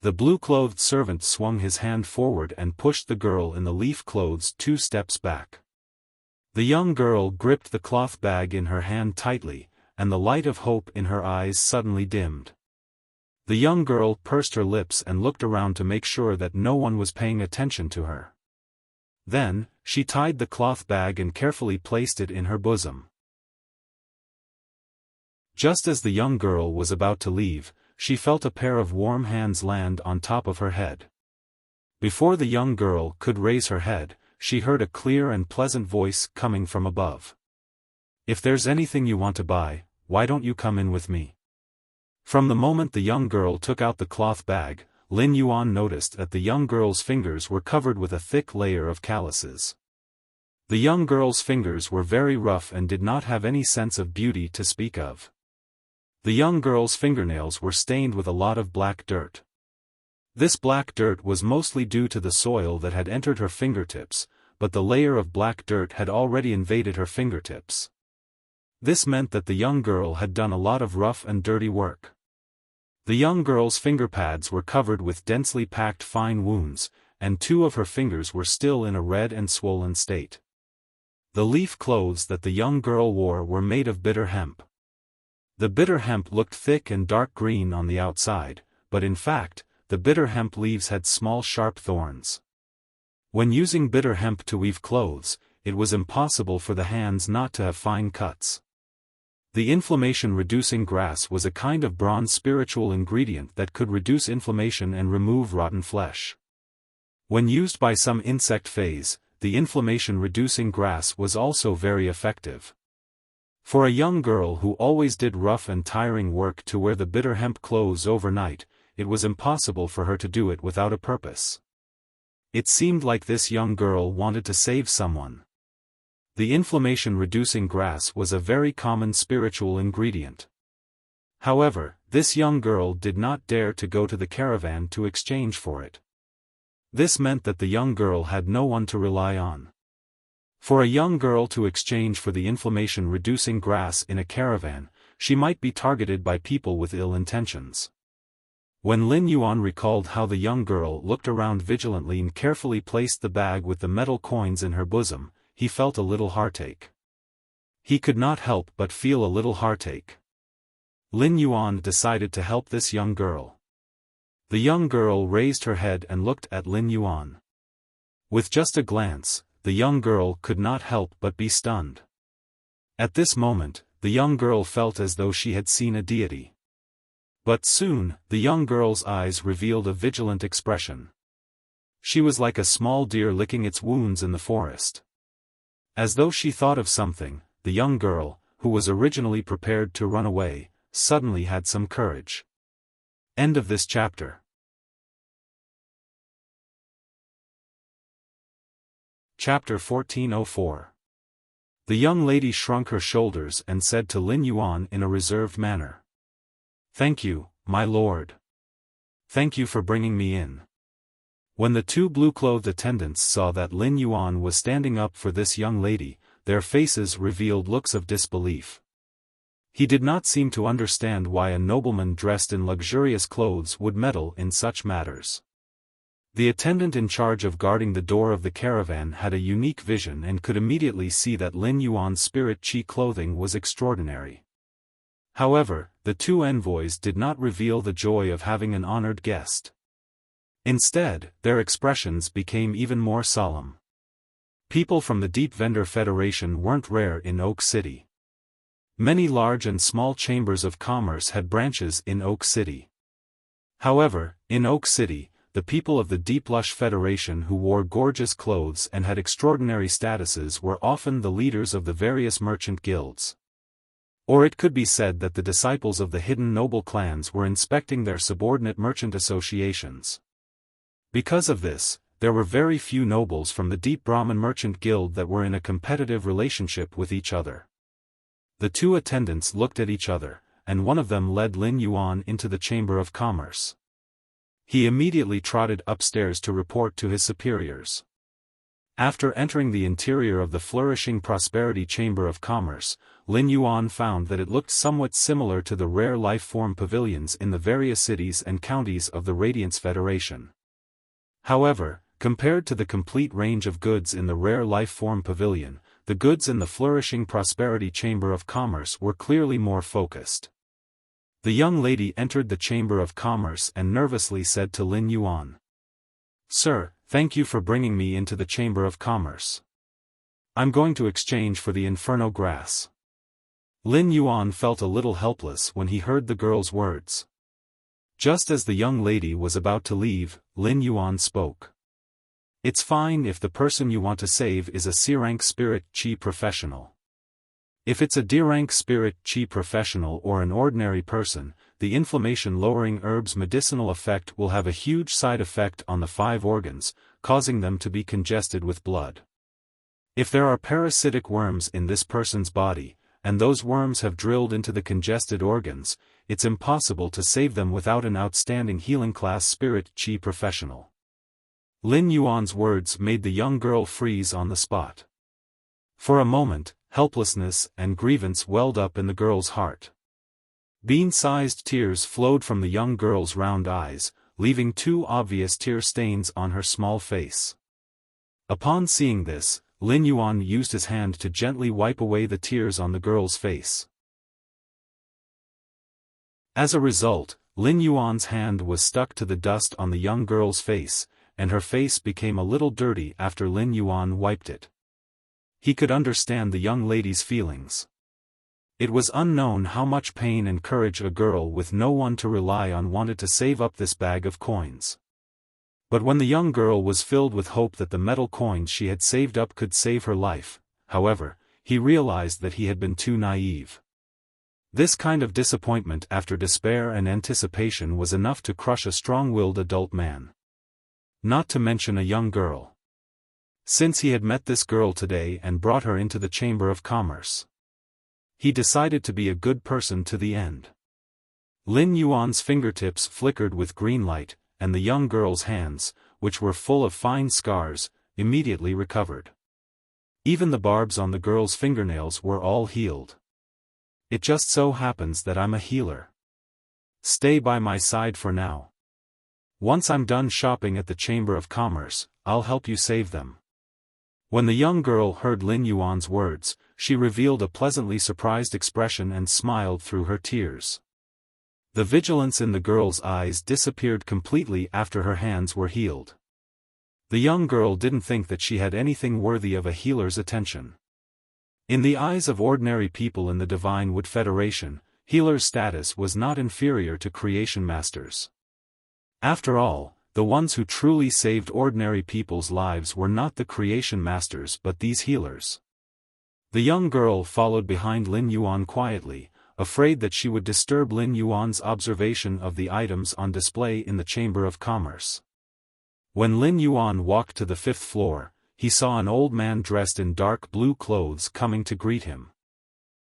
The blue-clothed servant swung his hand forward and pushed the girl in the leaf clothes 2 steps back. The young girl gripped the cloth bag in her hand tightly, and the light of hope in her eyes suddenly dimmed. The young girl pursed her lips and looked around to make sure that no one was paying attention to her. Then, she tied the cloth bag and carefully placed it in her bosom. Just as the young girl was about to leave, she felt a pair of warm hands land on top of her head. Before the young girl could raise her head, she heard a clear and pleasant voice coming from above. "If there's anything you want to buy, why don't you come in with me?" From the moment the young girl took out the cloth bag, Lin Yuan noticed that the young girl's fingers were covered with a thick layer of calluses. The young girl's fingers were very rough and did not have any sense of beauty to speak of. The young girl's fingernails were stained with a lot of black dirt. This black dirt was mostly due to the soil that had entered her fingertips, but the layer of black dirt had already invaded her fingertips. This meant that the young girl had done a lot of rough and dirty work. The young girl's finger pads were covered with densely packed fine wounds, and 2 of her fingers were still in a red and swollen state. The leaf clothes that the young girl wore were made of bitter hemp. The bitter hemp looked thick and dark green on the outside, but in fact, the bitter hemp leaves had small sharp thorns. When using bitter hemp to weave clothes, it was impossible for the hands not to have fine cuts. The inflammation-reducing grass was a kind of bronze spiritual ingredient that could reduce inflammation and remove rotten flesh. When used by some insect phase, the inflammation-reducing grass was also very effective. For a young girl who always did rough and tiring work to wear the bitter hemp clothes overnight, it was impossible for her to do it without a purpose. It seemed like this young girl wanted to save someone. The inflammation-reducing grass was a very common spiritual ingredient. However, this young girl did not dare to go to the caravan to exchange for it. This meant that the young girl had no one to rely on. For a young girl to exchange for the inflammation-reducing grass in a caravan, she might be targeted by people with ill intentions. When Lin Yuan recalled how the young girl looked around vigilantly and carefully placed the bag with the metal coins in her bosom, he felt a little heartache. He could not help but feel a little heartache. Lin Yuan decided to help this young girl. The young girl raised her head and looked at Lin Yuan. With just a glance, the young girl could not help but be stunned. At this moment, the young girl felt as though she had seen a deity. But soon, the young girl's eyes revealed a vigilant expression. She was like a small deer licking its wounds in the forest. As though she thought of something, the young girl, who was originally prepared to run away, suddenly had some courage. End of this chapter. Chapter 1404. The young lady shrunk her shoulders and said to Lin Yuan in a reserved manner. "Thank you, my lord. Thank you for bringing me in." When the two blue-clothed attendants saw that Lin Yuan was standing up for this young lady, their faces revealed looks of disbelief. He did not seem to understand why a nobleman dressed in luxurious clothes would meddle in such matters. The attendant in charge of guarding the door of the caravan had a unique vision and could immediately see that Lin Yuan's spirit chi clothing was extraordinary. However, the two envoys did not reveal the joy of having an honored guest. Instead, their expressions became even more solemn. People from the Deep Vendor Federation weren't rare in Oak City. Many large and small chambers of commerce had branches in Oak City. However, in Oak City, the people of the Deep Lush Federation who wore gorgeous clothes and had extraordinary statuses were often the leaders of the various merchant guilds. Or it could be said that the disciples of the hidden noble clans were inspecting their subordinate merchant associations. Because of this, there were very few nobles from the Deep Brahmin Merchant Guild that were in a competitive relationship with each other. The two attendants looked at each other, and one of them led Lin Yuan into the Chamber of Commerce. He immediately trotted upstairs to report to his superiors. After entering the interior of the flourishing Prosperity Chamber of Commerce, Lin Yuan found that it looked somewhat similar to the rare life-form pavilions in the various cities and counties of the Radiance Federation. However, compared to the complete range of goods in the rare life-form pavilion, the goods in the flourishing Prosperity Chamber of Commerce were clearly more focused. The young lady entered the Chamber of Commerce and nervously said to Lin Yuan, "Sir, thank you for bringing me into the Chamber of Commerce. I'm going to exchange for the Inferno grass." Lin Yuan felt a little helpless when he heard the girl's words. Just as the young lady was about to leave, Lin Yuan spoke. "It's fine if the person you want to save is a C-rank spirit chi professional. If it's a D-rank spirit chi professional or an ordinary person, the inflammation-lowering herb's medicinal effect will have a huge side effect on the 5 organs, causing them to be congested with blood. If there are parasitic worms in this person's body, and those worms have drilled into the congested organs, it's impossible to save them without an outstanding healing class spirit chi professional." Lin Yuan's words made the young girl freeze on the spot. For a moment, helplessness and grievance welled up in the girl's heart. Bean-sized tears flowed from the young girl's round eyes, leaving 2 obvious tear stains on her small face. Upon seeing this, Lin Yuan used his hand to gently wipe away the tears on the girl's face. As a result, Lin Yuan's hand was stuck to the dust on the young girl's face, and her face became a little dirty after Lin Yuan wiped it. He could understand the young lady's feelings. It was unknown how much pain and courage a girl with no one to rely on wanted to save up this bag of coins. But when the young girl was filled with hope that the metal coins she had saved up could save her life, however, he realized that he had been too naive. This kind of disappointment after despair and anticipation was enough to crush a strong-willed adult man. Not to mention a young girl. Since he had met this girl today and brought her into the Chamber of Commerce, he decided to be a good person to the end. Lin Yuan's fingertips flickered with green light, and the young girl's hands, which were full of fine scars, immediately recovered. Even the barbs on the girl's fingernails were all healed. "It just so happens that I'm a healer. Stay by my side for now. Once I'm done shopping at the Chamber of Commerce, I'll help you save them." When the young girl heard Lin Yuan's words, she revealed a pleasantly surprised expression and smiled through her tears. The vigilance in the girl's eyes disappeared completely after her hands were healed. The young girl didn't think that she had anything worthy of a healer's attention. In the eyes of ordinary people in the Divine Wood Federation, healer's status was not inferior to creation masters. After all, the ones who truly saved ordinary people's lives were not the creation masters but these healers. The young girl followed behind Lin Yuan quietly, afraid that she would disturb Lin Yuan's observation of the items on display in the Chamber of Commerce. When Lin Yuan walked to the 5th floor, he saw an old man dressed in dark blue clothes coming to greet him.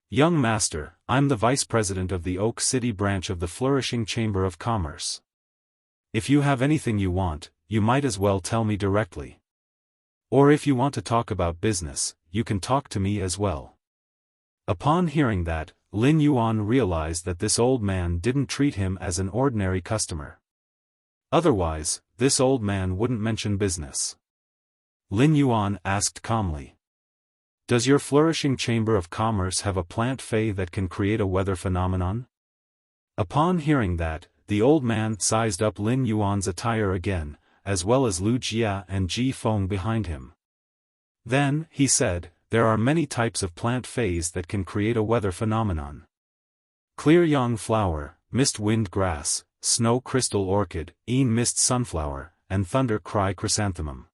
"Young master, I'm the vice president of the Oak City branch of the Flourishing Chamber of Commerce. If you have anything you want, you might as well tell me directly. Or if you want to talk about business, you can talk to me as well." Upon hearing that, Lin Yuan realized that this old man didn't treat him as an ordinary customer. Otherwise, this old man wouldn't mention business. Lin Yuan asked calmly, "Does your Flourishing Chamber of Commerce have a plant fey that can create a weather phenomenon?" Upon hearing that, the old man sized up Lin Yuan's attire again, as well as Lu Jia and Ji Feng behind him. Then, he said, "There are many types of plant feys that can create a weather phenomenon. Clear Yang flower, mist wind grass, snow crystal orchid, een mist sunflower, and thunder cry chrysanthemum.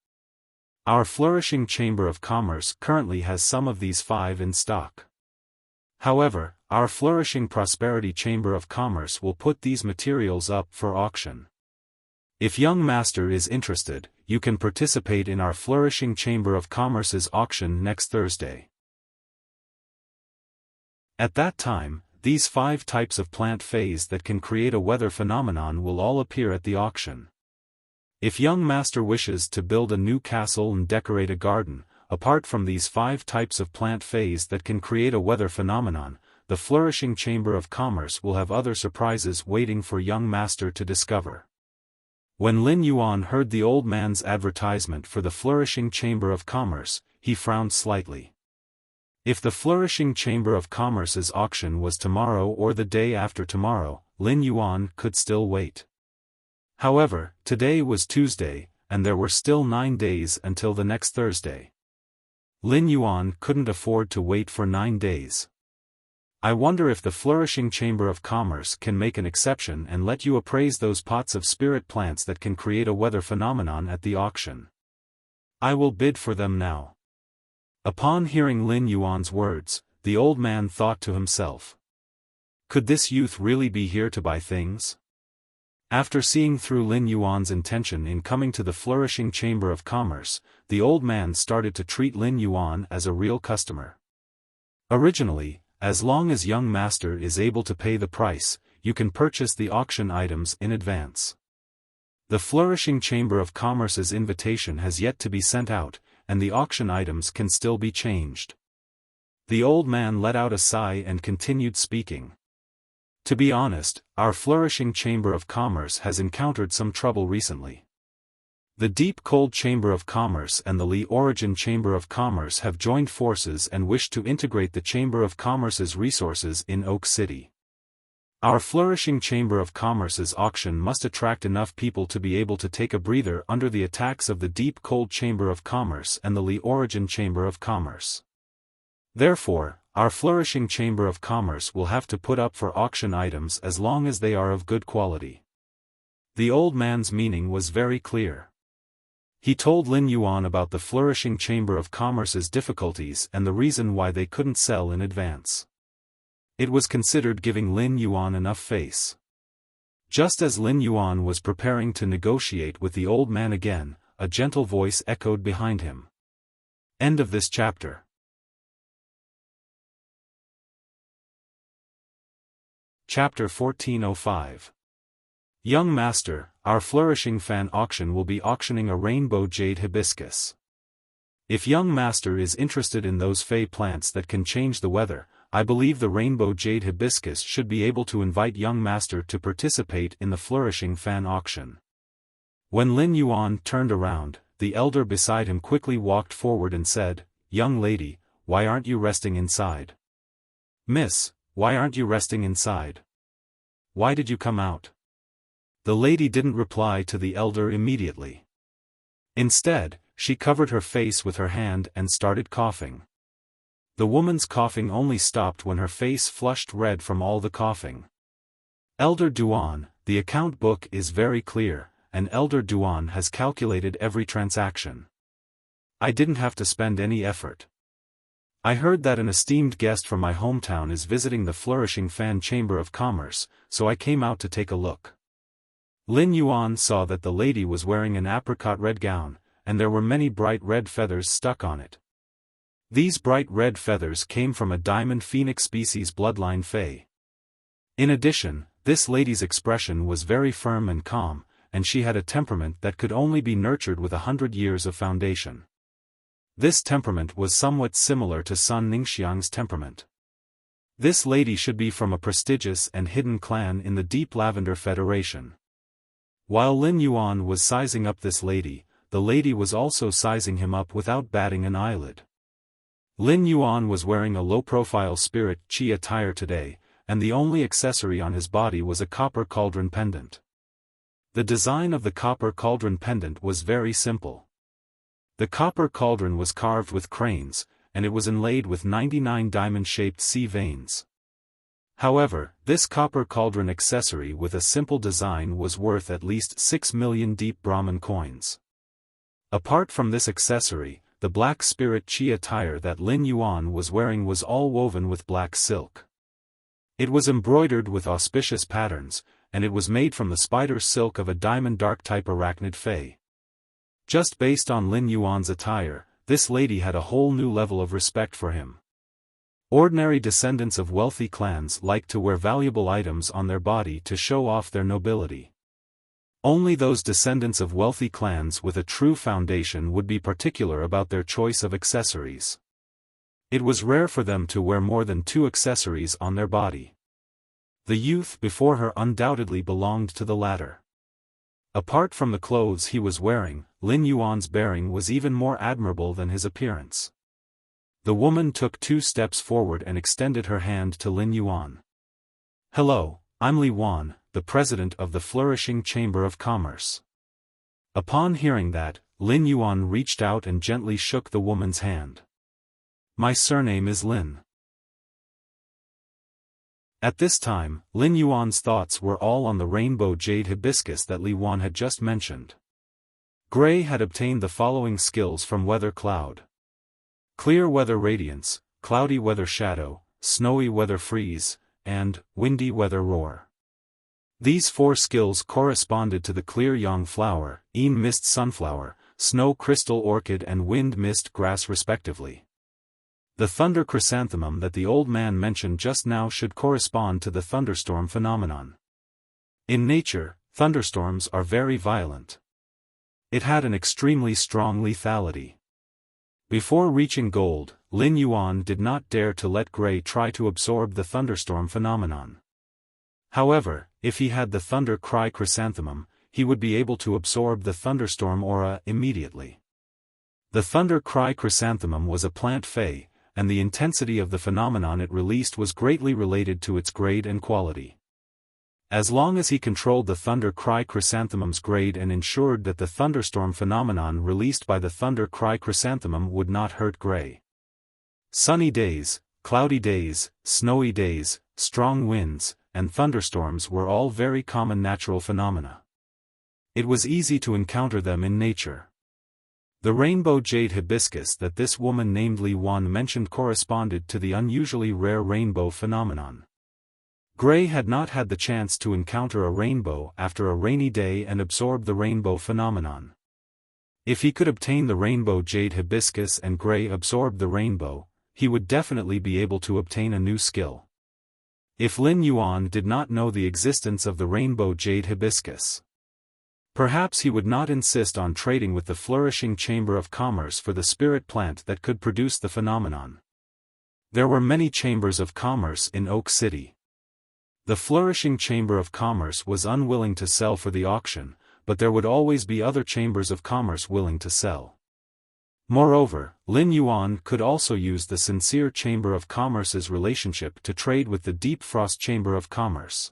Our Flourishing Chamber of Commerce currently has some of these 5 in stock. However, our Flourishing Prosperity Chamber of Commerce will put these materials up for auction. If young master is interested, you can participate in our Flourishing Chamber of Commerce's auction next Thursday." At that time, these 5 types of plant feys that can create a weather phenomenon will all appear at the auction. If young master wishes to build a new castle and decorate a garden, apart from these 5 types of plant feys that can create a weather phenomenon, the Flourishing Chamber of Commerce will have other surprises waiting for young master to discover. When Lin Yuan heard the old man's advertisement for the Flourishing Chamber of Commerce, he frowned slightly. If the Flourishing Chamber of Commerce's auction was tomorrow or the day after tomorrow, Lin Yuan could still wait. However, today was Tuesday, and there were still 9 days until the next Thursday. Lin Yuan couldn't afford to wait for 9 days. "I wonder if the Flourishing Chamber of Commerce can make an exception and let you appraise those pots of spirit plants that can create a weather phenomenon at the auction. I will bid for them now." Upon hearing Lin Yuan's words, the old man thought to himself, "Could this youth really be here to buy things?" After seeing through Lin Yuan's intention in coming to the Flourishing Chamber of Commerce, the old man started to treat Lin Yuan as a real customer. Originally, as long as young master is able to pay the price, you can purchase the auction items in advance. The Flourishing Chamber of Commerce's invitation has yet to be sent out, and the auction items can still be changed. The old man let out a sigh and continued speaking. "To be honest, our Flourishing Chamber of Commerce has encountered some trouble recently. The Deep Cold Chamber of Commerce and the Li Origin Chamber of Commerce have joined forces and wish to integrate the Chamber of Commerce's resources in Oak City. Our Flourishing Chamber of Commerce's auction must attract enough people to be able to take a breather under the attacks of the Deep Cold Chamber of Commerce and the Li Origin Chamber of Commerce. Therefore, our Flourishing Chamber of Commerce will have to put up for auction items as long as they are of good quality." The old man's meaning was very clear. He told Lin Yuan about the Flourishing Chamber of Commerce's difficulties and the reason why they couldn't sell in advance. It was considered giving Lin Yuan enough face. Just as Lin Yuan was preparing to negotiate with the old man again, a gentle voice echoed behind him. End of this chapter. Chapter 1405. Young Master, our Flourishing Fan auction will be auctioning a rainbow jade hibiscus. If young master is interested in those fey plants that can change the weather, I believe the rainbow jade hibiscus should be able to invite young master to participate in the Flourishing Fan auction. When Lin Yuan turned around, the elder beside him quickly walked forward and said, "Young lady, why aren't you resting inside? Miss, why aren't you resting inside?" why did you come out?" The lady didn't reply to the elder immediately. Instead, she covered her face with her hand and started coughing. The woman's coughing only stopped when her face flushed red from all the coughing. Elder Duan, the account book is very clear, and Elder Duan has calculated every transaction. I didn't have to spend any effort. I heard that an esteemed guest from my hometown is visiting the flourishing Fan Chamber of Commerce, so I came out to take a look. Lin Yuan saw that the lady was wearing an apricot red gown, and there were many bright red feathers stuck on it. These bright red feathers came from a diamond phoenix species bloodline fae. In addition, this lady's expression was very firm and calm, and she had a temperament that could only be nurtured with 100 years of foundation. This temperament was somewhat similar to Sun Ningxiang's temperament. This lady should be from a prestigious and hidden clan in the Deep Lavender Federation. While Lin Yuan was sizing up this lady, the lady was also sizing him up without batting an eyelid. Lin Yuan was wearing a low-profile spirit qi attire today, and the only accessory on his body was a copper cauldron pendant. The design of the copper cauldron pendant was very simple. The copper cauldron was carved with cranes, and it was inlaid with 99 diamond-shaped sea veins. However, this copper cauldron accessory with a simple design was worth at least 6 million deep Brahman coins. Apart from this accessory, the black spirit qi attire that Lin Yuan was wearing was all woven with black silk. It was embroidered with auspicious patterns, and it was made from the spider silk of a diamond dark-type arachnid fae. Just based on Lin Yuan's attire, this lady had a whole new level of respect for him. Ordinary descendants of wealthy clans like to wear valuable items on their body to show off their nobility. Only those descendants of wealthy clans with a true foundation would be particular about their choice of accessories. It was rare for them to wear more than 2 accessories on their body. The youth before her undoubtedly belonged to the latter. Apart from the clothes he was wearing, Lin Yuan's bearing was even more admirable than his appearance. The woman took 2 steps forward and extended her hand to Lin Yuan. "Hello, I'm Li Wan, the president of the Flourishing Chamber of Commerce." Upon hearing that, Lin Yuan reached out and gently shook the woman's hand. "My surname is Lin." At this time, Lin Yuan's thoughts were all on the rainbow jade hibiscus that Li Wan had just mentioned. Gray had obtained the following skills from Weather Cloud: Clear Weather Radiance, Cloudy Weather Shadow, Snowy Weather Freeze, and Windy Weather Roar. These 4 skills corresponded to the Clear Yang Flower, Een Mist Sunflower, Snow Crystal Orchid and Wind Mist Grass respectively. The thunder chrysanthemum that the old man mentioned just now should correspond to the thunderstorm phenomenon. In nature, thunderstorms are very violent. It had an extremely strong lethality. Before reaching gold, Lin Yuan did not dare to let Gray try to absorb the thunderstorm phenomenon. However, if he had the thunder cry chrysanthemum, he would be able to absorb the thunderstorm aura immediately. The thunder cry chrysanthemum was a plant fae, and the intensity of the phenomenon it released was greatly related to its grade and quality. As long as he controlled the thunder cry chrysanthemum's grade and ensured that the thunderstorm phenomenon released by the thunder cry chrysanthemum would not hurt Gray. Sunny days, cloudy days, snowy days, strong winds, and thunderstorms were all very common natural phenomena. It was easy to encounter them in nature. The rainbow jade hibiscus that this woman named Li Wan mentioned corresponded to the unusually rare rainbow phenomenon. Gray had not had the chance to encounter a rainbow after a rainy day and absorb the rainbow phenomenon. If he could obtain the rainbow jade hibiscus and Gray absorbed the rainbow, he would definitely be able to obtain a new skill. If Lin Yuan did not know the existence of the rainbow jade hibiscus, perhaps he would not insist on trading with the flourishing Chamber of Commerce for the spirit plant that could produce the phenomenon. There were many chambers of commerce in Oak City. The flourishing Chamber of Commerce was unwilling to sell for the auction, but there would always be other chambers of commerce willing to sell. Moreover, Lin Yuan could also use the sincere Chamber of Commerce's relationship to trade with the Deep Frost Chamber of Commerce.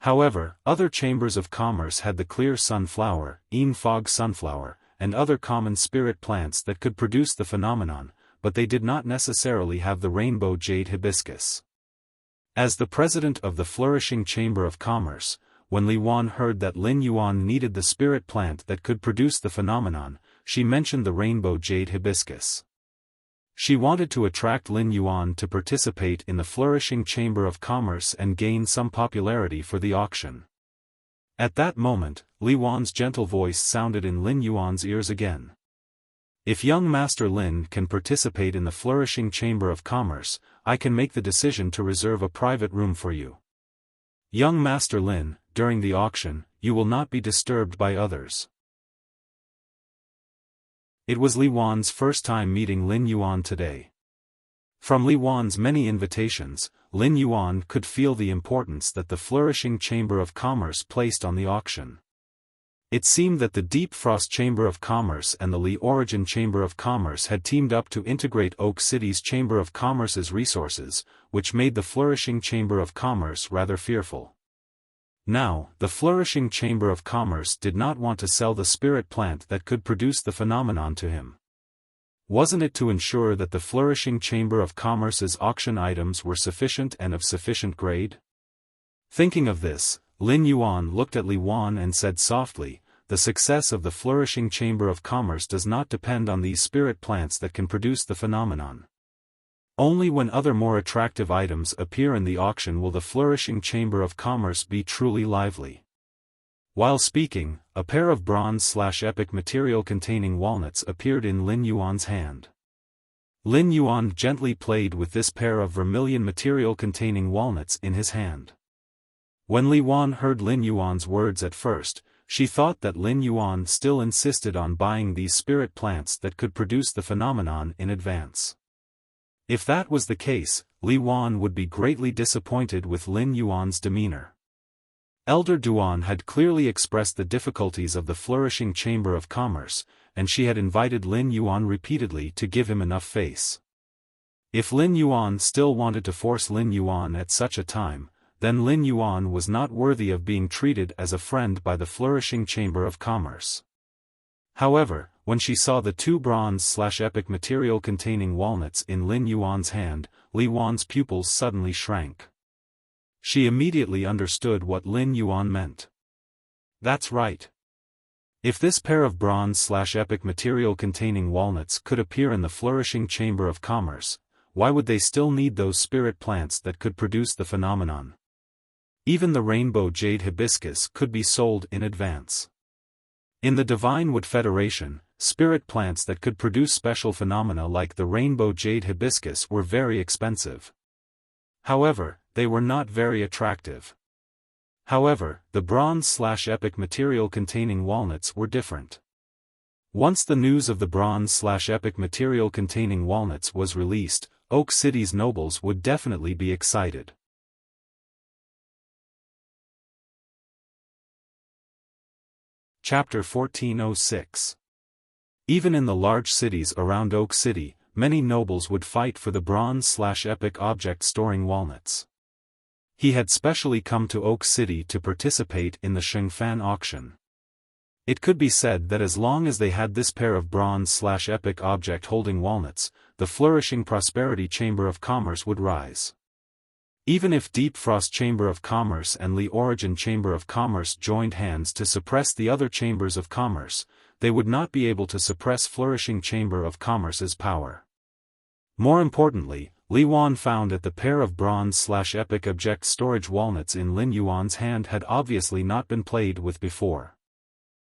However, other chambers of commerce had the clear sunflower, fog sunflower, and other common spirit plants that could produce the phenomenon, but they did not necessarily have the rainbow jade hibiscus. As the president of the flourishing chamber of commerce, when Li Wan heard that Lin Yuan needed the spirit plant that could produce the phenomenon, she mentioned the rainbow jade hibiscus. She wanted to attract Lin Yuan to participate in the flourishing chamber of commerce and gain some popularity for the auction. At that moment, Li Wan's gentle voice sounded in Lin Yuan's ears again. If young Master Lin can participate in the flourishing chamber of commerce, I can make the decision to reserve a private room for you. Young Master Lin, during the auction, you will not be disturbed by others. It was Li Wan's first time meeting Lin Yuan today. From Li Wan's many invitations, Lin Yuan could feel the importance that the flourishing chamber of commerce placed on the auction. It seemed that the Deep Frost Chamber of Commerce and the Li Origin Chamber of Commerce had teamed up to integrate Oak City's Chamber of Commerce's resources, which made the flourishing Chamber of Commerce rather fearful. Now, the flourishing Chamber of Commerce did not want to sell the spirit plant that could produce the phenomenon to him. Wasn't it to ensure that the flourishing Chamber of Commerce's auction items were sufficient and of sufficient grade? Thinking of this, Lin Yuan looked at Li Wan and said softly, "The success of the flourishing Chamber of Commerce does not depend on these spirit plants that can produce the phenomenon. Only when other more attractive items appear in the auction will the flourishing Chamber of Commerce be truly lively." While speaking, a pair of bronze/epic material containing walnuts appeared in Lin Yuan's hand. Lin Yuan gently played with this pair of vermilion material containing walnuts in his hand. When Li Wan heard Lin Yuan's words at first, she thought that Lin Yuan still insisted on buying these spirit plants that could produce the phenomenon in advance. If that was the case, Li Wan would be greatly disappointed with Lin Yuan's demeanor. Elder Duan had clearly expressed the difficulties of the flourishing Chamber of Commerce, and she had invited Lin Yuan repeatedly to give him enough face. If Lin Yuan still wanted to force Lin Yuan at such a time, then Lin Yuan was not worthy of being treated as a friend by the flourishing Chamber of Commerce. However, when she saw the two bronze/epic material containing walnuts in Lin Yuan's hand, Li Wan's pupils suddenly shrank. She immediately understood what Lin Yuan meant. That's right. If this pair of bronze/epic material containing walnuts could appear in the flourishing Chamber of Commerce, why would they still need those spirit plants that could produce the phenomenon? Even the rainbow jade hibiscus could be sold in advance. In the Divine Wood Federation, spirit plants that could produce special phenomena like the rainbow jade hibiscus were very expensive. However, they were not very attractive. However, the bronze/epic material containing walnuts were different. Once the news of the bronze/epic material containing walnuts was released, Oak City's nobles would definitely be excited. Chapter 1406. Even in the large cities around Oak City, many nobles would fight for the bronze/epic object storing walnuts. He had specially come to Oak City to participate in the Xiaofan auction. It could be said that as long as they had this pair of bronze/epic object holding walnuts, the flourishing prosperity Chamber of Commerce would rise. Even if Deep Frost Chamber of Commerce and Li Origin Chamber of Commerce joined hands to suppress the other chambers of commerce, they would not be able to suppress flourishing Chamber of Commerce's power. More importantly, Li Wan found that the pair of bronze/epic object storage walnuts in Lin Yuan's hand had obviously not been played with before.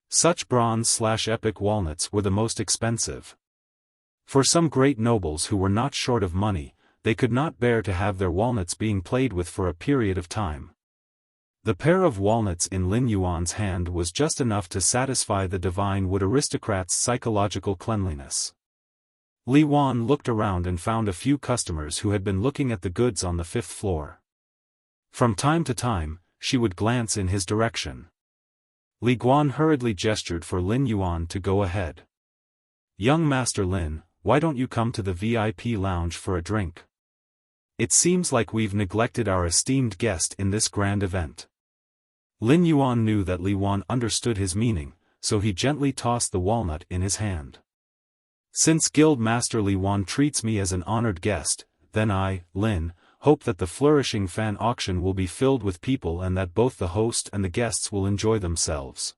Such bronze/epic walnuts were the most expensive. For some great nobles who were not short of money, they could not bear to have their walnuts being played with for a period of time. The pair of walnuts in Lin Yuan's hand was just enough to satisfy the Divine Wood aristocrat's psychological cleanliness. Li Wan looked around and found a few customers who had been looking at the goods on the 5th floor. From time to time, she would glance in his direction. Li Guan hurriedly gestured for Lin Yuan to go ahead. "Young Master Lin, why don't you come to the VIP lounge for a drink? It seems like we've neglected our esteemed guest in this grand event." Lin Yuan knew that Li Wan understood his meaning, so he gently tossed the walnut in his hand. Since Guild Master Li Wan treats me as an honored guest, then I, Lin, hope that the flourishing fan auction will be filled with people and that both the host and the guests will enjoy themselves.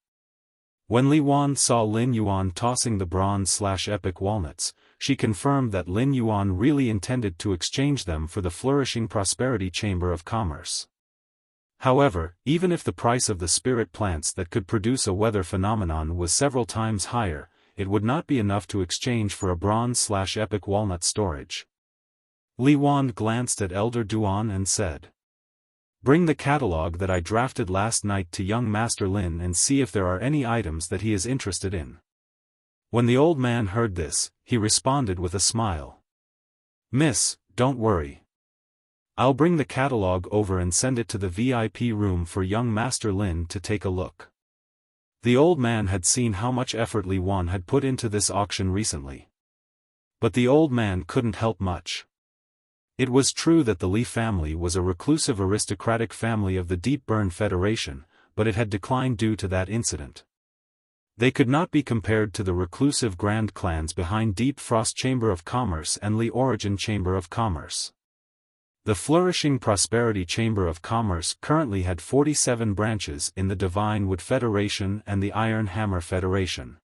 When Li Wan saw Lin Yuan tossing the bronze/epic walnuts, she confirmed that Lin Yuan really intended to exchange them for the flourishing prosperity chamber of commerce. However, even if the price of the spirit plants that could produce a weather phenomenon was several times higher, it would not be enough to exchange for a bronze/epic walnut storage. Li Wan glanced at Elder Duan and said, "Bring the catalogue that I drafted last night to young Master Lin and see if there are any items that he is interested in." When the old man heard this, he responded with a smile. "Miss, don't worry. I'll bring the catalogue over and send it to the VIP room for young Master Lin to take a look." The old man had seen how much effort Li Wan had put into this auction recently. But the old man couldn't help much. It was true that the Li family was a reclusive aristocratic family of the Deep Burn Federation, but it had declined due to that incident. They could not be compared to the reclusive grand clans behind Deep Frost Chamber of Commerce and Li Origin Chamber of Commerce. The Flourishing Prosperity Chamber of Commerce currently had 47 branches in the Divine Wood Federation and the Iron Hammer Federation.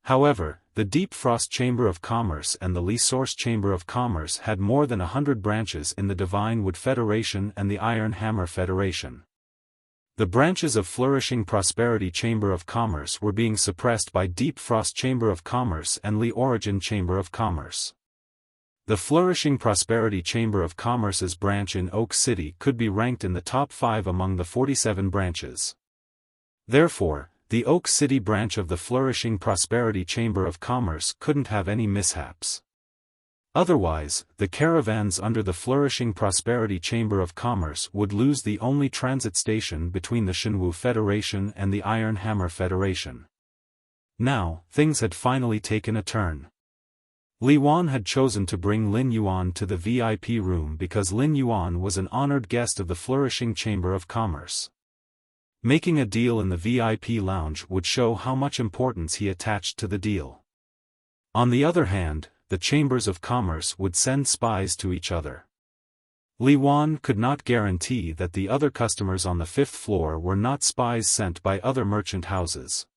However, the Deep Frost Chamber of Commerce and the Li Source Chamber of Commerce had more than 100 branches in the Divine Wood Federation and the Iron Hammer Federation. The branches of Flourishing Prosperity Chamber of Commerce were being suppressed by Deep Frost Chamber of Commerce and Li Origin Chamber of Commerce. The Flourishing Prosperity Chamber of Commerce's branch in Oak City could be ranked in the top 5 among the 47 branches. Therefore, the Oak City branch of the Flourishing Prosperity Chamber of Commerce couldn't have any mishaps. Otherwise, the caravans under the Flourishing Prosperity Chamber of Commerce would lose the only transit station between the Shenwu Federation and the Iron Hammer Federation. Now, things had finally taken a turn. Li Wan had chosen to bring Lin Yuan to the VIP room because Lin Yuan was an honored guest of the Flourishing Chamber of Commerce. Making a deal in the VIP lounge would show how much importance he attached to the deal. On the other hand, the chambers of commerce would send spies to each other. Li Wan could not guarantee that the other customers on the 5th floor were not spies sent by other merchant houses.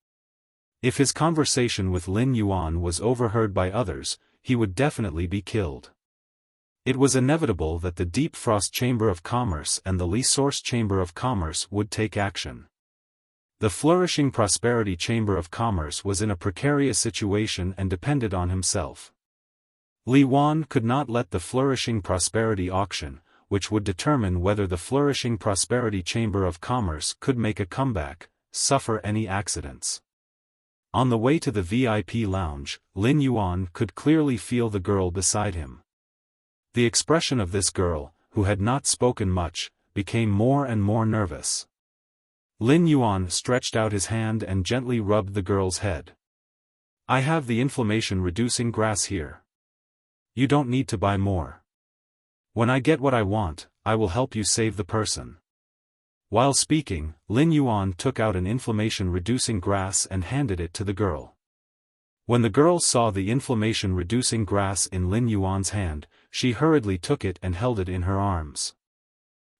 If his conversation with Lin Yuan was overheard by others, he would definitely be killed. It was inevitable that the Deep Frost Chamber of Commerce and the Li Source Chamber of Commerce would take action. The Flourishing Prosperity Chamber of Commerce was in a precarious situation and depended on himself. Li Wan could not let the Flourishing Prosperity auction, which would determine whether the Flourishing Prosperity Chamber of Commerce could make a comeback, suffer any accidents. On the way to the VIP lounge, Lin Yuan could clearly feel the girl beside him. The expression of this girl, who had not spoken much, became more and more nervous. Lin Yuan stretched out his hand and gently rubbed the girl's head. "I have the inflammation-reducing grass here. You don't need to buy more. When I get what I want, I will help you save the person." While speaking, Lin Yuan took out an inflammation-reducing grass and handed it to the girl. When the girl saw the inflammation-reducing grass in Lin Yuan's hand, she hurriedly took it and held it in her arms.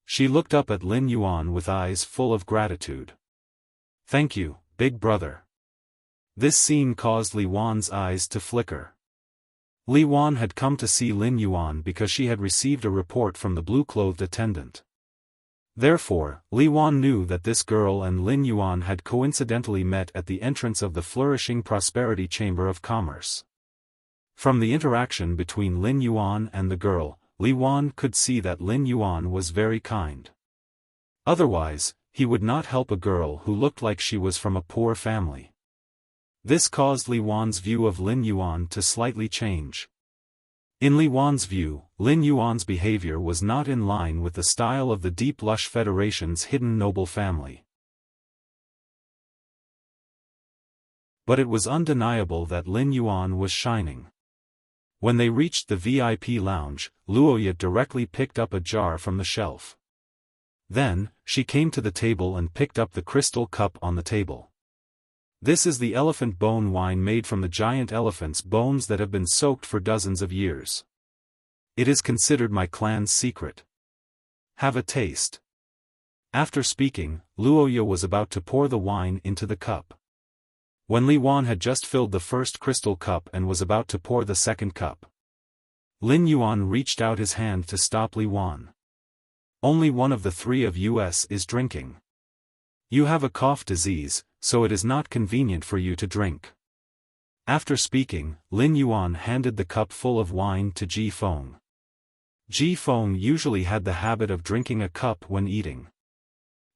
She looked up at Lin Yuan with eyes full of gratitude. "Thank you, big brother." This scene caused Li Wan's eyes to flicker. Li Wan had come to see Lin Yuan because she had received a report from the blue-clothed attendant. Therefore, Li Wan knew that this girl and Lin Yuan had coincidentally met at the entrance of the Flourishing Prosperity Chamber of Commerce. From the interaction between Lin Yuan and the girl, Li Wan could see that Lin Yuan was very kind. Otherwise, he would not help a girl who looked like she was from a poor family. This caused Li Wan's view of Lin Yuan to slightly change. In Li Wan's view, Lin Yuan's behavior was not in line with the style of the Deep Lush Federation's hidden noble family. But it was undeniable that Lin Yuan was shining. When they reached the VIP lounge, Luoya directly picked up a jar from the shelf. Then, she came to the table and picked up the crystal cup on the table. This is the elephant bone wine made from the giant elephant's bones that have been soaked for dozens of years. It is considered my clan's secret. Have a taste. After speaking, Luoya was about to pour the wine into the cup. When Li Wan had just filled the first crystal cup and was about to pour the second cup, Lin Yuan reached out his hand to stop Li Wan. Only one of the three of us is drinking. You have a cough disease, so it is not convenient for you to drink. After speaking, Lin Yuan handed the cup full of wine to Ji Feng. Ji Feng usually had the habit of drinking a cup when eating.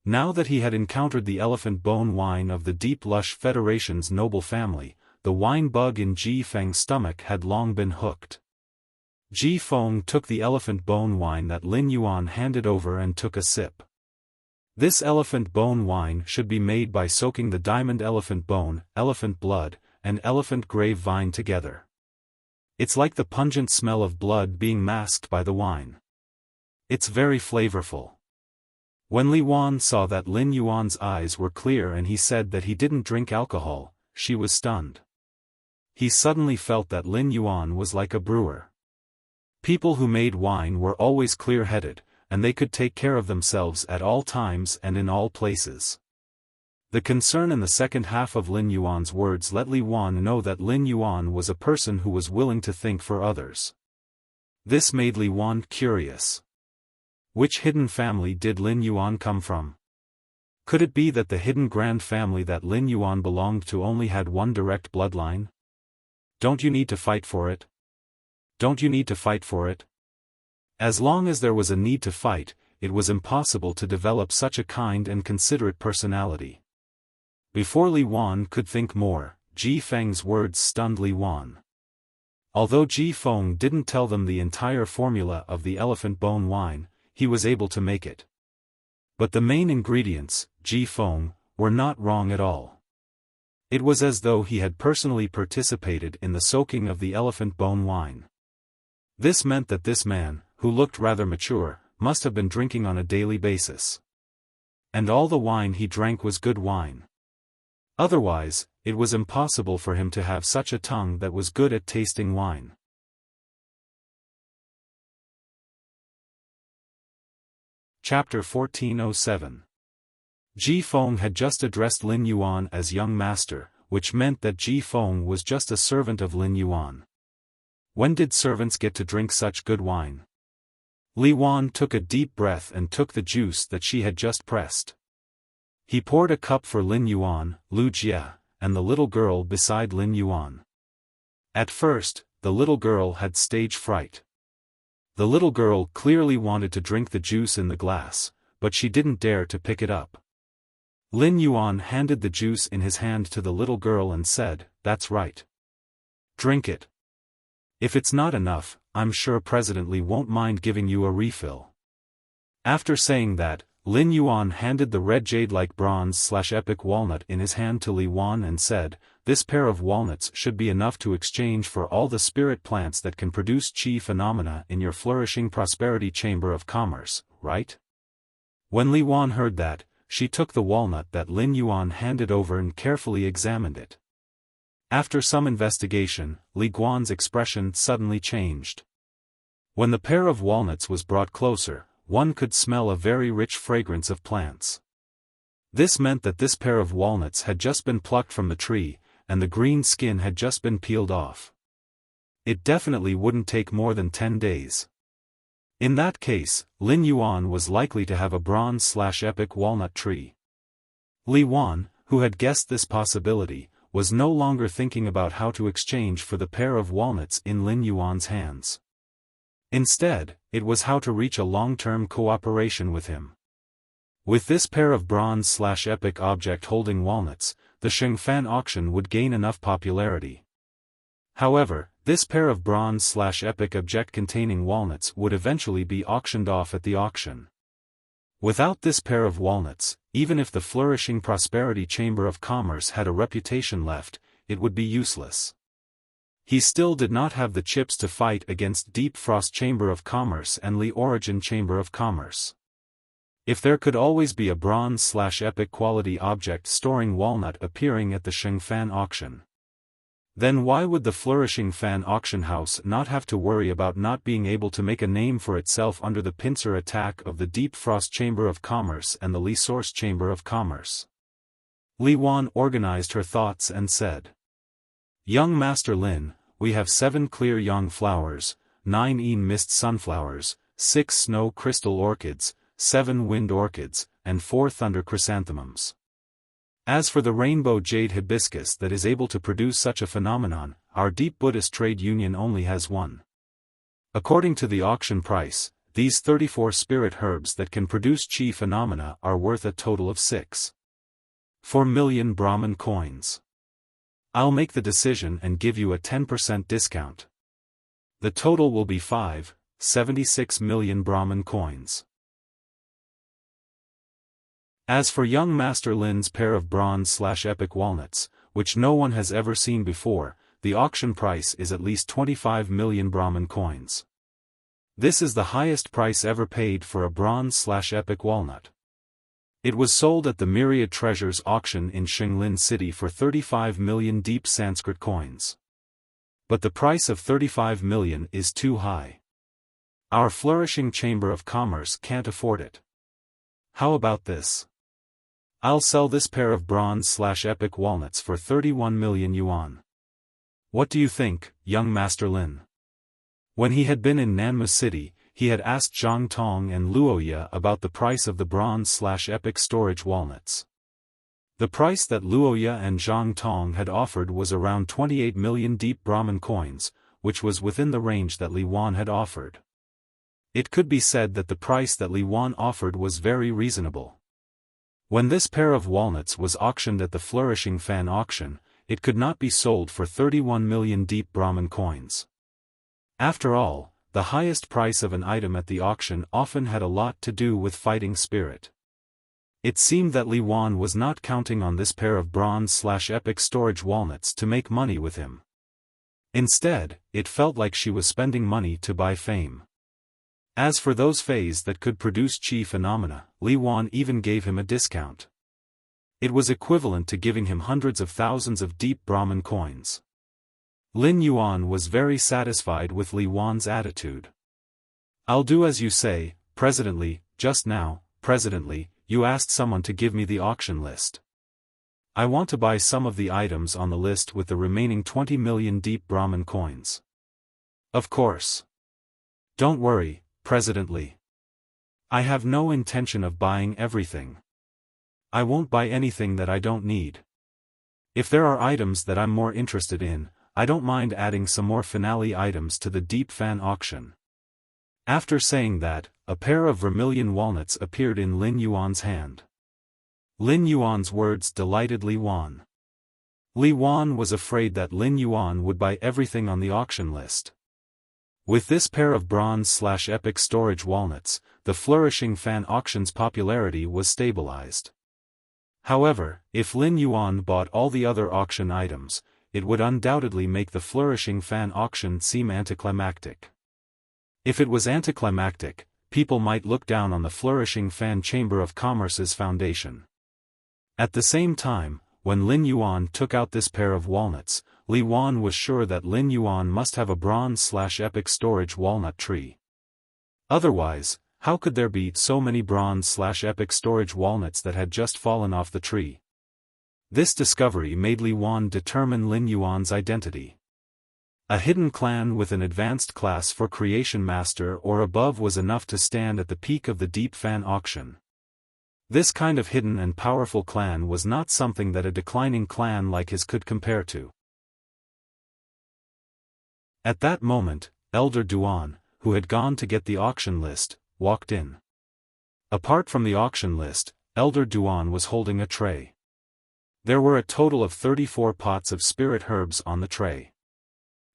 Now that he had encountered the elephant bone wine of the Deep Lush Federation's noble family, the wine bug in Ji Feng's stomach had long been hooked. Ji Feng took the elephant bone wine that Lin Yuan handed over and took a sip. This elephant bone wine should be made by soaking the diamond elephant bone, elephant blood, and elephant grapevine together. It's like the pungent smell of blood being masked by the wine. It's very flavorful. When Li Wan saw that Lin Yuan's eyes were clear and he said that he didn't drink alcohol, she was stunned. He suddenly felt that Lin Yuan was like a brewer. People who made wine were always clear-headed, and they could take care of themselves at all times and in all places. The concern in the second half of Lin Yuan's words let Li Wan know that Lin Yuan was a person who was willing to think for others. This made Li Wan curious. Which hidden family did Lin Yuan come from? Could it be that the hidden grand family that Lin Yuan belonged to only had one direct bloodline? Don't you need to fight for it? Don't you need to fight for it? As long as there was a need to fight, it was impossible to develop such a kind and considerate personality. Before Li Wan could think more, Ji Feng's words stunned Li Wan. Although Ji Feng didn't tell them the entire formula of the elephant bone wine, he was able to make it. But the main ingredients, Ji Feng, were not wrong at all. It was as though he had personally participated in the soaking of the elephant bone wine. This meant that this man, who looked rather mature, must have been drinking on a daily basis. And all the wine he drank was good wine. Otherwise, it was impossible for him to have such a tongue that was good at tasting wine. Chapter 1407. Ji Feng had just addressed Lin Yuan as young master, which meant that Ji Feng was just a servant of Lin Yuan. When did servants get to drink such good wine? Li Wan took a deep breath and took the juice that she had just pressed. He poured a cup for Lin Yuan, Lu Jia, and the little girl beside Lin Yuan. At first, the little girl had stage fright. The little girl clearly wanted to drink the juice in the glass, but she didn't dare to pick it up. Lin Yuan handed the juice in his hand to the little girl and said, "That's right. Drink it. If it's not enough, I'm sure President Li won't mind giving you a refill." After saying that, Lin Yuan handed the red jade-like bronze/epic walnut in his hand to Li Wan and said, "This pair of walnuts should be enough to exchange for all the spirit plants that can produce chi phenomena in your flourishing prosperity chamber of commerce, right?" When Li Wan heard that, she took the walnut that Lin Yuan handed over and carefully examined it. After some investigation, Li Guan's expression suddenly changed. When the pair of walnuts was brought closer, one could smell a very rich fragrance of plants. This meant that this pair of walnuts had just been plucked from the tree, and the green skin had just been peeled off. It definitely wouldn't take more than 10 days. In that case, Lin Yuan was likely to have a bronze/epic walnut tree. Li Wan, who had guessed this possibility, was no longer thinking about how to exchange for the pair of walnuts in Lin Yuan's hands. Instead, it was how to reach a long-term cooperation with him. With this pair of bronze/epic object holding walnuts, the Xiaofan auction would gain enough popularity. However, this pair of bronze/epic object containing walnuts would eventually be auctioned off at the auction. Without this pair of walnuts, even if the flourishing prosperity chamber of commerce had a reputation left, it would be useless. He still did not have the chips to fight against Deep Frost Chamber of Commerce and Li Origin Chamber of Commerce. If there could always be a bronze/epic quality object storing walnut appearing at the Xiaofan auction, then why would the flourishing fan auction house not have to worry about not being able to make a name for itself under the pincer attack of the Deep Frost Chamber of Commerce and the Li Source Chamber of Commerce? Li Wan organized her thoughts and said, "Young Master Lin, we have 7 clear yang flowers, 9 mist sunflowers, 6 snow crystal orchids, 7 wind orchids, and 4 thunder chrysanthemums. As for the rainbow jade hibiscus that is able to produce such a phenomenon, our deep Buddhist trade union only has 1. According to the auction price, these 34 spirit herbs that can produce chi phenomena are worth a total of 6.4 million Brahmin coins. I'll make the decision and give you a 10% discount. The total will be 5.76 million Brahmin coins. As for young Master Lin's pair of bronze/epic walnuts, which no one has ever seen before, the auction price is at least 25 million Brahmin coins. This is the highest price ever paid for a bronze/epic walnut. It was sold at the Myriad Treasures auction in Xinglin City for 35 million deep Sanskrit coins. But the price of 35 million is too high. Our flourishing Chamber of Commerce can't afford it. How about this? I'll sell this pair of bronze/epic walnuts for 31 million yuan. What do you think, young Master Lin?" When he had been in Nanma City, he had asked Zhang Tong and Luoya about the price of the bronze/epic storage walnuts. The price that Luoya and Zhang Tong had offered was around 28 million deep Brahmin coins, which was within the range that Li Wan had offered. It could be said that the price that Li Wan offered was very reasonable. When this pair of walnuts was auctioned at the Flourishing Fan auction, it could not be sold for 31 million deep Brahmin coins. After all, the highest price of an item at the auction often had a lot to do with fighting spirit. It seemed that Li Wan was not counting on this pair of bronze/epic storage walnuts to make money with him. Instead, it felt like she was spending money to buy fame. As for those fays that could produce chi phenomena, Li Wan even gave him a discount. It was equivalent to giving him hundreds of thousands of deep Brahmin coins. Lin Yuan was very satisfied with Li Wan's attitude. "I'll do as you say, President Li. Just now, President Li, you asked someone to give me the auction list. I want to buy some of the items on the list with the remaining 20 million deep Brahmin coins." "Of course. Don't worry, President Li. I have no intention of buying everything. I won't buy anything that I don't need. If there are items that I'm more interested in, I don't mind adding some more finale items to the Deep Fan auction." After saying that, a pair of vermilion walnuts appeared in Lin Yuan's hand. Lin Yuan's words delighted Li Wan. Li Wan was afraid that Lin Yuan would buy everything on the auction list. With this pair of bronze/epic storage walnuts, the Flourishing Fan auction's popularity was stabilized. However, if Lin Yuan bought all the other auction items, it would undoubtedly make the Flourishing Fan auction seem anticlimactic. If it was anticlimactic, people might look down on the Flourishing Fan Chamber of Commerce's foundation. At the same time, when Lin Yuan took out this pair of walnuts, Li Wan was sure that Lin Yuan must have a bronze/epic storage walnut tree. Otherwise, how could there be so many bronze/epic storage walnuts that had just fallen off the tree? This discovery made Li Wan determine Lin Yuan's identity. A hidden clan with an advanced class for Creation Master or above was enough to stand at the peak of the Deep Fan auction. This kind of hidden and powerful clan was not something that a declining clan like his could compare to. At that moment, Elder Duan, who had gone to get the auction list, walked in. Apart from the auction list, Elder Duan was holding a tray. There were a total of 34 pots of spirit herbs on the tray.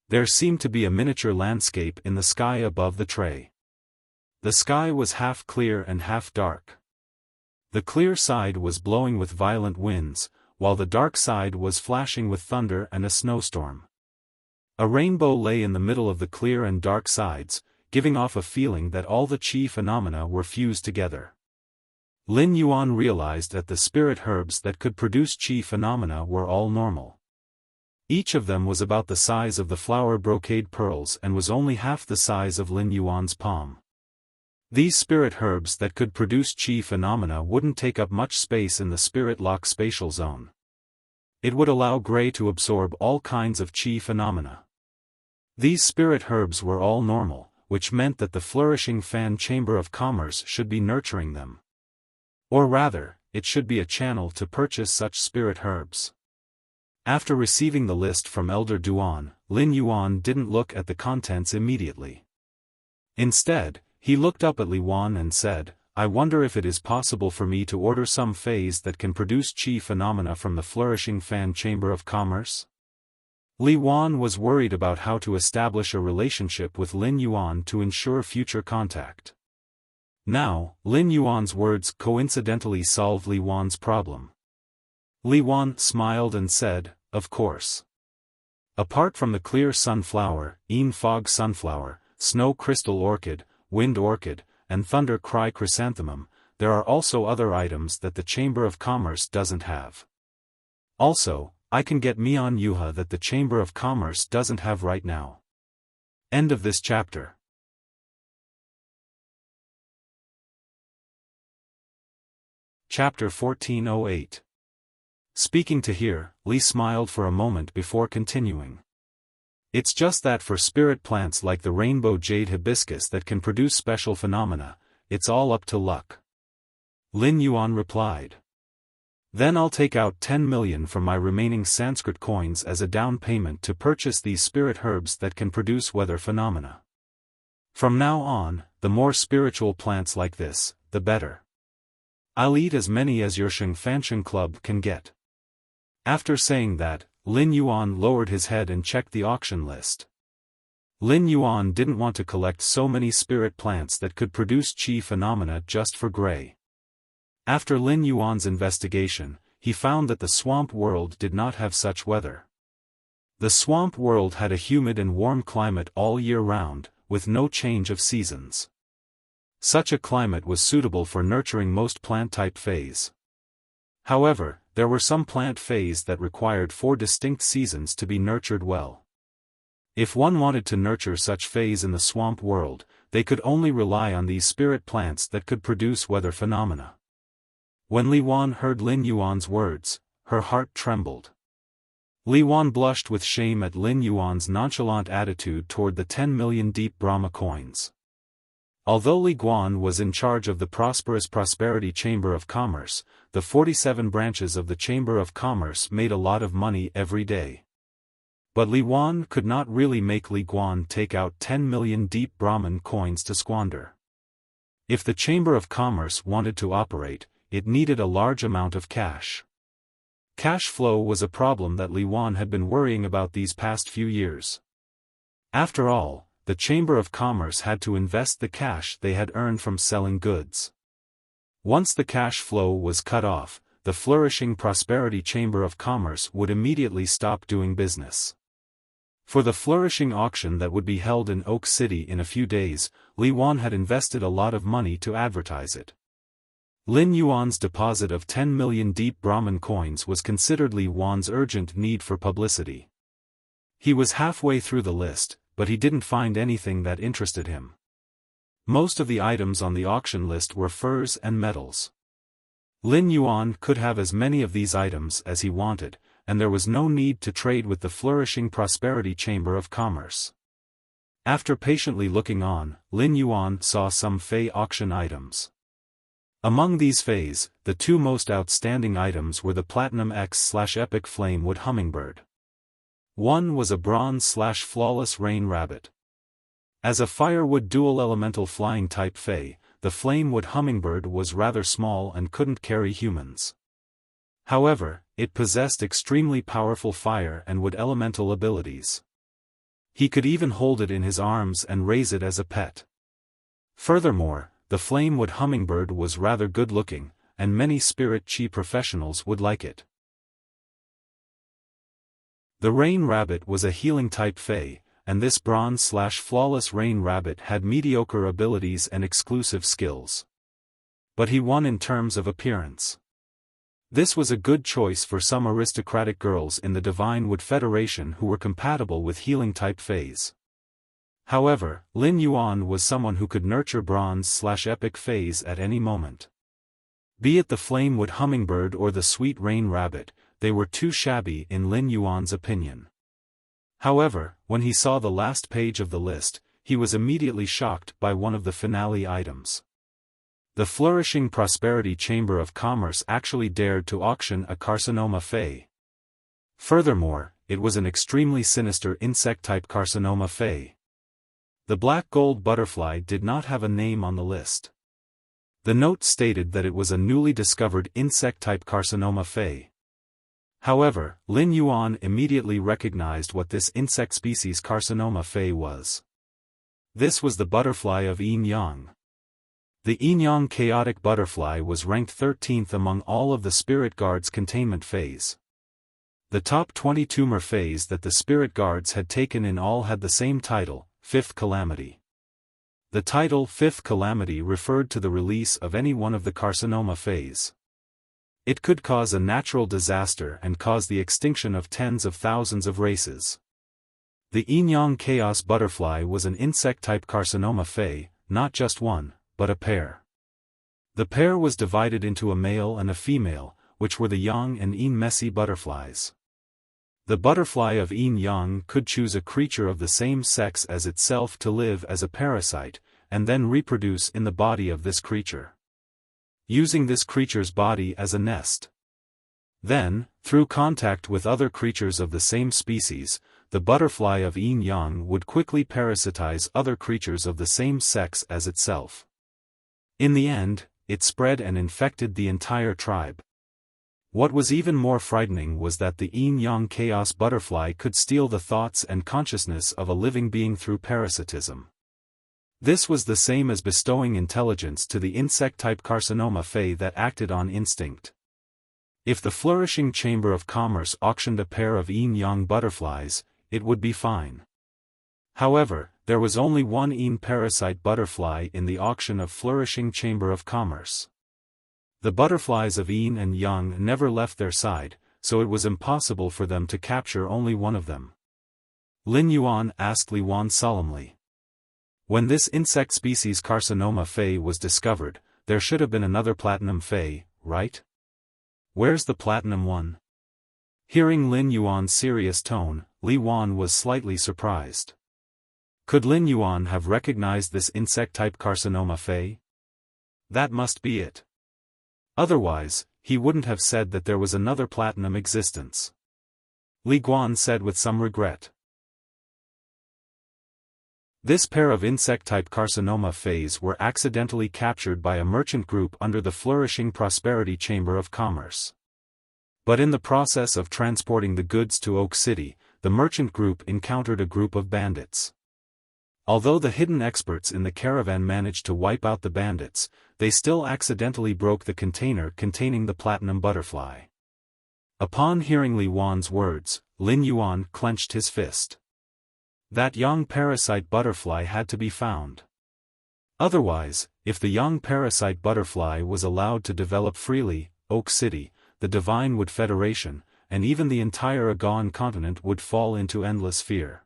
There seemed to be a miniature landscape in the sky above the tray. The sky was half clear and half dark. The clear side was blowing with violent winds, while the dark side was flashing with thunder and a snowstorm. A rainbow lay in the middle of the clear and dark sides, giving off a feeling that all the chi phenomena were fused together. Lin Yuan realized that the spirit herbs that could produce qi phenomena were all normal. Each of them was about the size of the flower brocade pearls and was only half the size of Lin Yuan's palm. These spirit herbs that could produce qi phenomena wouldn't take up much space in the spirit lock spatial zone. It would allow Gray to absorb all kinds of qi phenomena. These spirit herbs were all normal, which meant that the flourishing fan chamber of commerce should be nurturing them. Or rather, it should be a channel to purchase such spirit herbs. After receiving the list from Elder Duan, Lin Yuan didn't look at the contents immediately. Instead, he looked up at Li Wan and said, "I wonder if it is possible for me to order some phase that can produce qi phenomena from the flourishing fan chamber of commerce?" Li Wan was worried about how to establish a relationship with Lin Yuan to ensure future contact. Now, Lin Yuan's words coincidentally solved Li Wan's problem. Li Wan smiled and said, "Of course. Apart from the clear sunflower, fog sunflower, snow crystal orchid, wind orchid, and thunder cry chrysanthemum, there are also other items that the Chamber of Commerce doesn't have. Also, I can get Mian Yuha that the Chamber of Commerce doesn't have right now." End of this chapter. Chapter 1408. Speaking to here, Li smiled for a moment before continuing. "It's just that for spirit plants like the rainbow jade hibiscus that can produce special phenomena, it's all up to luck." Lin Yuan replied. "Then I'll take out 10 million from my remaining Sanskrit coins as a down payment to purchase these spirit herbs that can produce weather phenomena. From now on, the more spiritual plants like this, the better. I'll eat as many as your Xiaofan club can get." After saying that, Lin Yuan lowered his head and checked the auction list. Lin Yuan didn't want to collect so many spirit plants that could produce qi phenomena just for Gray. After Lin Yuan's investigation, he found that the swamp world did not have such weather. The swamp world had a humid and warm climate all year round, with no change of seasons. Such a climate was suitable for nurturing most plant-type phase. However, there were some plant phase that required 4 distinct seasons to be nurtured well. If one wanted to nurture such phase in the swamp world, they could only rely on these spirit plants that could produce weather phenomena. When Li Wan heard Lin Yuan's words, her heart trembled. Li Wan blushed with shame at Lin Yuan's nonchalant attitude toward the 10 million deep Brahma coins. Although Li Guan was in charge of the prosperous Prosperity Chamber of Commerce, the 47 branches of the Chamber of Commerce made a lot of money every day. But Li Wan could not really make Li Guan take out 10 million deep Brahman coins to squander. If the Chamber of Commerce wanted to operate, it needed a large amount of cash. Cash flow was a problem that Li Wan had been worrying about these past few years. After all, the Chamber of Commerce had to invest the cash they had earned from selling goods. Once the cash flow was cut off, the flourishing Prosperity Chamber of Commerce would immediately stop doing business. For the flourishing auction that would be held in Oak City in a few days, Li Wan had invested a lot of money to advertise it. Lin Yuan's deposit of 10 million deep Brahman coins was considered Li Wan's urgent need for publicity. He was halfway through the list, but he didn't find anything that interested him. Most of the items on the auction list were furs and metals. Lin Yuan could have as many of these items as he wanted, and there was no need to trade with the flourishing Prosperity Chamber of Commerce. After patiently looking on, Lin Yuan saw some Fey auction items. Among these Feys, the 2 most outstanding items were the Platinum X/Epic Flamewood Hummingbird. One was a Bronze/Flawless Rain Rabbit. As a firewood dual-elemental flying type Fey, the Flamewood Hummingbird was rather small and couldn't carry humans. However, it possessed extremely powerful fire and wood elemental abilities. He could even hold it in his arms and raise it as a pet. Furthermore, the Flamewood Hummingbird was rather good-looking, and many spirit chi professionals would like it. The Rain Rabbit was a healing-type Fey, and this Bronze/Flawless Rain Rabbit had mediocre abilities and exclusive skills. But he won in terms of appearance. This was a good choice for some aristocratic girls in the Divine Wood Federation who were compatible with healing-type phase. However, Lin Yuan was someone who could nurture bronze/epic phase at any moment. Be it the Flamewood Hummingbird or the Sweet Rain Rabbit, they were too shabby in Lin Yuan's opinion. However, when he saw the last page of the list, he was immediately shocked by one of the finale items. The flourishing Prosperity Chamber of Commerce actually dared to auction a carcinoma fey. Furthermore, it was an extremely sinister insect-type carcinoma fey. The black gold butterfly did not have a name on the list. The note stated that it was a newly discovered insect-type carcinoma fey. However, Lin Yuan immediately recognized what this insect species carcinoma fey was. This was the butterfly of Yin Yang. The Yin Yang chaotic butterfly was ranked 13th among all of the Spirit Guards containment phase. The top 20 tumor phase that the Spirit Guards had taken in all had the same title, Fifth Calamity. The title Fifth Calamity referred to the release of any one of the carcinoma phase. It could cause a natural disaster and cause the extinction of tens of thousands of races. The Yin Yang Chaos Butterfly was an insect-type carcinoma fey, not just one, but a pair. The pair was divided into a male and a female, which were the Yang and Yin Messy butterflies. The butterfly of Yin Yang could choose a creature of the same sex as itself to live as a parasite, and then reproduce in the body of this creature, using this creature's body as a nest. Then, through contact with other creatures of the same species, the butterfly of Yin Yang would quickly parasitize other creatures of the same sex as itself. In the end, it spread and infected the entire tribe. What was even more frightening was that the Yin Yang Chaos Butterfly could steal the thoughts and consciousness of a living being through parasitism. This was the same as bestowing intelligence to the insect-type carcinoma fey that acted on instinct. If the flourishing Chamber of Commerce auctioned a pair of Yin Yang butterflies, it would be fine. However, there was only one Yin parasite butterfly in the auction of flourishing Chamber of Commerce. The butterflies of Yin and Yang never left their side, so it was impossible for them to capture only one of them. Lin Yuan asked Li Wan solemnly. When this insect species carcinoma fey was discovered, there should have been another platinum fey, right? Where's the platinum one? Hearing Lin Yuan's serious tone, Li Wan was slightly surprised. Could Lin Yuan have recognized this insect-type carcinoma fey? That must be it. Otherwise, he wouldn't have said that there was another platinum existence. Li Guan said with some regret. This pair of insect-type carcinoma feys were accidentally captured by a merchant group under the flourishing Prosperity Chamber of Commerce. But in the process of transporting the goods to Oak City, the merchant group encountered a group of bandits. Although the hidden experts in the caravan managed to wipe out the bandits, they still accidentally broke the container containing the platinum butterfly. Upon hearing Li Wan's words, Lin Yuan clenched his fist. That young parasite butterfly had to be found. Otherwise, if the young parasite butterfly was allowed to develop freely, Oak City, the Divine Wood Federation, and even the entire Agon continent would fall into endless fear.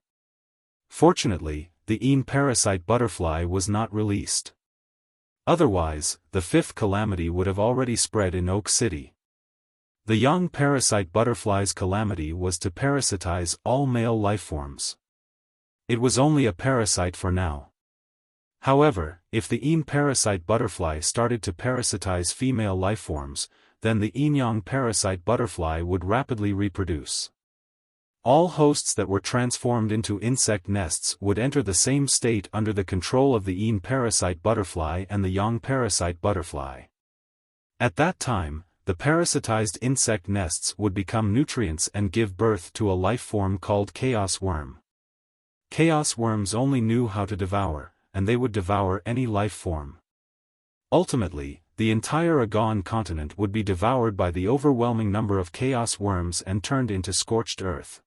Fortunately, the Yin parasite butterfly was not released. Otherwise, the fifth calamity would have already spread in Oak City. The young parasite butterfly's calamity was to parasitize all male lifeforms. It was only a parasite for now. However, if the Yin parasite butterfly started to parasitize female lifeforms, then the Yin-Yang parasite butterfly would rapidly reproduce. All hosts that were transformed into insect nests would enter the same state under the control of the Yin parasite butterfly and the Yang parasite butterfly. At that time, the parasitized insect nests would become nutrients and give birth to a life form called chaos worm. Chaos worms only knew how to devour, and they would devour any life form. Ultimately, the entire Agon continent would be devoured by the overwhelming number of chaos worms and turned into scorched earth.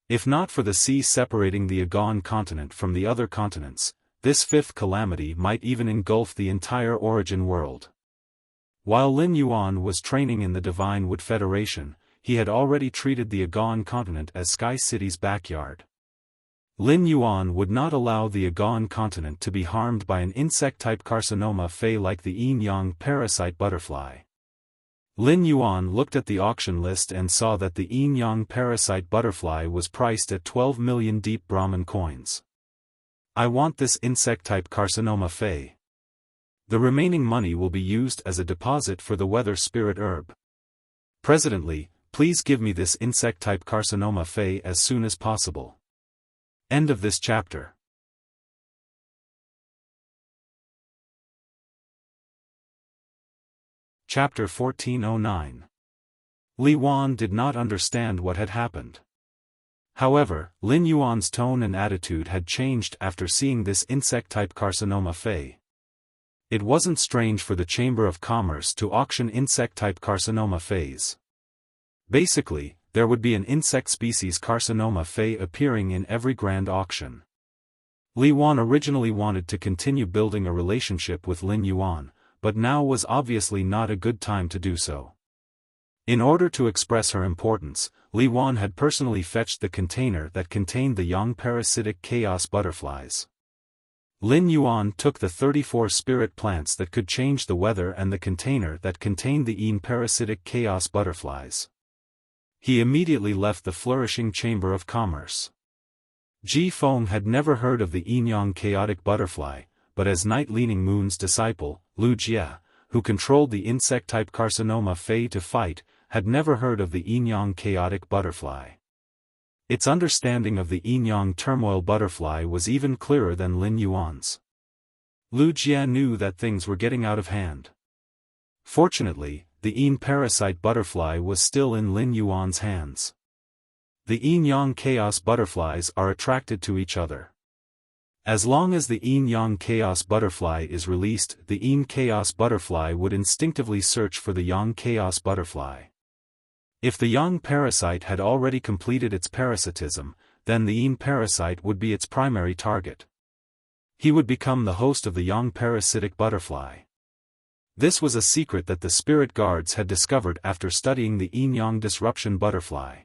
If not for the sea separating the Agon continent from the other continents, this fifth calamity might even engulf the entire origin world. While Lin Yuan was training in the Divine Wood Federation, he had already treated the Agaon continent as Sky City's backyard. Lin Yuan would not allow the Agaon continent to be harmed by an insect-type carcinoma Fey like the yin-yang parasite butterfly. Lin Yuan looked at the auction list and saw that the yin-yang parasite butterfly was priced at 12 million deep Brahman coins. I want this insect-type carcinoma Fey. The remaining money will be used as a deposit for the weather spirit herb. Presently, please give me this insect-type carcinoma Fey as soon as possible. End of this chapter. Chapter 1409. Li Wan did not understand what had happened. However, Lin Yuan's tone and attitude had changed after seeing this insect-type carcinoma Fey. It wasn't strange for the Chamber of Commerce to auction insect-type carcinoma Feys. Basically, there would be an insect species carcinoma Fey appearing in every grand auction. Li Wan originally wanted to continue building a relationship with Lin Yuan, but now was obviously not a good time to do so. In order to express her importance, Li Wan had personally fetched the container that contained the yang parasitic chaos butterflies. Lin Yuan took the 34 spirit plants that could change the weather and the container that contained the yin parasitic chaos butterflies. He immediately left the flourishing Chamber of Commerce. Ji Feng had never heard of the yin-yang chaotic butterfly, but as Night Leaning Moon's disciple, Lu Jie, who controlled the insect-type carcinoma Fey to fight, had never heard of the yin-yang chaotic butterfly. Its understanding of the yin-yang turmoil butterfly was even clearer than Lin Yuan's. Lu Jie knew that things were getting out of hand. Fortunately, the yin parasite butterfly was still in Lin Yuan's hands. The yin-yang chaos butterflies are attracted to each other. As long as the yin-yang chaos butterfly is released, the yin chaos butterfly would instinctively search for the yang chaos butterfly. If the yang parasite had already completed its parasitism, then the yin parasite would be its primary target. He would become the host of the yang parasitic butterfly. This was a secret that the spirit guards had discovered after studying the yin-yang disruption butterfly.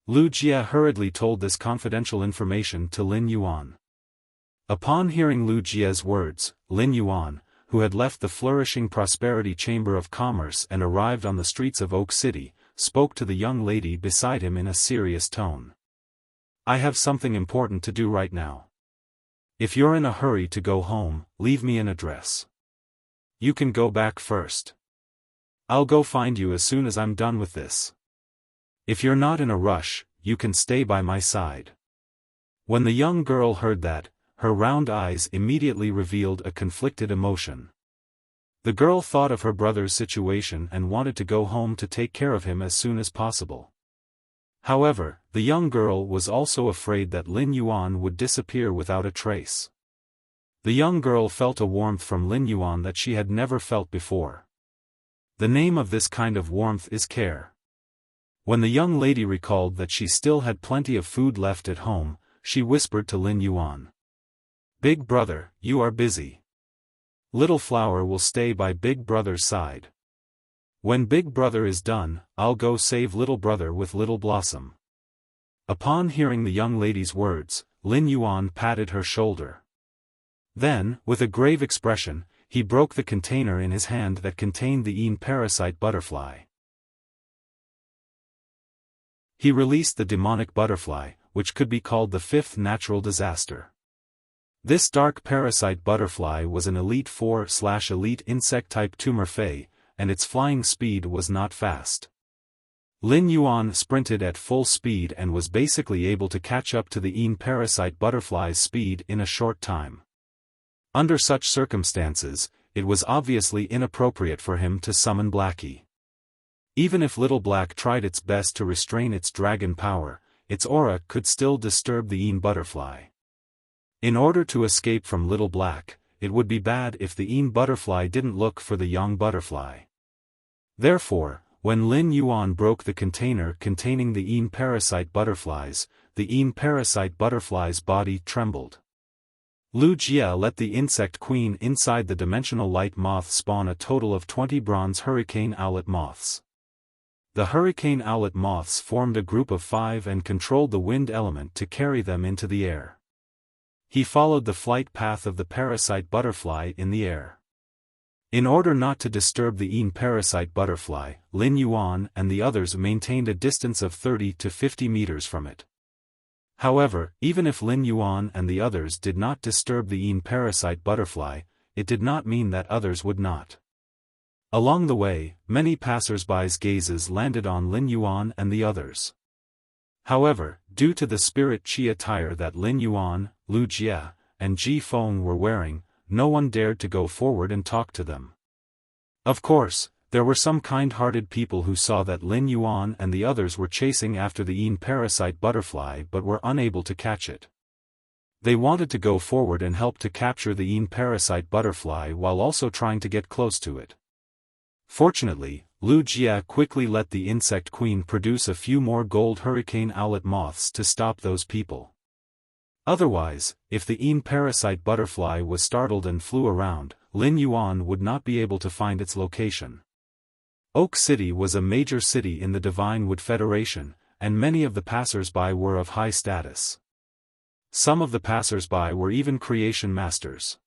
Lu Jie hurriedly told this confidential information to Lin Yuan. Upon hearing Lu Jie's words, Lin Yuan, who had left the flourishing Prosperity Chamber of Commerce and arrived on the streets of Oak City, spoke to the young lady beside him in a serious tone. I have something important to do right now. If you're in a hurry to go home, leave me an address. You can go back first. I'll go find you as soon as I'm done with this. If you're not in a rush, you can stay by my side. When the young girl heard that, her round eyes immediately revealed a conflicted emotion. The girl thought of her brother's situation and wanted to go home to take care of him as soon as possible. However, the young girl was also afraid that Lin Yuan would disappear without a trace. The young girl felt a warmth from Lin Yuan that she had never felt before. The name of this kind of warmth is care. When the young lady recalled that she still had plenty of food left at home, she whispered to Lin Yuan. Big brother, you are busy. Little Flower will stay by Big Brother's side. When Big Brother is done, I'll go save Little Brother with Little Blossom. Upon hearing the young lady's words, Lin Yuan patted her shoulder. Then, with a grave expression, he broke the container in his hand that contained the yin parasite butterfly. He released the demonic butterfly, which could be called the fifth natural disaster. This dark parasite butterfly was an Elite 4/Elite insect-type tumor Fey, and its flying speed was not fast. Lin Yuan sprinted at full speed and was basically able to catch up to the yin parasite butterfly's speed in a short time. Under such circumstances, it was obviously inappropriate for him to summon Blackie. Even if Little Black tried its best to restrain its dragon power, its aura could still disturb the yin butterfly. In order to escape from Little Black, it would be bad if the yin butterfly didn't look for the yang butterfly. Therefore, when Lin Yuan broke the container containing the yin parasite butterfly's body trembled. Lu Jia let the insect queen inside the dimensional light moth spawn a total of 20 bronze hurricane owlet moths. The hurricane owlet moths formed a group of 5 and controlled the wind element to carry them into the air. He followed the flight path of the parasite butterfly in the air. In order not to disturb the parasite butterfly, Lin Yuan and the others maintained a distance of 30 to 50 meters from it. However, even if Lin Yuan and the others did not disturb the parasite butterfly, it did not mean that others would not. Along the way, many passers-by's gazes landed on Lin Yuan and the others. However, due to the spirit qi attire that Lin Yuan, Lu Jia, and Ji Feng were wearing, no one dared to go forward and talk to them. Of course, there were some kind-hearted people who saw that Lin Yuan and the others were chasing after the parasite butterfly but were unable to catch it. They wanted to go forward and help to capture the parasite butterfly while also trying to get close to it. Fortunately, Lu Jia quickly let the insect queen produce a few more gold hurricane owlet moths to stop those people. Otherwise, if the parasite butterfly was startled and flew around, Lin Yuan would not be able to find its location. Oak City was a major city in the Divine Wood Federation, and many of the passers-by were of high status. Some of the passers-by were even creation masters.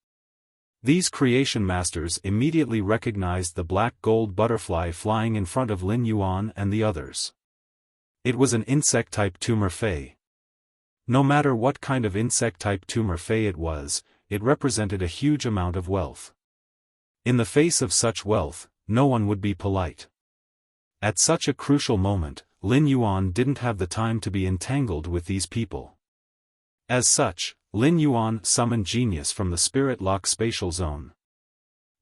These creation masters immediately recognized the black gold butterfly flying in front of Lin Yuan and the others. It was an insect-type tumor fey. No matter what kind of insect-type tumor fey it was, it represented a huge amount of wealth. In the face of such wealth, no one would be polite. At such a crucial moment, Lin Yuan didn't have the time to be entangled with these people. As such, Lin Yuan summoned Genius from the Spirit Lock spatial zone.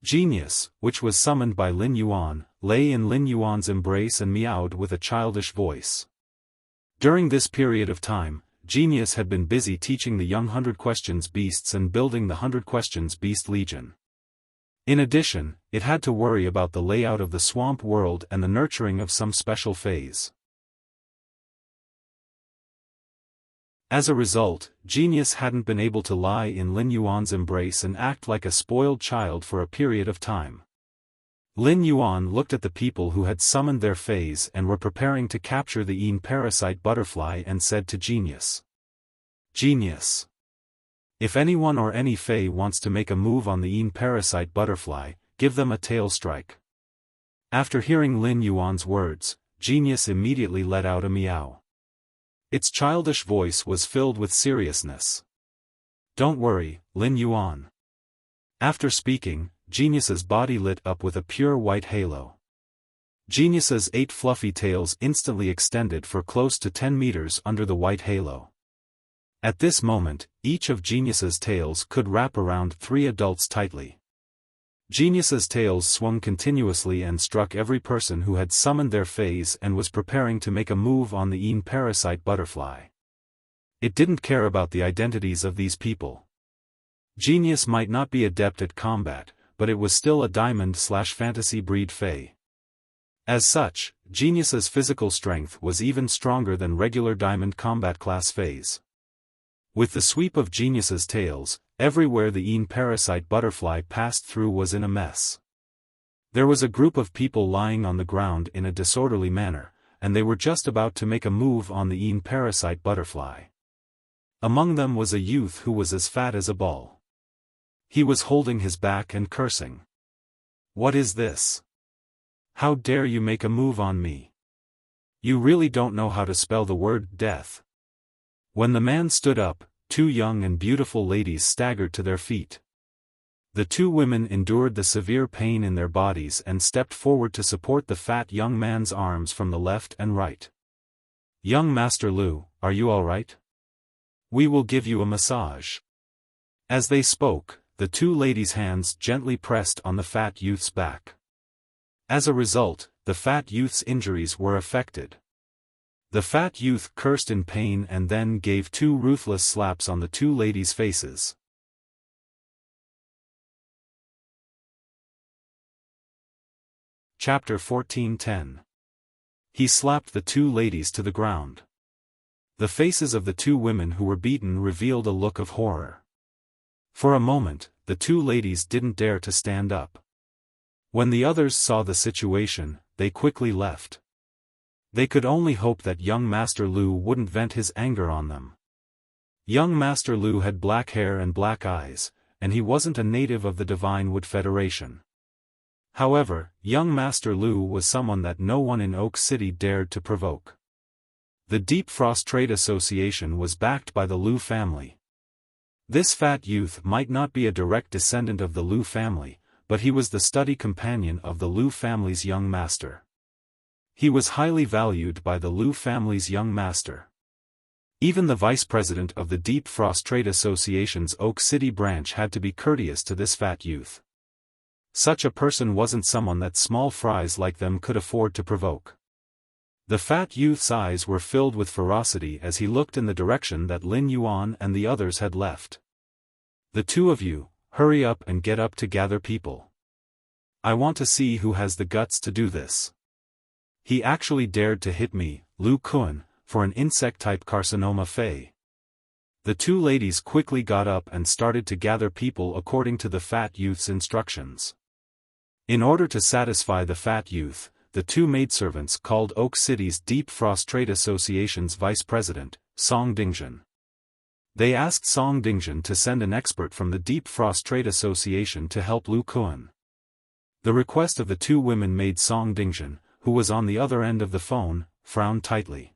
Genius, which was summoned by Lin Yuan, lay in Lin Yuan's embrace and meowed with a childish voice. During this period of time, Genius had been busy teaching the young 100 Questions beasts and building the 100 Questions Beast Legion. In addition, it had to worry about the layout of the swamp world and the nurturing of some special phase. As a result, Genius hadn't been able to lie in Lin Yuan's embrace and act like a spoiled child for a period of time. Lin Yuan looked at the people who had summoned their phase and were preparing to capture the parasite butterfly and said to Genius, "Genius. If anyone or any fey wants to make a move on the parasite butterfly, give them a tail strike." After hearing Lin Yuan's words, Genius immediately let out a meow. Its childish voice was filled with seriousness. "Don't worry, Lin Yuan." After speaking, Genius's body lit up with a pure white halo. Genius's 8 fluffy tails instantly extended for close to 10 meters under the white halo. At this moment, each of Genius's tails could wrap around 3 adults tightly. Genius's tails swung continuously and struck every person who had summoned their phase and was preparing to make a move on the parasite butterfly. It didn't care about the identities of these people. Genius might not be adept at combat, but it was still a diamond/fantasy breed fey. As such, Genius's physical strength was even stronger than regular diamond combat class feys. With the sweep of Genius's tails, everywhere the parasite butterfly passed through was in a mess. There was a group of people lying on the ground in a disorderly manner, and they were just about to make a move on the parasite butterfly. Among them was a youth who was as fat as a ball. He was holding his back and cursing. "What is this? How dare you make a move on me? You really don't know how to spell the word death." When the man stood up, 2 young and beautiful ladies staggered to their feet. The 2 women endured the severe pain in their bodies and stepped forward to support the fat young man's arms from the left and right. "Young Master Lu, are you all right? We will give you a massage." As they spoke, the 2 ladies' hands gently pressed on the fat youth's back. As a result, the fat youth's injuries were affected. The fat youth cursed in pain and then gave 2 ruthless slaps on the 2 ladies' faces. Chapter 14:10. He slapped the 2 ladies to the ground. The faces of the 2 women who were beaten revealed a look of horror. For a moment, the two ladies didn't dare to stand up. When the others saw the situation, they quickly left. They could only hope that young Master Lu wouldn't vent his anger on them. Young Master Lu had black hair and black eyes, and he wasn't a native of the Divine Wood Federation. However, young Master Lu was someone that no one in Oak City dared to provoke. The Deep Frost Trade Association was backed by the Lu family. This fat youth might not be a direct descendant of the Lu family, but he was the study companion of the Lu family's young master. He was highly valued by the Lu family's young master. Even the vice president of the Deep Frost Trade Association's Oak City branch had to be courteous to this fat youth. Such a person wasn't someone that small fries like them could afford to provoke. The fat youth's eyes were filled with ferocity as he looked in the direction that Lin Yuan and the others had left. The two of you, hurry up and get up to gather people. I want to see who has the guts to do this. He actually dared to hit me, Lu Kun, for an insect-type carcinoma Fei. The two ladies quickly got up and started to gather people according to the fat youth's instructions. In order to satisfy the fat youth, the two maidservants called Oak City's Deep Frost Trade Association's vice president, Song Dingjun. They asked Song Dingjun to send an expert from the Deep Frost Trade Association to help Lu Kun. The request of the two women made Song Dingjun, who was on the other end of the phone, frown tightly.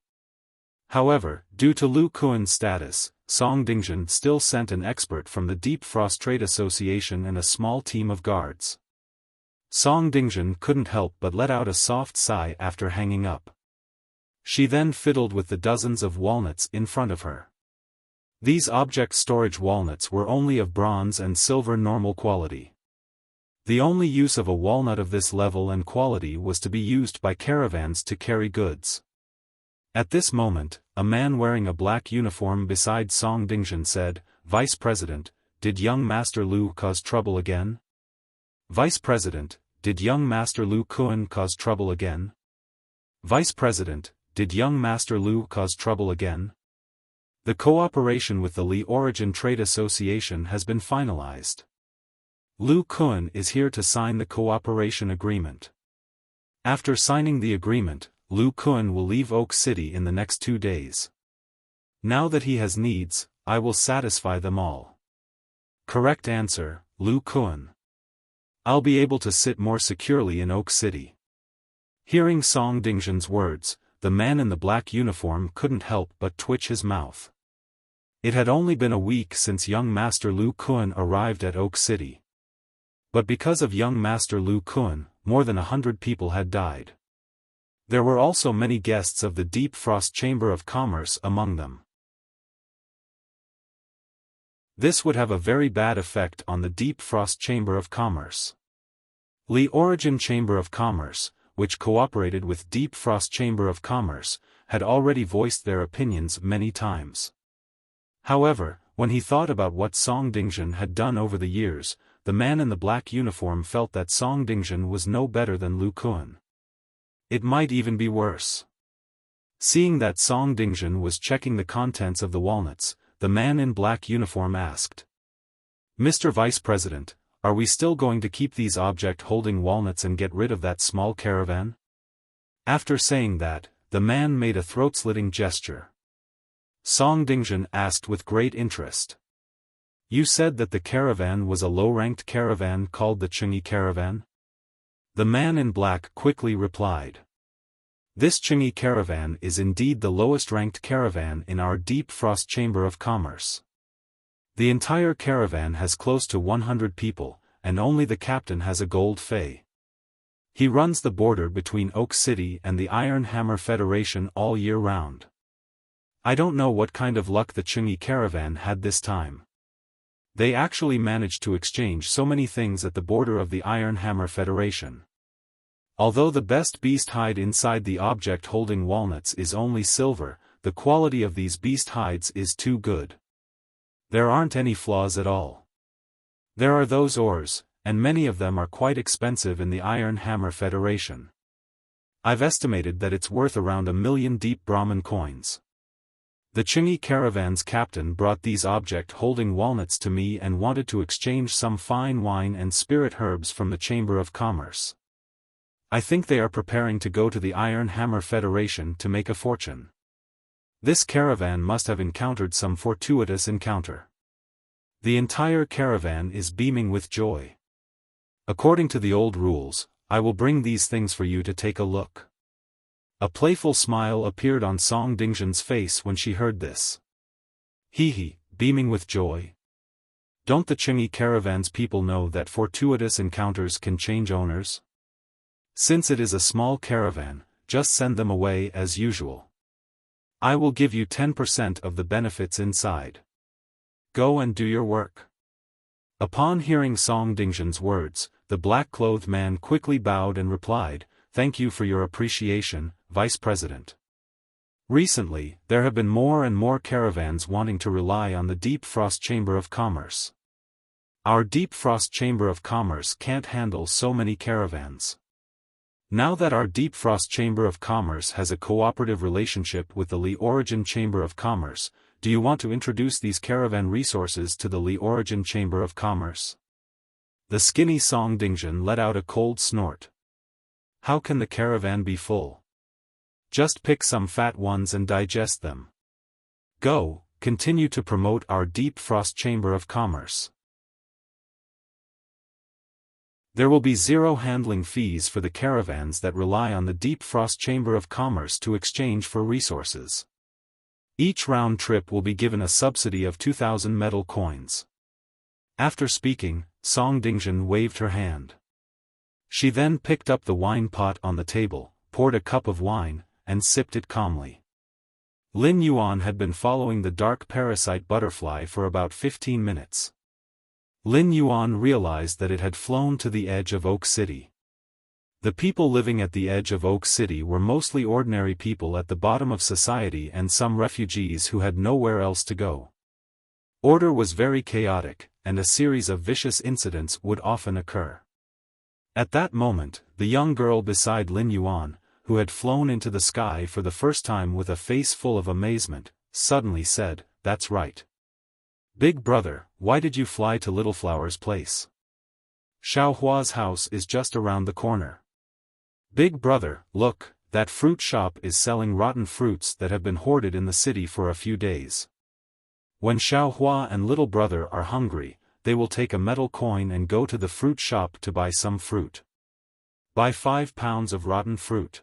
However, due to Lu Kun's status, Song Dingjun still sent an expert from the Deep Frost Trade Association and a small team of guards. Song Dingjun couldn't help but let out a soft sigh after hanging up. She then fiddled with the dozens of walnuts in front of her. These object storage walnuts were only of bronze and silver normal quality. The only use of a walnut of this level and quality was to be used by caravans to carry goods. At this moment, a man wearing a black uniform beside Song Dingjun said, "Vice President, did young Master Lu cause trouble again?" "Vice President, did young Master Lu Kun cause trouble again?" "Vice President, did young Master Lu cause trouble again?" The cooperation with the Li Origin Trade Association has been finalized. Lu Kun is here to sign the cooperation agreement. After signing the agreement, Lu Kun will leave Oak City in the next 2 days. Now that he has needs, I will satisfy them all. Correct answer, Lu Kun. I'll be able to sit more securely in Oak City. Hearing Song Dingjun's words, the man in the black uniform couldn't help but twitch his mouth. It had only been a week since young Master Lu Kun arrived at Oak City. But because of young Master Lu Kun, more than 100 people had died. There were also many guests of the Deep Frost Chamber of Commerce among them. This would have a very bad effect on the Deep Frost Chamber of Commerce. Li Origin Chamber of Commerce, which cooperated with Deep Frost Chamber of Commerce, had already voiced their opinions many times. However, when he thought about what Song Dingjun had done over the years, the man in the black uniform felt that Song Dingjun was no better than Lu Kun. It might even be worse. Seeing that Song Dingjun was checking the contents of the walnuts, the man in black uniform asked, "Mr. Vice President, are we still going to keep these object-holding walnuts and get rid of that small caravan?" After saying that, the man made a throat-slitting gesture. Song Dingjun asked with great interest, "You said that the caravan was a low-ranked caravan called the Chingi caravan?" The man in black quickly replied, "This Chingi caravan is indeed the lowest-ranked caravan in our Deep Frost Chamber of Commerce. The entire caravan has close to 100 people, and only the captain has a gold fei. He runs the border between Oak City and the Iron Hammer Federation all year round. I don't know what kind of luck the Chingi caravan had this time. They actually managed to exchange so many things at the border of the Iron Hammer Federation. Although the best beast hide inside the object-holding walnuts is only silver, the quality of these beast hides is too good. There aren't any flaws at all. There are those ores, and many of them are quite expensive in the Iron Hammer Federation. I've estimated that it's worth around 1 million deep Brahmin coins. The Qingyi caravan's captain brought these object-holding walnuts to me and wanted to exchange some fine wine and spirit herbs from the Chamber of Commerce. I think they are preparing to go to the Iron Hammer Federation to make a fortune. This caravan must have encountered some fortuitous encounter. The entire caravan is beaming with joy. According to the old rules, I will bring these things for you to take a look. A playful smile appeared on Song Dingzhen's face when she heard this. Hee, beaming with joy. Don't the Qingyi caravan's people know that fortuitous encounters can change owners? Since it is a small caravan, just send them away as usual. I will give you 10% of the benefits inside. Go and do your work. Upon hearing Song Dingzhen's words, the black-clothed man quickly bowed and replied, "Thank you for your appreciation, Vice President." Recently, there have been more and more caravans wanting to rely on the Deep Frost Chamber of Commerce. Our Deep Frost Chamber of Commerce can't handle so many caravans. Now that our Deep Frost Chamber of Commerce has a cooperative relationship with the Li Origin Chamber of Commerce, do you want to introduce these caravan resources to the Li Origin Chamber of Commerce? The skinny Song Dingzhen let out a cold snort. How can the caravan be full? Just pick some fat ones and digest them. Go, continue to promote our Deep Frost Chamber of Commerce. There will be zero handling fees for the caravans that rely on the Deep Frost Chamber of Commerce to exchange for resources. Each round trip will be given a subsidy of 2,000 metal coins. After speaking, Song Dingzhen waved her hand. She then picked up the wine pot on the table, poured a cup of wine, and sipped it calmly. Lin Yuan had been following the dark parasite butterfly for about 15 minutes. Lin Yuan realized that it had flown to the edge of Oak City. The people living at the edge of Oak City were mostly ordinary people at the bottom of society and some refugees who had nowhere else to go. Order was very chaotic, and a series of vicious incidents would often occur. At that moment, the young girl beside Lin Yuan, who had flown into the sky for the first time with a face full of amazement, suddenly said, "That's right. Big brother, why did you fly to Little Flower's place? Xiaohua's house is just around the corner. Big brother, look, that fruit shop is selling rotten fruits that have been hoarded in the city for a few days. When Xiaohua and little brother are hungry, they will take a metal coin and go to the fruit shop to buy some fruit. Buy 5 pounds of rotten fruit.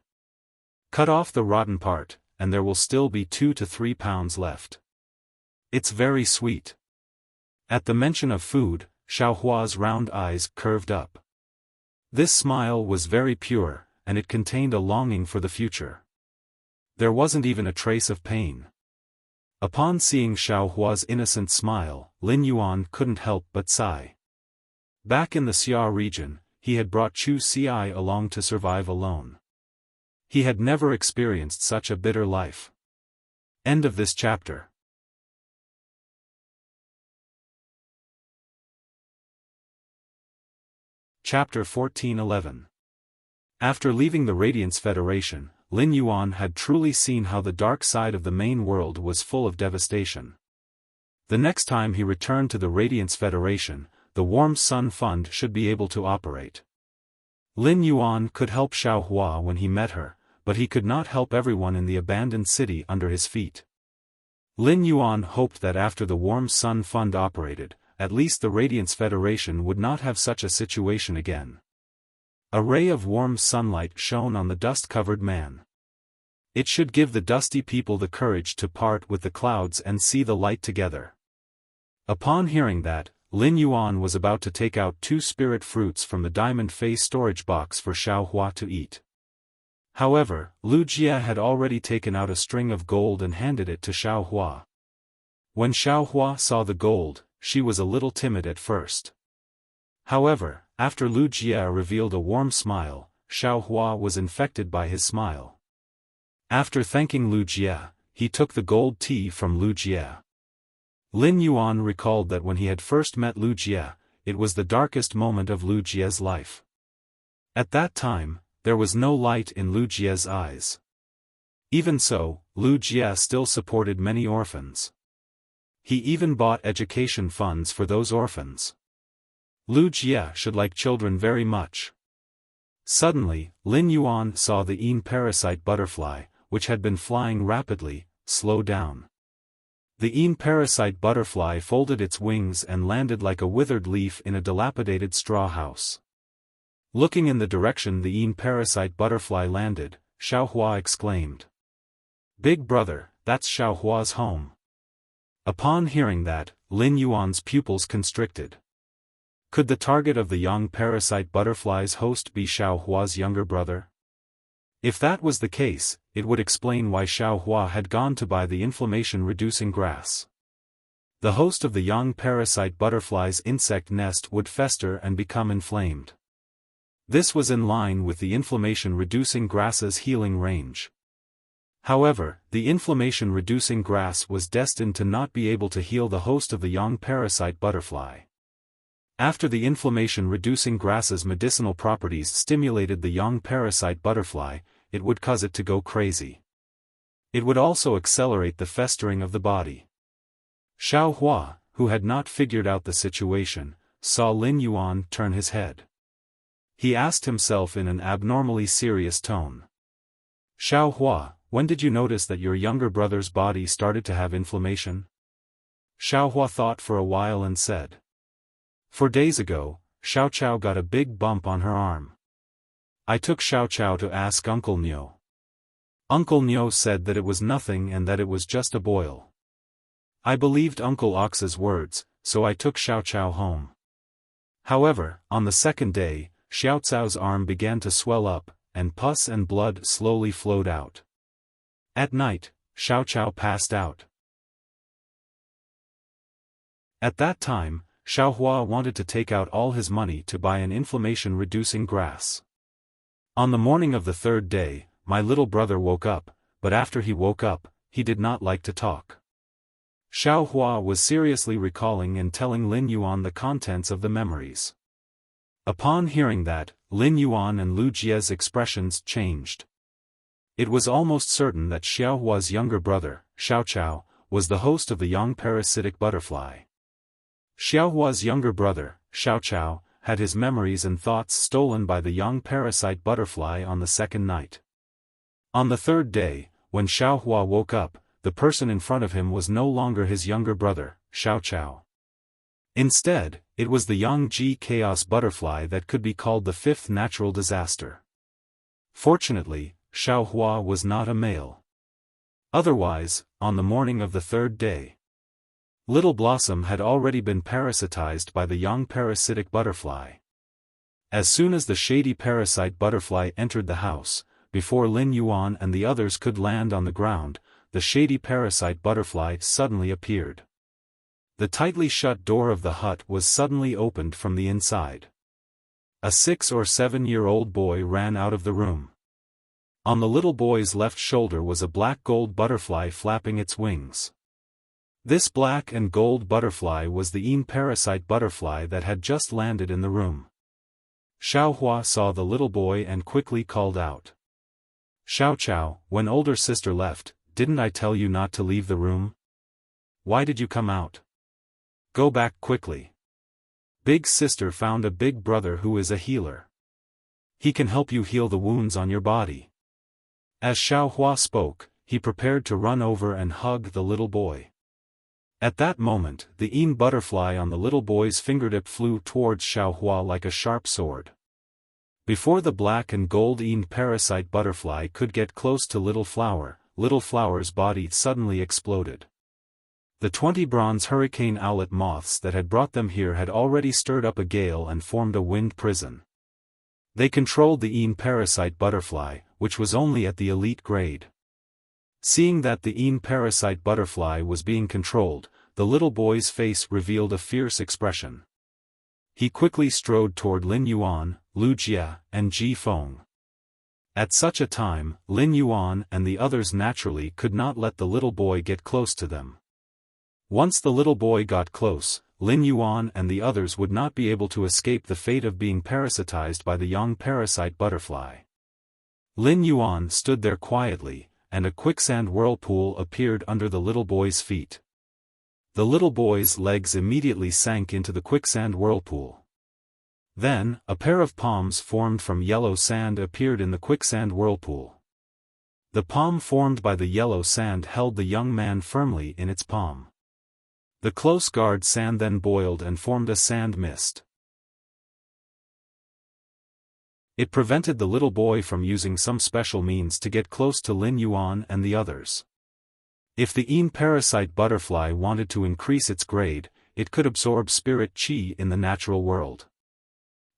Cut off the rotten part, and there will still be 2 to 3 pounds left. It's very sweet." At the mention of food, Xiaohua's round eyes curved up. This smile was very pure, and it contained a longing for the future. There wasn't even a trace of pain. Upon seeing Xiaohua's innocent smile, Lin Yuan couldn't help but sigh. Back in the Xia region, he had brought Chu Xi along to survive alone. He had never experienced such a bitter life. End of this chapter. Chapter 14:11. After leaving the Radiance Federation, Lin Yuan had truly seen how the dark side of the main world was full of devastation. The next time he returned to the Radiance Federation, the Warm Sun Fund should be able to operate. Lin Yuan could help Xiaohua when he met her, but he could not help everyone in the abandoned city under his feet. Lin Yuan hoped that after the Warm Sun Fund operated, at least the Radiance Federation would not have such a situation again. A ray of warm sunlight shone on the dust-covered man. It should give the dusty people the courage to part with the clouds and see the light together. Upon hearing that, Lin Yuan was about to take out 2 spirit fruits from the diamond face storage box for Xiaohua to eat. However, Lu Jia had already taken out a string of gold and handed it to Xiaohua. When Xiaohua saw the gold, she was a little timid at first. However, after Lu Jia revealed a warm smile, Xiaohua was infected by his smile. After thanking Lu Jia, he took the gold tea from Lu Jia. Lin Yuan recalled that when he had first met Lu Jia, it was the darkest moment of Lu Jia's life. At that time, there was no light in Lu Jia's eyes. Even so, Lu Jie still supported many orphans. He even bought education funds for those orphans. Lu Jie should like children very much. Suddenly, Lin Yuan saw the parasite butterfly, which had been flying rapidly, slow down. The parasite butterfly folded its wings and landed like a withered leaf in a dilapidated straw house. Looking in the direction the parasite butterfly landed, Xiaohua exclaimed, "Big brother, that's Xiaohua's home." Upon hearing that, Lin Yuan's pupils constricted. Could the target of the young parasite butterfly's host be Xiaohua's younger brother? If that was the case, it would explain why Xiaohua had gone to buy the inflammation-reducing grass. The host of the young parasite butterfly's insect nest would fester and become inflamed. This was in line with the inflammation-reducing grass's healing range. However, the inflammation-reducing grass was destined to not be able to heal the host of the young parasite butterfly. After the inflammation-reducing grass's medicinal properties stimulated the young parasite butterfly, it would cause it to go crazy. It would also accelerate the festering of the body. Xiaohua, who had not figured out the situation, saw Lin Yuan turn his head. He asked himself in an abnormally serious tone, "Xiaohua, when did you notice that your younger brother's body started to have inflammation?" Xiaohua thought for a while and said, "4 days ago, Xiaochao got a big bump on her arm. I took Xiaochao to ask Uncle Niu. Uncle Niu said that it was nothing and that it was just a boil. I believed Uncle Ox's words, so I took Xiaochao home. However, on the second day, Xiaocao's arm began to swell up, and pus and blood slowly flowed out. At night, Xiaochao passed out. At that time, Xiaohua wanted to take out all his money to buy an inflammation-reducing grass. On the morning of the 3rd day, my little brother woke up, but after he woke up, he did not like to talk." Xiaohua was seriously recalling and telling Lin Yuan the contents of the memories. Upon hearing that, Lin Yuan and Lu Jie's expressions changed. It was almost certain that Xiaohua's younger brother, Xiaochao, was the host of the young parasitic butterfly. Xiaohua's younger brother, Xiaochao, had his memories and thoughts stolen by the young parasite butterfly on the 2nd night. On the 3rd day, when Xiaohua woke up, the person in front of him was no longer his younger brother, Xiaochao. Instead, it was the young chaos butterfly that could be called the 5th natural disaster. Fortunately, Xiaohua was not a male. Otherwise, on the morning of the 3rd day, Little Blossom had already been parasitized by the young parasitic butterfly. As soon as the shady parasite butterfly entered the house, before Lin Yuan and the others could land on the ground, the shady parasite butterfly suddenly appeared. The tightly shut door of the hut was suddenly opened from the inside. A 6 or 7-year-old boy ran out of the room. On the little boy's left shoulder was a black gold butterfly flapping its wings. This black and gold butterfly was the parasite butterfly that had just landed in the room. Xiaohua saw the little boy and quickly called out, "Xiaochao, when older sister left, didn't I tell you not to leave the room? Why did you come out? Go back quickly. Big sister found a big brother who is a healer. He can help you heal the wounds on your body." As Xiaohua spoke, he prepared to run over and hug the little boy. At that moment, the butterfly on the little boy's fingertip flew towards Xiaohua like a sharp sword. Before the black and gold parasite butterfly could get close to Little Flower's body suddenly exploded. The 20 bronze hurricane owlet moths that had brought them here had already stirred up a gale and formed a wind prison. They controlled the parasite butterfly, which was only at the elite grade. Seeing that the parasite butterfly was being controlled, the little boy's face revealed a fierce expression. He quickly strode toward Lin Yuan, Lu Jie, and Ji Feng. At such a time, Lin Yuan and the others naturally could not let the little boy get close to them. Once the little boy got close, Lin Yuan and the others would not be able to escape the fate of being parasitized by the young parasite butterfly. Lin Yuan stood there quietly, and a quicksand whirlpool appeared under the little boy's feet. The little boy's legs immediately sank into the quicksand whirlpool. Then, a pair of palms formed from yellow sand appeared in the quicksand whirlpool. The palm formed by the yellow sand held the young man firmly in its palm. The close guard sand then boiled and formed a sand mist. It prevented the little boy from using some special means to get close to Lin Yuan and the others. If the parasite butterfly wanted to increase its grade, it could absorb spirit qi in the natural world.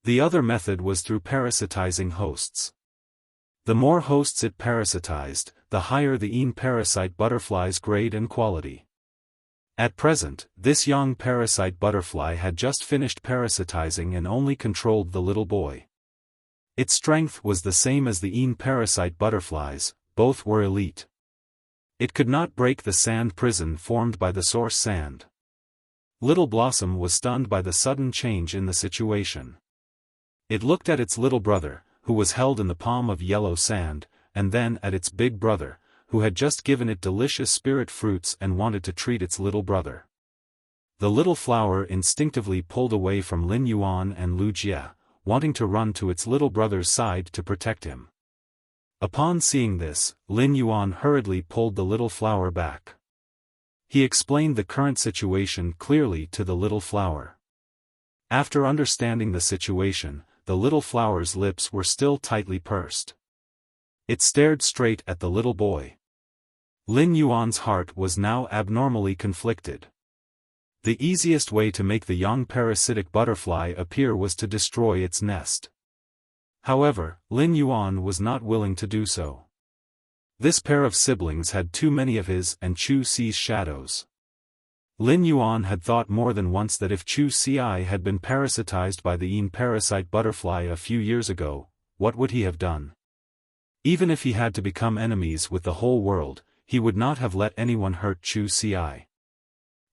The other method was through parasitizing hosts. The more hosts it parasitized, the higher the parasite butterfly's grade and quality. At present, this young parasite butterfly had just finished parasitizing and only controlled the little boy. Its strength was the same as the parasite butterflies, both were elite. It could not break the sand prison formed by the source sand. Little Blossom was stunned by the sudden change in the situation. It looked at its little brother, who was held in the palm of yellow sand, and then at its big brother, who had just given it delicious spirit fruits and wanted to treat its little brother. The little flower instinctively pulled away from Lin Yuan and Lu Jie, wanting to run to its little brother's side to protect him. Upon seeing this, Lin Yuan hurriedly pulled the little flower back. He explained the current situation clearly to the little flower. After understanding the situation, the little flower's lips were still tightly pursed. It stared straight at the little boy. Lin Yuan's heart was now abnormally conflicted. The easiest way to make the young parasitic butterfly appear was to destroy its nest. However, Lin Yuan was not willing to do so. This pair of siblings had too many of his and Chu Si's shadows. Lin Yuan had thought more than once that if Chu Si had been parasitized by the parasite butterfly a few years ago, what would he have done? Even if he had to become enemies with the whole world, he would not have let anyone hurt Chu Si.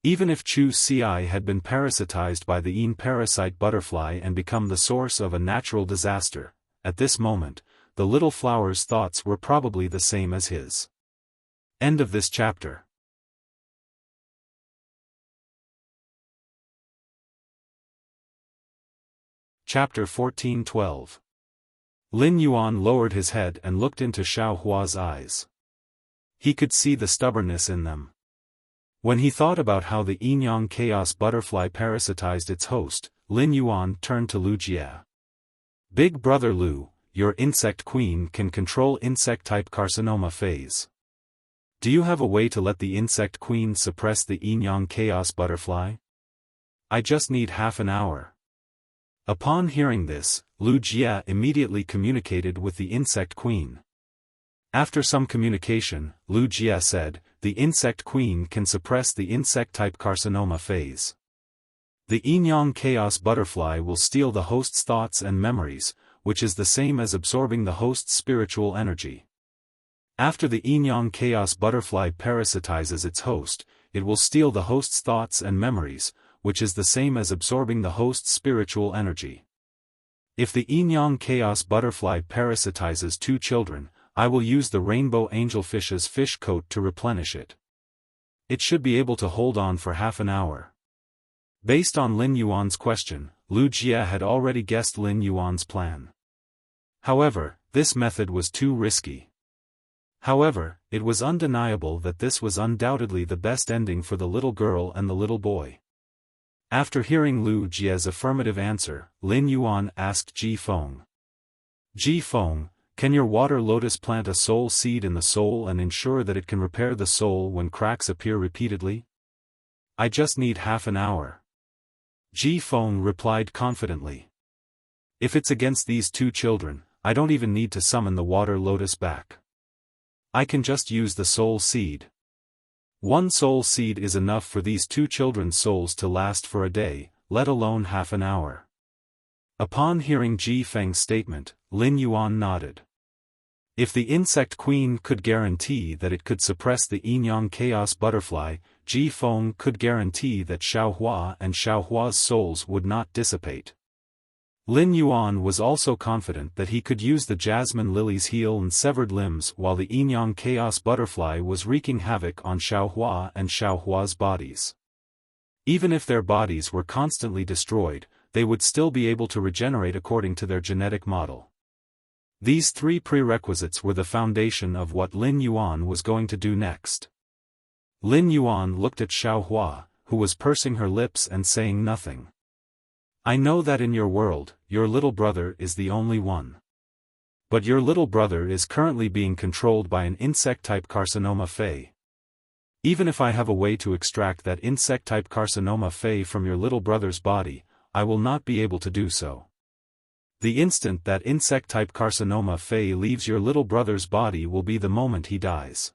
Even if Chu Si had been parasitized by the parasite butterfly and become the source of a natural disaster, at this moment, the little flower's thoughts were probably the same as his. End of this chapter. Chapter 14-12. Lin Yuan lowered his head and looked into Xiaohua's eyes. He could see the stubbornness in them. When he thought about how the yin-yang chaos butterfly parasitized its host, Lin Yuan turned to Lu Jie. Big brother Lu, your insect queen can control insect-type carcinoma phase. Do you have a way to let the insect queen suppress the yin-yang chaos butterfly? I just need half an hour. Upon hearing this, Lu Jie immediately communicated with the insect queen. After some communication, Lu Jie said, the insect queen can suppress the insect-type carcinoma phase. The yin-yang chaos butterfly will steal the host's thoughts and memories, which is the same as absorbing the host's spiritual energy. After the yin-yang chaos butterfly parasitizes its host, it will steal the host's thoughts and memories, which is the same as absorbing the host's spiritual energy. If the yin-yang chaos butterfly parasitizes 2 children, I will use the rainbow angelfish's fish coat to replenish it. It should be able to hold on for half an hour. Based on Lin Yuan's question, Lu Jie had already guessed Lin Yuan's plan. However, this method was too risky. However, it was undeniable that this was undoubtedly the best ending for the little girl and the little boy. After hearing Lu Jie's affirmative answer, Lin Yuan asked Ji Feng. Ji Feng, can your water lotus plant a soul seed in the soul and ensure that it can repair the soul when cracks appear repeatedly? I just need half an hour. Ji Feng replied confidently. If it's against these 2 children, I don't even need to summon the water lotus back. I can just use the soul seed. 1 soul seed is enough for these 2 children's souls to last for a day, let alone half an hour. Upon hearing Ji Feng's statement, Lin Yuan nodded. If the insect queen could guarantee that it could suppress the yin-yang chaos butterfly, Ji Feng could guarantee that Xiaohua and Xiaohua's souls would not dissipate. Lin Yuan was also confident that he could use the jasmine lily's heel and severed limbs while the yin-yang chaos butterfly was wreaking havoc on Xiaohua and Xiaohua's bodies. Even if their bodies were constantly destroyed, they would still be able to regenerate according to their genetic model. These three prerequisites were the foundation of what Lin Yuan was going to do next. Lin Yuan looked at Xiaohua, who was pursing her lips and saying nothing. I know that in your world, your little brother is the only one. But your little brother is currently being controlled by an insect-type carcinoma Fey. Even if I have a way to extract that insect-type carcinoma Fey from your little brother's body, I will not be able to do so. The instant that insect-type carcinoma Fey leaves your little brother's body will be the moment he dies.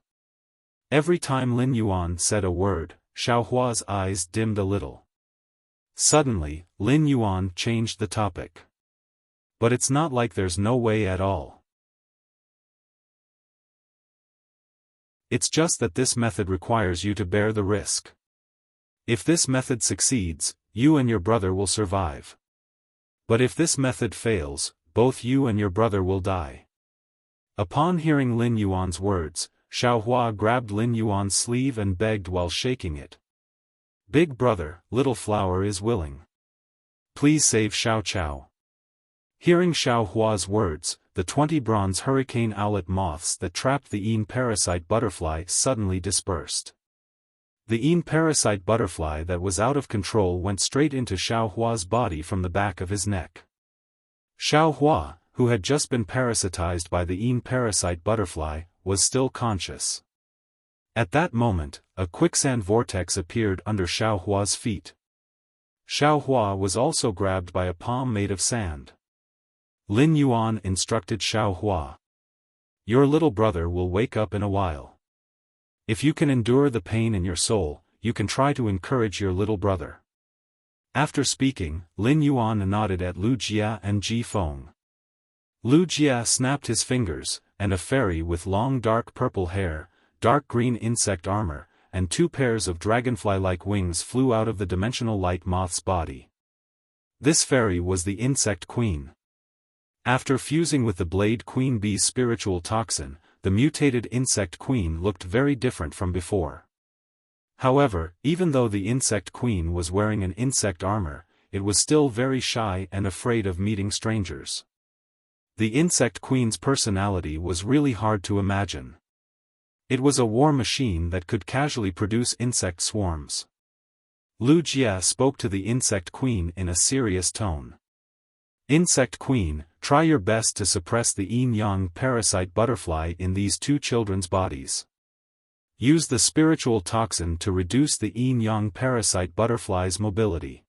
Every time Lin Yuan said a word, Xiaohua's eyes dimmed a little. Suddenly, Lin Yuan changed the topic. But it's not like there's no way at all. It's just that this method requires you to bear the risk. If this method succeeds, you and your brother will survive. But if this method fails, both you and your brother will die. Upon hearing Lin Yuan's words, Xiaohua grabbed Lin Yuan's sleeve and begged while shaking it. Big brother, little flower is willing. Please save Xiao Chao. Hearing Xiaohua's words, the 20 bronze hurricane owlet moths that trapped the yin parasite butterfly suddenly dispersed. The yin parasite butterfly that was out of control went straight into Xiaohua's body from the back of his neck. Xiaohua, who had just been parasitized by the yin parasite butterfly, was still conscious. At that moment, a quicksand vortex appeared under Xiaohua's feet. Xiaohua was also grabbed by a palm made of sand. Lin Yuan instructed Xiaohua. Your little brother will wake up in a while. If you can endure the pain in your soul, you can try to encourage your little brother. After speaking, Lin Yuan nodded at Lu Jia and Ji Feng. Lu Jia snapped his fingers, and a fairy with long dark purple hair, dark green insect armor, and 2 pairs of dragonfly-like wings flew out of the dimensional light moth's body. This fairy was the insect queen. After fusing with the blade queen bee's spiritual toxin, the mutated insect queen looked very different from before. However, even though the insect queen was wearing an insect armor, it was still very shy and afraid of meeting strangers. The insect queen's personality was really hard to imagine. It was a war machine that could casually produce insect swarms. Lu Jia spoke to the insect queen in a serious tone. Insect queen, try your best to suppress the yin-yang parasite butterfly in these 2 children's bodies. Use the spiritual toxin to reduce the yin-yang parasite butterfly's mobility.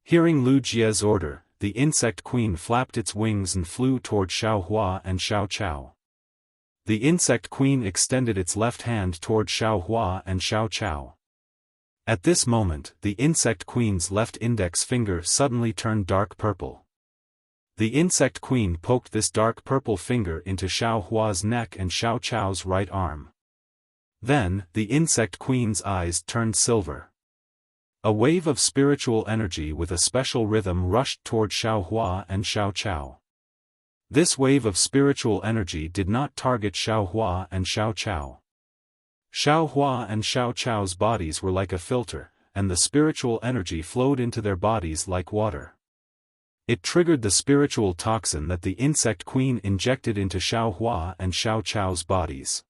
Hearing Lu Jia's order, the insect queen flapped its wings and flew toward Xiaohua and Xiao Chao. The insect queen extended its left hand toward Xiaohua and Xiao Chao. At this moment, the insect queen's left index finger suddenly turned dark purple. The insect queen poked this dark purple finger into Xiaohua's neck and Xiao Chao's right arm. Then, the insect queen's eyes turned silver. A wave of spiritual energy with a special rhythm rushed toward Xiaohua and Xiao Chao. This wave of spiritual energy did not target Xiaohua and Xiao Chao. Xiaohua and Xiao Chao's bodies were like a filter, and the spiritual energy flowed into their bodies like water. It triggered the spiritual toxin that the insect queen injected into Xiaohua and Xiao Chao's bodies.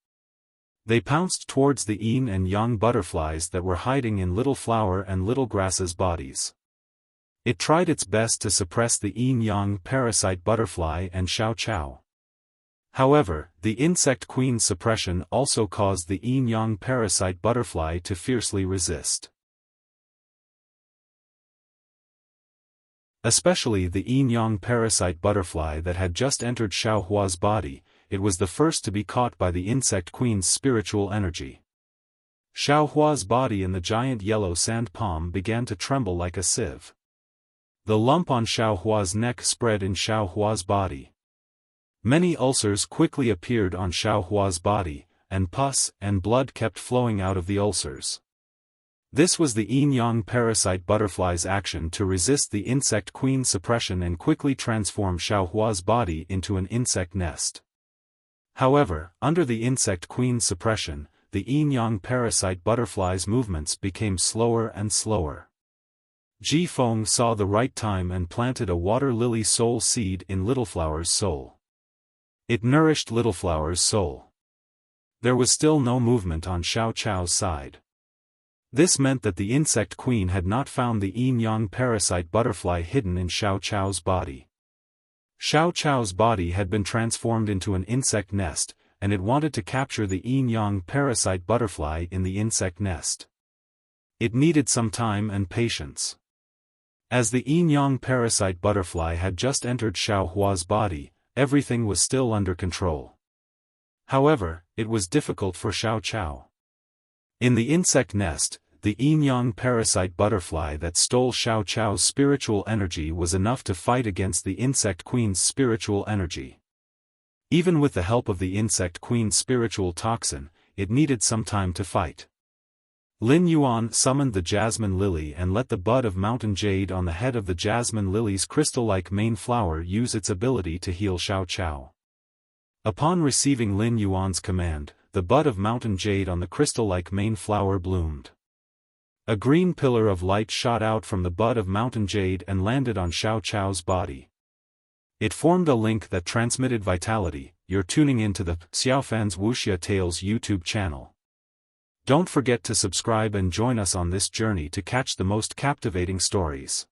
They pounced towards the yin and yang butterflies that were hiding in Little Flower and Little Grass's bodies. It tried its best to suppress the yin-yang parasite butterfly and Xiao Chao. However, the insect queen's suppression also caused the yin-yang parasite butterfly to fiercely resist. Especially the yin-yang parasite butterfly that had just entered Xiaohua's body, it was the first to be caught by the insect queen's spiritual energy. Xiaohua's body in the giant yellow sand palm began to tremble like a sieve. The lump on Xiaohua's neck spread in Xiaohua's body. Many ulcers quickly appeared on Xiaohua's body, and pus and blood kept flowing out of the ulcers. This was the yin-yang parasite butterfly's action to resist the insect queen's suppression and quickly transform Xiaohua's body into an insect nest. However, under the insect queen's suppression, the yin-yang parasite butterfly's movements became slower and slower. Ji Feng saw the right time and planted a water lily soul seed in Littleflower's soul. It nourished Littleflower's soul. There was still no movement on Xiao Chao's side. This meant that the insect queen had not found the yin-yang parasite butterfly hidden in Xiao Chao's body. Xiao Chao's body had been transformed into an insect nest, and it wanted to capture the yin-yang parasite butterfly in the insect nest. It needed some time and patience. As the yin-yang parasite butterfly had just entered Xiaohua's body, everything was still under control. However, it was difficult for Xiao Chao. In the insect nest, the yin-yang parasite butterfly that stole Xiao Chao's spiritual energy was enough to fight against the insect queen's spiritual energy. Even with the help of the insect queen's spiritual toxin, it needed some time to fight. Lin Yuan summoned the jasmine lily and let the bud of mountain jade on the head of the jasmine lily's crystal-like main flower use its ability to heal Xiao Chao. Upon receiving Lin Yuan's command, the bud of mountain jade on the crystal-like main flower bloomed. A green pillar of light shot out from the bud of mountain jade and landed on Xiao Chao's body. It formed a link that transmitted vitality. You're tuning into the Xiaofan's Wuxia Tales YouTube channel. Don't forget to subscribe and join us on this journey to catch the most captivating stories.